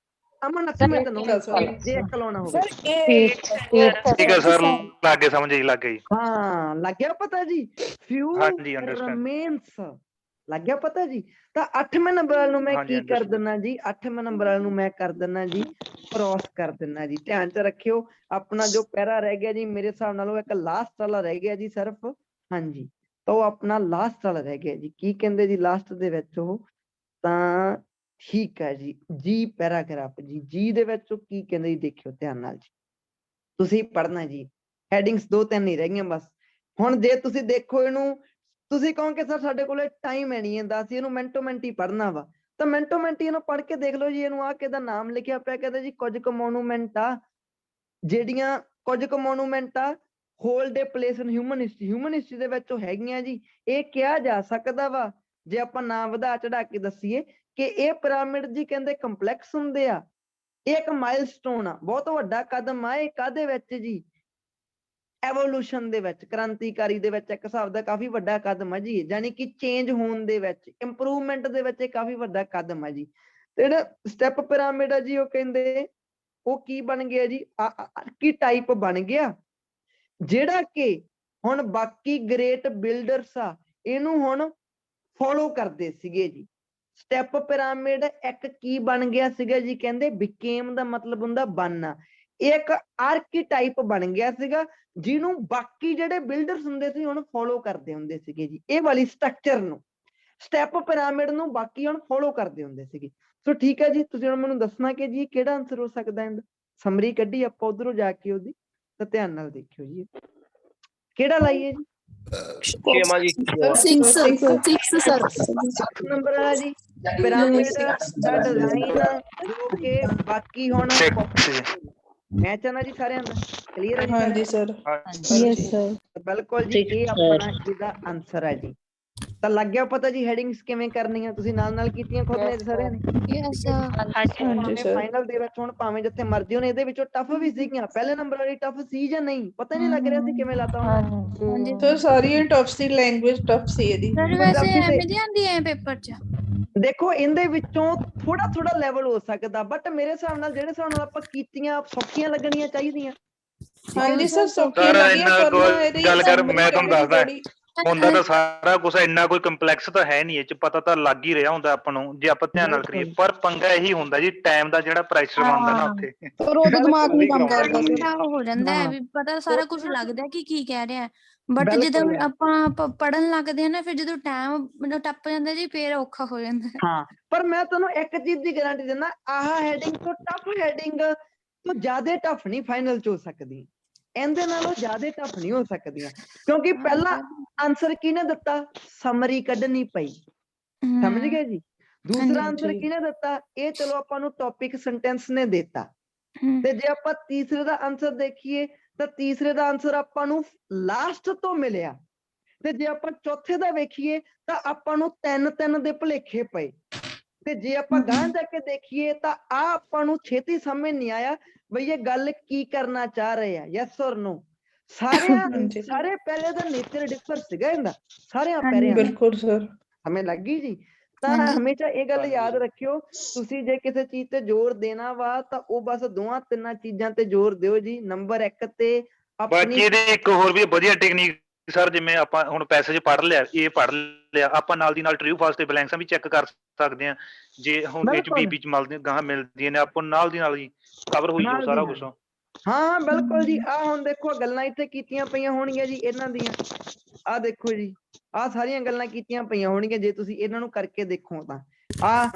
ਅਮਨ ਅੱਛਾ ਮੈਂ ਤੈਨੂੰ ਜੇ ਇੱਕ ਲਾਉਣਾ ਹੋਵੇ ਠੀਕ ਹੈ ਸਰ, ਲੱਗੇ ਸਮਝ ਜੀ, ਲੱਗ ਗਈ। ਹਾਂ ਲੱਗ ਗਿਆ ਪਤਾ ਜੀ ਫਿਊ ਹਾਂਜੀ, understand। ਰਮੇਨਸ ਲੱਗ ਗਿਆ ਪਤਾ ਜੀ ਤਾਂ 8ਵੇਂ ਨੰਬਰ ਵਾਲ ਨੂੰ ਮੈਂ ਹਾਂਜੀ, ਕੀ ਕਰ understand। ਦਿੰਨਾ ਜੀ 8ਵੇਂ ਨੰਬਰ ਵਾਲ ਨੂੰ ਮੈਂ ਕਰ ਦਿੰਨਾ ਜੀ ਕ੍ਰੋਸ ਕਰ ਦਿੰਨਾ ਜੀ ਧਿਆਨ ਚ ਰੱਖਿਓ ਆਪਣਾ ਜੋ ਪੈਰਾ ਰਹਿ ਗਿਆ ਜੀ ਮੇਰੇ ਹਿਸਾਬ ਨਾਲ ਉਹ ਇੱਕ ਲਾਸਟ ਵਾਲਾ ਰਹਿ ਗਿਆ ਜੀ ਸਿਰਫ ਹਾਂਜੀ ਤਾਂ ਉਹ ਆਪਣਾ ਲਾਸਟ ਵਾਲਾ ਰਹਿ ਗਿਆ ਜੀ ਕੀ ਕਹਿੰਦੇ ਜੀ ਲਾਸਟ ਦੇ ਵਿੱਚ ਉਹ ਤਾਂ ਠੀਕ ਹੈ ਜੀ ਪੈਰਾਗ੍ਰਾਫ ਜੀ ਦੇ ਵਿੱਚ ਉਹ ਕੀ ਕਹਿੰਦੇ ਜੀ ਦੇਖਿਓ ਧਿਆਨ ਨਾਲ ਜੀ ਤੁਸੀਂ ਪੜ੍ਹਨਾ ਜੀ ਹੈਡਿੰਗਸ 2-3 ਹੀ ਰਹਿ ਗਈਆਂ ਬਸ ਹੁਣ ਜੇ ਤੁਸੀਂ ਦੇਖੋ ਇਹਨੂੰ ਤੁਸੀਂ ਕਹੋਗੇ ਸਰ ਸਾਡੇ ਕੋਲੇ ਟਾਈਮ ਹੈ ਨਹੀਂ ਹੁੰਦਾ ਅਸੀਂ ਇਹਨੂੰ ਮਿੰਟੋ ਮਿੰਟ ਹੀ ਪੜ੍ਹਨਾ ਵਾ ਤਾਂ ਮਿੰਟੋ ਮਿੰਟ ਇਹਨੂੰ ਪੜ੍ਹ ਕੇ ਦੇਖ ਲਓ ਜੀ ਇਹਨੂੰ ਆ ਕਿਹਦਾ ਨਾਮ ਲਿਖਿਆ ਪਿਆ ਕਹਿੰਦੇ ਜੀ ਕੁਝ ਕੁ ਮੋਨੂਮੈਂਟ ਆ ਜਿਹੜੀਆਂ ਕੁਝ ਕੁ ਮੋਨੂਮੈਂਟ ਆ ਹੋਲਡ ਏ ਪਲੇਸ ਇਨ ਹਿਊਮਨ ਹਿਸਟਰੀ ਦੇ ਵਿੱਚ ਉਹ ਹੈਗੀਆਂ ਜੀ ਇਹ ਕਿਹਾ ਜਾ ਸਕਦਾ ਵਾ ਜੇ ਆਪਾਂ ਨਾਮ ਵਧਾ ਚੜਾ ਕੇ ਦੱਸੀਏ ਕਿ ਇਹ ਪਿਰਾਮਿਡ ਜੀ ਕਹਿੰਦੇ ਕੰਪਲੈਕਸ ਹੁੰਦੇ ਆ ਇਹ ਇੱਕ ਮਾਈਲਸਟੋਨ ਆ ਬਹੁਤ ਵੱਡਾ ਕਦਮ ਆ ਇਹ ਕਾਹਦੇ ਵਿੱਚ ਜੀ ਐਵੋਲੂਸ਼ਨ ਦੇ ਵਿੱਚ ਕ੍ਰਾਂਤੀਕਾਰੀ ਦੇ ਵਿੱਚ ਇੱਕ ਹਿਸਾਬ ਦਾ ਕਾਫੀ ਵੱਡਾ ਕਦਮ ਆ ਜੀ ਯਾਨੀ ਕਿ ਚੇਂਜ ਹੋਣ ਦੇ ਵਿੱਚ ਇੰਪਰੂਵਮੈਂਟ ਦੇ ਵਿੱਚ ਇਹ ਕਾਫੀ ਵੱਡਾ ਕਦਮ ਆ ਜੀ ਤੇ ਜਿਹੜਾ ਸਟੈਪ ਪਿਰਾਮਿਡ ਆ ਜੀ ਉਹ ਕਹਿੰਦੇ ਉਹ ਕੀ ਬਣ ਗਿਆ ਜੀ ਆਰਕੀਟਾਈਪ ਬਣ ਗਿਆ ਜਿਹੜਾ ਕਿ ਹੁਣ ਬਾਕੀ ਗ੍ਰੇਟ ਬਿਲਡਰਸ ਆ ਇਹਨੂੰ ਹੁਣ ਫੋਲੋ ਕਰਦੇ ਸੀਗੇ ਜੀ ਸਟੈਪ ਪਿਰਾਮਿਡ ਇੱਕ ਕੀ ਬਣ ਗਿਆ ਸੀਗਾ ਜੀ ਕਹਿੰਦੇ ਬਿਕੇਮ ਦਾ ਮਤਲਬ ਹੁੰਦਾ ਬਣਨਾ ਇੱਕ ਆਰਕੀਟਾਈਪ ਬਣ ਗਿਆ ਸੀਗਾ ਜਿਹਨੂੰ ਬਾਕੀ ਜਿਹੜੇ ਬਿਲਡਰਸ ਹੁੰਦੇ ਸੀ ਹੁਣ ਫੋਲੋ ਕਰਦੇ ਹੁੰਦੇ ਸੀਗੇ ਜੀ ਇਹ ਵਾਲੀ ਸਟਰਕਚਰ ਨੂੰ ਸਟੈਪ ਪਿਰਾਮਿਡ ਨੂੰ ਬਾਕੀ ਹੁਣ ਫੋਲੋ ਕਰਦੇ ਹੁੰਦੇ ਸੀਗੇ ਸੋ ਠੀਕ ਹੈ ਜੀ ਤੁਸੀਂ ਹੁਣ ਮੈਨੂੰ ਦੱਸਣਾ ਕਿ ਜੀ ਕਿਹੜਾ ਆਨਸਰ ਹੋ ਸਕਦਾ ਹੈ ਸਮਰੀ ਕੱਢੀ ਆਪਾਂ ਉਧਰੋਂ ਜਾ ਕੇ ਉਹਦੀ ਤਾਂ ਧਿਆਨ ਨਾਲ ਦੇਖਿਓ ਜੀ ਕਿਹੜਾ ਲਾਈਏ ਜੀ 6 ਸਰ ਨੰਬਰ ਵਾਲਾ ਜੀ ਪਿਰਾਮਿਡ ਦਾ ਡਿਜ਼ਾਈਨ ਜੋ ਕਿ ਬਾਕੀ ਹੁਣ ਮੈਂ ਚਾਹਨਾ ਜੀ ਸਾਰਿਆਂ ਦਾ ਕਲੀਅਰ ਹੈ ਜੀ ਹਾਂਜੀ ਸਰ ਯੈਸ ਸਰ ਬਿਲਕੁਲ ਜੀ ਇਹ ਆਪਣਾ ਇਹਦਾ ਆਨਸਰ ਹੈ ਜੀ ਤਾਂ ਲੱਗ ਗਿਆ ਪਤਾ ਜੀ ਹੈਡਿੰਗਸ ਕਿਵੇਂ ਕਰਨੀਆਂ ਤੁਸੀਂ ਨਾਲ ਕੀਤੀਆਂ ਖੁਦ ਨੇ ਸਾਰਿਆਂ ਨੇ ਯੈਸ ਹਾਂਜੀ ਸਰ ਫਾਈਨਲ ਦੇ ਵਿੱਚ ਹੁਣ ਭਾਵੇਂ ਜਿੱਥੇ ਮਰਜ਼ੀ ਹੋਣ ਇਹਦੇ ਵਿੱਚੋਂ ਟਫ ਵੀ ਸੀਗੀਆਂ ਪਹਿਲੇ ਨੰਬਰ ਵਾਲੀ ਟਫ ਸੀ ਜਾਂ ਨਹੀਂ ਪਤਾ ਨਹੀਂ ਲੱਗ ਰਿਹਾ ਸੀ ਕਿਵੇਂ ਲਾਤਾ ਉਹਨਾਂ ਸਰ ਸਾਰੀਆਂ ਟਫ ਸੀ ਲੈਂਗੁਏਜ ਟਫ ਸੀ ਇਹਦੀ ਵੈਸੇ ਐਵੇਂ ਦੀ ਆਂਦੀ ਹੈ ਪੇਪਰ 'ਚ ਦੇਖੋ ਇਹਦੇ ਵਿੱਚੋਂ ਥੋੜਾ ਲੈਵਲ ਹੋ ਸਕਦਾ ਬਟ ਮੇਰੇ ਹਿਸਾਬ ਨਾਲ ਜਿਹੜੇ ਹਿਸਾਬ ਨਾਲ ਆਪਾਂ ਕੀਤੀਆਂ ਸੌਖੀਆਂ ਲੱਗਣੀਆਂ ਚਾਹੀਦੀਆਂ ਹਾਂਜੀ ਸਰ ਸੌਖੀਆਂ ਸਰ ਲੱਗੀਆਂ ਇੰਨਾ ਪਰ ਨਾ ਇਹਦੀ ਗੱਲ ਕਰ ਮੈਂ ਤੁਹਾਨੂੰ ਦੱਸਦਾ ਥੋੜੀ ਹੁੰਦਾ ਤਾਂ ਸਾਰਾ ਕੁਝ ਇੰਨਾ ਕੋਈ ਕੰਪਲੈਕਸ ਤਾਂ ਹੈ ਨਹੀਂ ਇਹ ਚ ਪਤਾ ਤਾਂ ਲੱਗ ਹੀ ਰਿਹਾ ਹੁੰਦਾ ਆਪਾਂ ਨੂੰ ਜੇ ਆਪਾਂ ਧਿਆਨ ਨਾਲ ਕਰੀਏ ਪਰ ਪੰਗਾ ਇਹੀ ਹੁੰਦਾ ਜੀ ਟਾਈਮ ਦਾ ਜਿਹੜਾ ਪ੍ਰੈਸ਼ਰ ਆਉਂਦਾ ਨਾ ਉੱਥੇ ਪਰ ਉਹਦਾ ਦਿਮਾਗ ਨਹੀਂ ਕੰਮ ਕਰਦਾ ਸਰ ਅੱਛਾ ਹੋ ਜਾਂਦਾ ਹੈ ਵੀ ਪਤਾ ਸਾਰਾ ਕੁਝ ਲੱਗਦਾ ਕਿ ਕੀ ਕਹਿ ਰਿਹਾ ਬਟ ਜਦੋਂ ਆਪਾਂ ਪੜਨ ਲੱਗਦੇ ਆ ਨਾ ਫਿਰ ਜਦੋਂ ਟਾਈਮ ਮੈਨੂੰ ਟੱਪ ਜਾਂਦਾ ਜੀ ਫੇਰ ਔਖਾ ਹੋ ਜਾਂਦਾ ਹਾਂ ਪਰ ਮੈਂ ਤੁਹਾਨੂੰ ਇੱਕ ਚੀਜ਼ ਦੀ ਗਾਰੰਟੀ ਦਿੰਦਾ ਆਹ ਹੈਡਿੰਗ ਤੋਂ ਟਫ ਹੈਡਿੰਗ ਤੋਂ ਜ਼ਿਆਦਾ ਟਫ ਨਹੀਂ ਫਾਈਨਲ ਚ ਹੋ ਸਕਦੀ ਇਹਦੇ ਨਾਲੋਂ ਜ਼ਿਆਦਾ ਟਫ ਨਹੀਂ ਹੋ ਸਕਦੀਆਂ ਕਿਉਂਕਿ ਪਹਿਲਾ ਆਨਸਰ ਕਿਹਨੇ ਦਿੱਤਾ ਸਮਰੀ ਕੱਢਣੀ ਪਈ ਸਮਝ ਗਏ ਜੀ ਦੂਸਰਾ ਆਨਸਰ ਕਿਹਨੇ ਦਿੱਤਾ ਇਹ ਚਲੋ ਆਪਾਂ ਨੂੰ ਟੌਪਿਕ ਸੈਂਟੈਂਸ ਨੇ ਦਿੱਤਾ ਤੇ ਜੇ ਆਪਾਂ ਤੀਸਰੇ ਦਾ ਆਨਸਰ ਦੇਖੀਏ ਤਾਂ ਤੀਸਰੇ ਦਾ ਆਨਸਰ ਆਪਾਂ ਨੂੰ ਲਾਸਟ ਤੋਂ ਮਿਲਿਆ ਤੇ ਜੇ ਆਪਾਂ ਚੌਥੇ ਦਾ ਵੇਖੀਏ ਤਾਂ ਆਪਾਂ ਨੂੰ 3 ਦੇ ਭੁਲੇਖੇ ਪਏ ਤੇ ਜੇ ਆਪਾਂ ਗਾਂਹ ਜਾ ਕੇ ਦੇਖੀਏ ਤਾਂ ਆ ਆਪਾਂ ਨੂੰ ਛੇਤੀ ਸਮਝ ਨਹੀਂ ਆਇਆ ਬਈ ਇਹ ਗੱਲ ਕੀ ਕਰਨਾ ਚਾਹ ਰਹੇ ਆ ਯੈਸ ਔਰ ਨੋ ਸਾਰੇ ਪਹਿਲੇ ਦਾ ਨੇਚਰ ਡਿਫਰ ਸੀਗਾ ਇਹਦਾ ਸਾਰਿਆਂ ਪਹਿਰਿਆਂ ਬਿਲਕੁਲ ਸਰ ਹਮੇ ਲੱਗੀ ਜੀ ਤਾਂ ਹਮੇਸ਼ਾ ਇਹ ਗੱਲ ਯਾਦ ਰੱਖਿਓ ਤੁਸੀਂ ਜੇ ਕਿਸੇ ਚੀਜ਼ ਤੇ ਜ਼ੋਰ ਦੇਣਾ ਵਾ ਤਾਂ ਉਹ ਬਸ 2-3 ਚੀਜ਼ਾਂ ਤੇ ਜ਼ੋਰ ਦਿਓ ਜੀ ਨੰਬਰ 1 ਤੇ ਬਾਕੀ ਇਹਦੇ ਇੱਕ ਹੋਰ ਵੀ ਵਧੀਆ ਟੈਕਨੀਕ ਸਰ ਜਿਵੇਂ ਆਪਾਂ ਹੁਣ ਪੈਸੇਜ ਪੜ੍ਹ ਲਿਆ ਇਹ ਪੜ੍ਹ ਲਿਆ ਆਪਾਂ ਨਾਲ ਦੀ ਨਾਲ ਟਰੂ ਫਾਲਸ ਤੇ ਬਲੈਂਕਸਾਂ ਵੀ ਚੈੱਕ ਕਰ ਸਕਦੇ ਆ ਜੇ ਹੁਣ HBB ਚ ਮਿਲਦੀਆਂ ਗਾਹਾਂ ਮਿਲਦੀਆਂ ਨੇ ਆਪਾਂ ਨਾਲ ਦੀ ਨਾਲ ਹੀ ਕਵਰ ਹੋਈ ਜਾਊ ਸਾਰਾ ਕੁਝ ਹਾਂ ਬਿਲਕੁਲ ਜੀ ਆ ਹੁਣ ਦੇਖੋ ਗੱਲਾਂ ਇੱਥੇ ਕੀਤੀਆਂ ਪਈਆਂ ਹੋਣਗੀਆਂ ਜੀ ਇਹਨਾਂ ਦੀਆਂ ਆ ਦੇਖੋ ਜੀ ਆ ਸਾਰੀਆਂ ਗੱਲਾਂ ਕੀਤੀਆਂ ਪਈਆਂ ਹੋਣਗੀਆਂ ਜੇ ਤੁਸੀਂ ਇਹਨਾਂ ਨੂੰ ਕਰਕੇ ਦੇਖੋ ਤਾਂ ਆ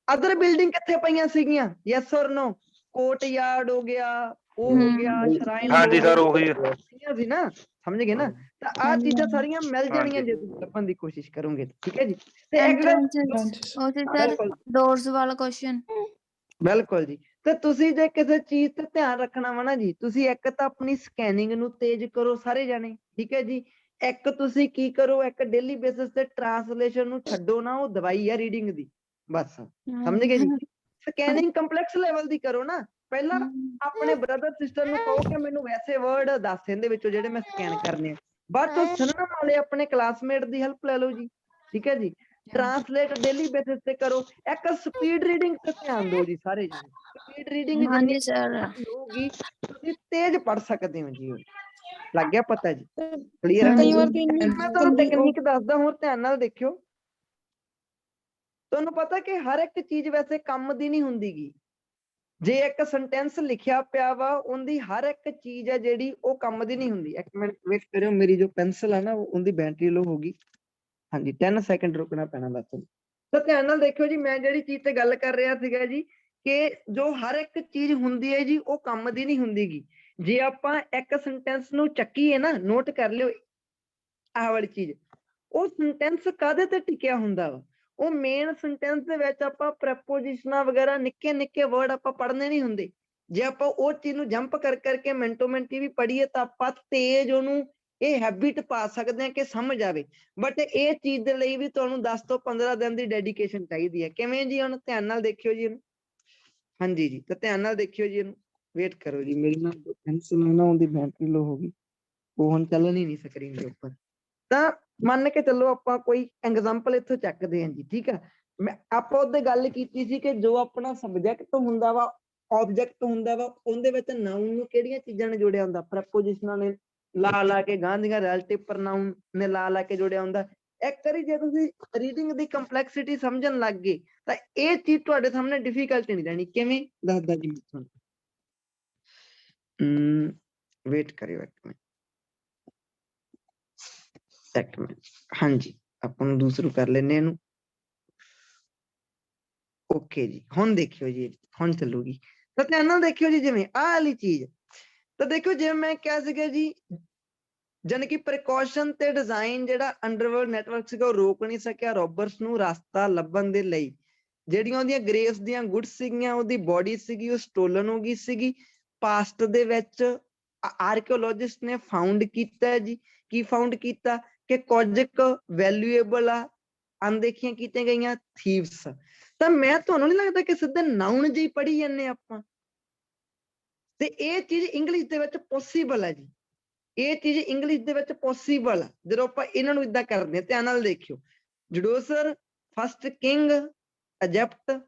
ਅਦਰ ਬਿਲਡਿੰਗ ਕਿੱਥੇ ਪਈਆਂ ਸੀਗੀਆਂ ਯੈਸ ਔਰ ਨੋ ਕੋਰਟ ਯਾਰਡ ਹੋ ਗਿਆ ਉਹ ਹੋ ਗਿਆ ਸ਼ਰਾਈਨ ਹਾਂਜੀ ਸਰ ਉਹੀ ਸੀ ਨਾ ਸਮਝ ਗਏ ਨਾ ਤਾਂ ਆ ਚੀਜ਼ਾਂ ਸਾਰੀਆਂ ਮਿਲ ਜਾਣੀਆਂ ਜੇ ਤੁਸੀਂ ਲੱਭਣ ਦੀ ਕੋਸ਼ਿਸ਼ ਕਰੋਗੇ ਠੀਕ ਹੈ ਜੀ ਤੇ ਇੱਕ ਗੱਲ ਉਹ ਤੇ ਸਰ ਡੋਰਸ ਵਾਲਾ ਕੁਐਸਚਨ ਬਿਲਕੁਲ ਜੀ। ਤੇ ਤੁਸੀਂ ਜੇ ਕਿਸੇ ਚੀਜ਼ ਤੇ ਧਿਆਨ ਰੱਖਣਾ ਵਾ ਨਾ ਜੀ, ਤੁਸੀਂ ਇੱਕ ਤਾਂ ਆਪਣੀ ਸਕੈਨਿੰਗ ਨੂੰ ਤੇਜ਼ ਕਰੋ ਸਾਰੇ ਜਾਣੇ, ਠੀਕ ਹੈ ਜੀ। ਇੱਕ ਤੁਸੀਂ ਕੀ ਕਰੋ, ਇੱਕ ਡੇਲੀ ਬੇਸਿਸ ਤੇ ਟ੍ਰਾਂਸਲੇਸ਼ਨ ਨੂੰ ਛੱਡੋ ਨਾ, ਉਹ ਦਵਾਈ ਆ ਰੀਡਿੰਗ ਦੀ, ਬਸ ਸਮਝ ਗਏ ਜੀ। ਸਕੈਨਿੰਗ ਕੰਪਲੈਕਸ ਲੈਵਲ ਦੀ ਕਰੋ ਨਾ। ਪਹਿਲਾਂ ਆਪਣੇ ਬ੍ਰਦਰ ਸਿਸਟਰ ਨੂੰ ਕਹੋ ਕਿ ਮੈਨੂੰ ਵੈਸੇ ਵਰਡ ਦੱਸ ਇਹਦੇ ਵਿੱਚੋਂ ਜਿਹੜੇ ਮੈਂ ਸਕੈਨ ਕਰਨੇ ਆ, ਬਾਅਦ ਚੋਂ ਸੁਣਨ ਵਾਲੇ ਆਪਣੇ ਕਲਾਸਮੇਟ ਦੀ ਹੈਲਪ ਲੈ ਲਓ ਜੀ, ਠੀਕ ਹੈ ਜੀ। ਟ੍ਰਾਂਸਲੇਟ ਡੇਲੀ ਬੇਸਿਸ ਤੇ ਕਰੋ। ਇੱਕ ਸਪੀਡ ਰੀਡਿੰਗ ਤੇ ਧਿਆਨ ਦਿਓ ਜੀ ਸਾਰੇ ਜਾਣੇ। ਸਪੀਡ ਰੀਡਿੰਗ ਜਿੰਨੀ ਹਾਂਜੀ ਸਰ ਹੋਊਗੀ ਤੁਸੀਂ ਤੇਜ਼ ਪੜ ਸਕਦੇ ਹੋ ਜੀ। ਲੱਗ ਗਿਆ ਪਤਾ ਜੀ? ਕਲੀਅਰ ਹੈ? ਕਈ ਵਾਰ ਤਾਂ ਇੰਨੀ ਮੈਂ ਤੁਹਾਨੂੰ ਟੈਕਨੀਕ ਦੱਸਦਾ, ਹੋਰ ਧਿਆਨ ਨਾਲ ਦੇਖਿਓ। ਤੁਹਾਨੂੰ ਪਤਾ ਕਿ ਹਰ ਇੱਕ ਚੀਜ਼ ਵੈਸੇ ਕੰਮ ਦੀ ਨਹੀਂ ਹੁੰਦੀਗੀ। ਜੇ ਇੱਕ ਸੈਂਟੈਂਸ ਲਿਖਿਆ ਪਿਆ ਵਾ, ਉਹਦੀ ਹਰ ਇੱਕ ਚੀਜ਼ ਹੈ ਜਿਹੜੀ ਉਹ ਕੰਮ ਦੀ ਨਹੀਂ ਹੁੰਦੀ। ਇੱਕ ਮਿੰਟ ਵੇਟ ਕਰਿਓ, ਮੇਰੀ ਜੋ ਪੈਨਸਲ ਹੈ ਨਾ ਉਹਦੀ ਬੈਟਰੀ ਲੋ ਹੋ ਗਈ। ਹਾਂਜੀ 10 ਸੈਕਿੰਡ ਰੁਕਣਾ ਪੈਣਾ ਬਸ। ਤਾਂ ਧਿਆਨ ਨਾਲ ਦੇਖਿਓ ਜੀ, ਮੈਂ ਜਿਹੜੀ ਚੀਜ਼ ਤੇ ਗੱਲ ਕਰ ਰਿਹਾ ਸੀਗਾ ਜੀ, ਕਿ ਜੋ ਹਰ ਇੱਕ ਚੀਜ਼ ਹੁੰਦੀ ਹੈ ਜੀ ਉਹ ਕੰਮ ਦੀ ਨਹੀਂ ਹੁੰਦੀਗੀ। ਜੇ ਆਪਾਂ ਇੱਕ ਸੈਂਟੈਂਸ ਨੂੰ ਚੱਕੀਏ ਨਾ, ਨੋਟ ਕਰ ਲਿਓ ਆਹ ਵਾਲੀ ਚੀਜ਼, ਉਹ ਸੈਂਟੈਂਸ ਕਾਹਦੇ ਤੇ ਟਿਕਿਆ ਹੁੰਦਾ ਵਾ? ਉਹ ਮੇਨ ਸੈਂਟੈਂਸ ਦੇ ਵਿੱਚ ਆਪਾਂ ਪ੍ਰੈਪੋਜੀਸ਼ਨਾਂ ਵਗੈਰਾ ਨਿੱਕੇ ਨਿੱਕੇ ਵਰਡ ਆਪਾਂ ਪੜ੍ਹਨੇ ਨਹੀਂ ਹੁੰਦੇ। ਜੇ ਆਪਾਂ ਉਹ ਚੀਜ਼ ਨੂੰ ਜੰਪ ਕਰ ਕਰਕੇ ਮਿੰਟੋ ਮਿੰਟੀ ਵੀ ਪੜ੍ਹੀਏ ਤਾਂ ਆਪਾਂ ਤੇਜ਼ ਉਹਨੂੰ ਇਹ ਹੈਬਿਟ ਪਾ ਸਕਦੇ ਹਾਂ ਕਿ ਸਮਝ ਆਵੇ। ਬਟ ਇਹ ਚੀਜ਼ ਦੇ ਲਈ ਵੀ ਤੁਹਾਨੂੰ 10 ਤੋਂ 15 ਦਿਨ ਦੀ ਡੈਡੀਕੇਸ਼ਨ ਚਾਹੀਦੀ ਹੈ। ਕਿਵੇਂ ਜੀ? ਹੁਣ ਧਿਆਨ ਨਾਲ ਦੇਖਿਓ ਜੀ ਇਹਨੂੰ। ਹਾਂਜੀ ਜੀ, ਤਾਂ ਧਿਆਨ ਨਾਲ ਦੇਖਿਓ ਜੀ ਇਹਨੂੰ। ਵੇਟ ਕਰੋ ਜੀ, ਮੇਰੀ ਨਾ ਪੈਨਸਿਲ ਨਾ ਉਹਦੀ ਬੈਟਰੀ ਲੋ ਹੋ ਗਈ, ਉਹ ਹੁਣ ਚੱਲਣ ਹੀ ਨਹੀਂ ਸਕਰੀਨ ਦੇ ਉੱਪਰ। ਤਾਂ ਮੰਨ ਕੇ ਚੱਲੋ ਆਪਾਂ ਕੋਈ ਐਗਜ਼ਾਮਪਲ ਇੱਥੋਂ ਚੱਕਦੇ ਹਾਂ ਜੀ, ਠੀਕ ਆ। ਆਪਾਂ ਉਹਦੇ ਗੱਲ ਕੀਤੀ ਸੀ ਕਿ ਜੋ ਆਪਣਾ ਸਬਜੈਕਟ ਹੁੰਦਾ ਵਾ, ਆਬਜੈਕਟ ਹੁੰਦਾ ਵਾ, ਉਹਦੇ ਵਿੱਚ ਨਾਉਨ ਨੂੰ ਕਿਹੜੀਆਂ ਚੀਜ਼ਾਂ ਨੇ ਜੋੜਿਆ ਹੁੰਦਾ? ਪ੍ਰੈਪੋਜੀਸ਼ਨਾਂ ਨੇ ਲਾ ਕੇ, ਗਾਂ ਦੀਆਂ ਰਿਲੇਟਿਵ ਪ੍ਰੋਨਾਊਨ ਨੇ ਲਾ ਕੇ ਜੋੜਿਆ ਹੁੰਦਾ। ਇੱਕ ਵਾਰੀ ਜੇ ਤੁਸੀਂ ਰੀਡਿੰਗ ਦੀ ਕੰਪਲੈਕਸਿਟੀ ਸਮਝਣ ਲੱਗ ਗਏ ਤਾਂ ਇਹ ਚੀਜ਼ ਤੁਹਾਡੇ ਸਾਹਮਣੇ ਡਿਫੀਕਲਟ ਨਹੀਂ ਰਹਿਣੀ। ਕਿਵੇਂ ਦੱਸਦਾ ਜੀ ਤੁਹਾਨੂੰ? ਵੇਟ ਕਰਿਓ ਇੱਕ ਮਿੰਟ। ਹਾਂਜੀ, ਆਪਾਂ ਨੂੰ ਦੂਸਰੂ ਕਰ ਲੈਨੇ ਇਹਨੂੰ। ਓਕੇ ਜੀ, ਹੁਣ ਦੇਖਿਓ ਜੀ, ਹੁਣ ਚੱਲੂਗੀ। ਤਾਂ ਧਿਆਨ ਨਾਲ ਦੇਖਿਓ ਜੀ, ਜਿਵੇਂ ਆਹ ਵਾਲੀ ਚੀਜ਼, ਤਾਂ ਦੇਖਿਓ ਜਿਵੇਂ ਮੈਂ ਕਿਹਾ ਸੀਗਾ ਜੀ, ਜਾਣੀ ਕਿ ਪ੍ਰੀਕਾਸ਼ਨ ਤੇ ਡਿਜ਼ਾਈਨ ਜਿਹੜਾ ਅੰਡਰਵਰਲਡ ਨੈਟਵਰਕ ਸੀਗਾ ਉਹ ਰੋਕ ਨਹੀਂ ਸਕਿਆ ਰੋਬਰਟਸ ਨੂੰ ਰਸਤਾ ਲੱਭਣ ਦੇ ਲਈ। ਜਿਹੜੀਆਂ ਉਹਦੀਆਂ ਗ੍ਰੇਸ ਦੀਆਂ ਗੁੱਡਸ ਸੀਗੀਆਂ, ਉਹਦੀ ਬੋਡੀ ਸੀਗੀ, ਉਹ ਸਟੋਲਨ ਹੋ ਗਈ ਸੀਗੀ। ਪਾਸਟ ਦੇ ਵਿੱਚ ਆਰਕੀਓਲੋਜਿਸਟ ਨੇ ਫਾਊਂਡ ਕੀਤਾ ਜੀ। ਕੀ ਫਾਊਂਡ ਕੀਤਾ? ਕਿ ਕੁਝ ਕੁ ਵੈਲਿਊਏਬਲ ਆ ਅਣਦੇਖੀਆਂ ਕੀਤੀਆਂ ਗਈਆਂ ਥੀਵਸ। ਤਾਂ ਮੈਂ ਤੁਹਾਨੂੰ ਨਹੀਂ ਲੱਗਦਾ ਕਿ ਸਿੱਧੇ ਨਾਉਨ ਜਿਹੀ ਪੜ੍ਹੀ ਜਾਂਦੇ ਆਪਾਂ? ਤੇ ਇਹ ਚੀਜ਼ ਇੰਗਲਿਸ਼ ਦੇ ਵਿੱਚ ਪੋਸੀਬਲ ਹੈ ਜੀ। ਇਹ ਚੀਜ਼ ਇੰਗਲਿਸ਼ ਦੇ ਵਿੱਚ ਪੋਸੀਬਲ ਆ ਜਦੋਂ ਆਪਾਂ ਇਹਨਾਂ ਨੂੰ ਇਦਾਂ ਕਰਦੇ ਹਾਂ। ਧਿਆਨ ਨਾਲ ਦੇਖਿਓ। ਜਡੋਸਰ ਫਸਟ ਕਿੰਗ ਇਜਿਪਟ,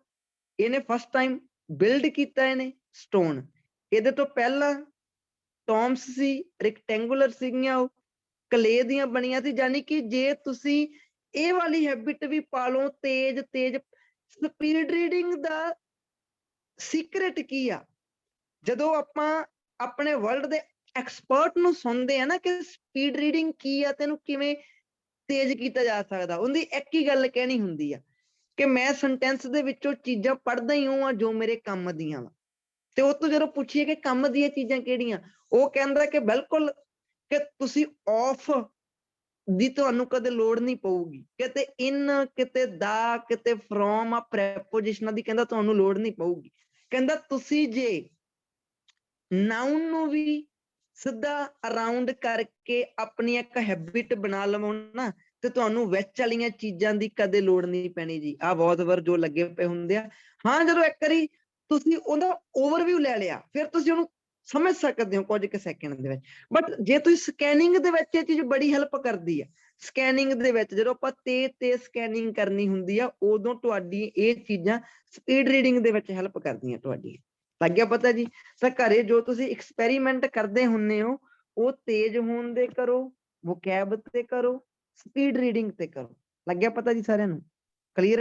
ਇਹਨੇ ਫਸਟ ਟਾਈਮ ਬਿਲਡ ਕੀਤਾ ਇਹਨੇ ਸਟੋਨ। ਇਹਦੇ ਤੋਂ ਪਹਿਲਾਂ ਟੌਮਸ ਸੀ, ਰੈਕਟੈਂਗੂਲਰ ਸੀਗੀਆਂ, ਉਹ ਕਲੇ ਦੀਆਂ ਬਣੀਆਂ ਸੀ। ਜਾਨੀ ਕਿ ਜੇ ਤੁਸੀਂ ਇਹ ਵਾਲੀ ਹੈਬਿਟ ਵੀ ਪਾ ਲਓ, ਤੇਜ਼ ਸਪੀਡ ਰੀਡਿੰਗ ਦਾ ਸੀਕ੍ਰੇਟ ਕੀ ਆ? ਜਦੋਂ ਆਪਾਂ ਆਪਣੇ ਵਰਲਡ ਦੇ ਐਕਸਪਰਟ ਨੂੰ ਸੁਣਦੇ ਆ ਨਾ ਕਿ ਸਪੀਡ ਰੀਡਿੰਗ ਕੀ ਆ, ਤੈਨੂੰ ਕਿਵੇਂ ਤੇਜ਼ ਕੀਤਾ ਜਾ ਸਕਦਾ, ਉਹਦੀ ਇੱਕ ਹੀ ਗੱਲ ਕਹਿਣੀ ਹੁੰਦੀ ਆ ਕਿ ਮੈਂ ਸੈਂਟੈਂਸ ਦੇ ਵਿੱਚੋਂ ਚੀਜ਼ਾਂ ਪੜ੍ਹਦਾ ਹੀ ਹਾਂ ਜੋ ਮੇਰੇ ਕੰਮ ਦੀਆਂ ਵਾ। ਤੇ ਉਹ ਤੋਂ ਜਦੋਂ ਪੁੱਛੀਏ ਕਿ ਕੰਮ ਦੀਆਂ ਚੀਜ਼ਾਂ ਕਿਹੜੀਆਂ, ਉਹ ਕਹਿੰਦਾ ਕਿ ਬਿਲਕੁਲ ਕਿ ਤੁਸੀਂ ਆਫ ਦੀ ਤੁਹਾਨੂੰ ਕਦੇ ਲੋੜ ਨਹੀਂ ਪਊਗੀ। ਕਿਤੇ ਇਨ, ਕਿਤੇ ਦਾ, ਕਿਤੇ ਫਰੋਮ ਆ ਪ੍ਰੈਪੋਜੀਸ਼ਨਾਂ ਦੀ ਕਹਿੰਦਾ ਤੁਹਾਨੂੰ ਲੋੜ ਨਹੀਂ ਪਊਗੀ। ਕਹਿੰਦਾ ਤੁਸੀਂ ਜੇ ਨਾਉਨ ਨੂੰ ਵੀ ਸਿੱਧਾ ਅਰਾਊਂਡ ਕਰਕੇ ਆਪਣੀ ਇੱਕ ਹੈਬਿਟ ਬਣਾ ਲਵੋ ਨਾ, ਤੇ ਤੁਹਾਨੂੰ ਵਿੱਚ ਵਾਲੀਆਂ ਚੀਜ਼ਾਂ ਦੀ ਕਦੇ ਲੋੜ ਨਹੀਂ ਪੈਣੀ ਜੀ। ਆਹ ਬਹੁਤ ਵਾਰ ਜੋ ਲੱਗੇ ਪਏ ਹੁੰਦੇ ਆ। ਹਾਂ, ਜਦੋਂ ਇੱਕ ਵਾਰੀ ਤੁਸੀਂ ਉਹਦਾ ਓਵਰਵਿਊ ਲੈ ਲਿਆ, ਫਿਰ ਤੁਸੀਂ ਉਹਨੂੰ ਸਮਝ ਸਕਦੇ ਹੋ ਕੁਝ ਕੁ ਸੈਕਿੰਡ ਦੇ ਵਿੱਚ। ਬਟ ਜੇ ਤੁਸੀਂ ਸਕੈਨਿੰਗ ਦੇ ਵਿੱਚ ਇਹ ਚੀਜ਼ ਬੜੀ ਹੈਲਪ ਕਰਦੀ ਆ। ਸਕੈਨਿੰਗ ਦੇ ਵਿੱਚ ਜਦੋਂ ਆਪਾਂ ਤੇ ਸਕੈਨਿੰਗ ਕਰਨੀ ਹੁੰਦੀ ਆ, ਉਦੋਂ ਤੁਹਾਡੀ ਇਹ ਚੀਜ਼ਾਂ ਸਪੀਡ ਰੀਡਿੰਗ ਦੇ ਵਿੱਚ ਹੈਲਪ ਕਰਦੀਆਂ ਤੁਹਾਡੀ। ਲੱਗ ਗਿਆ ਪਤਾ ਜੀ? ਤਾਂ ਘਰੇ ਜੋ ਤੁਸੀਂ ਐਕਸਪੈਰੀਮੈਂਟ ਕਰਦੇ ਹੁੰਦੇ ਹੋ, ਉਹ ਤੇਜ਼ ਹੋਣ ਦੇ ਕਰੋ, ਵੋਕੈਬ ਤੇ ਕਰੋ, ਸਪੀਡ ਰੀਡਿੰਗ ਤੇ ਕਰੋ। ਲੱਗ ਗਿਆ ਪਤਾ ਜੀ ਸਾਰਿਆਂ ਨੂੰ? ਕਲੀਅਰ ਹੈ?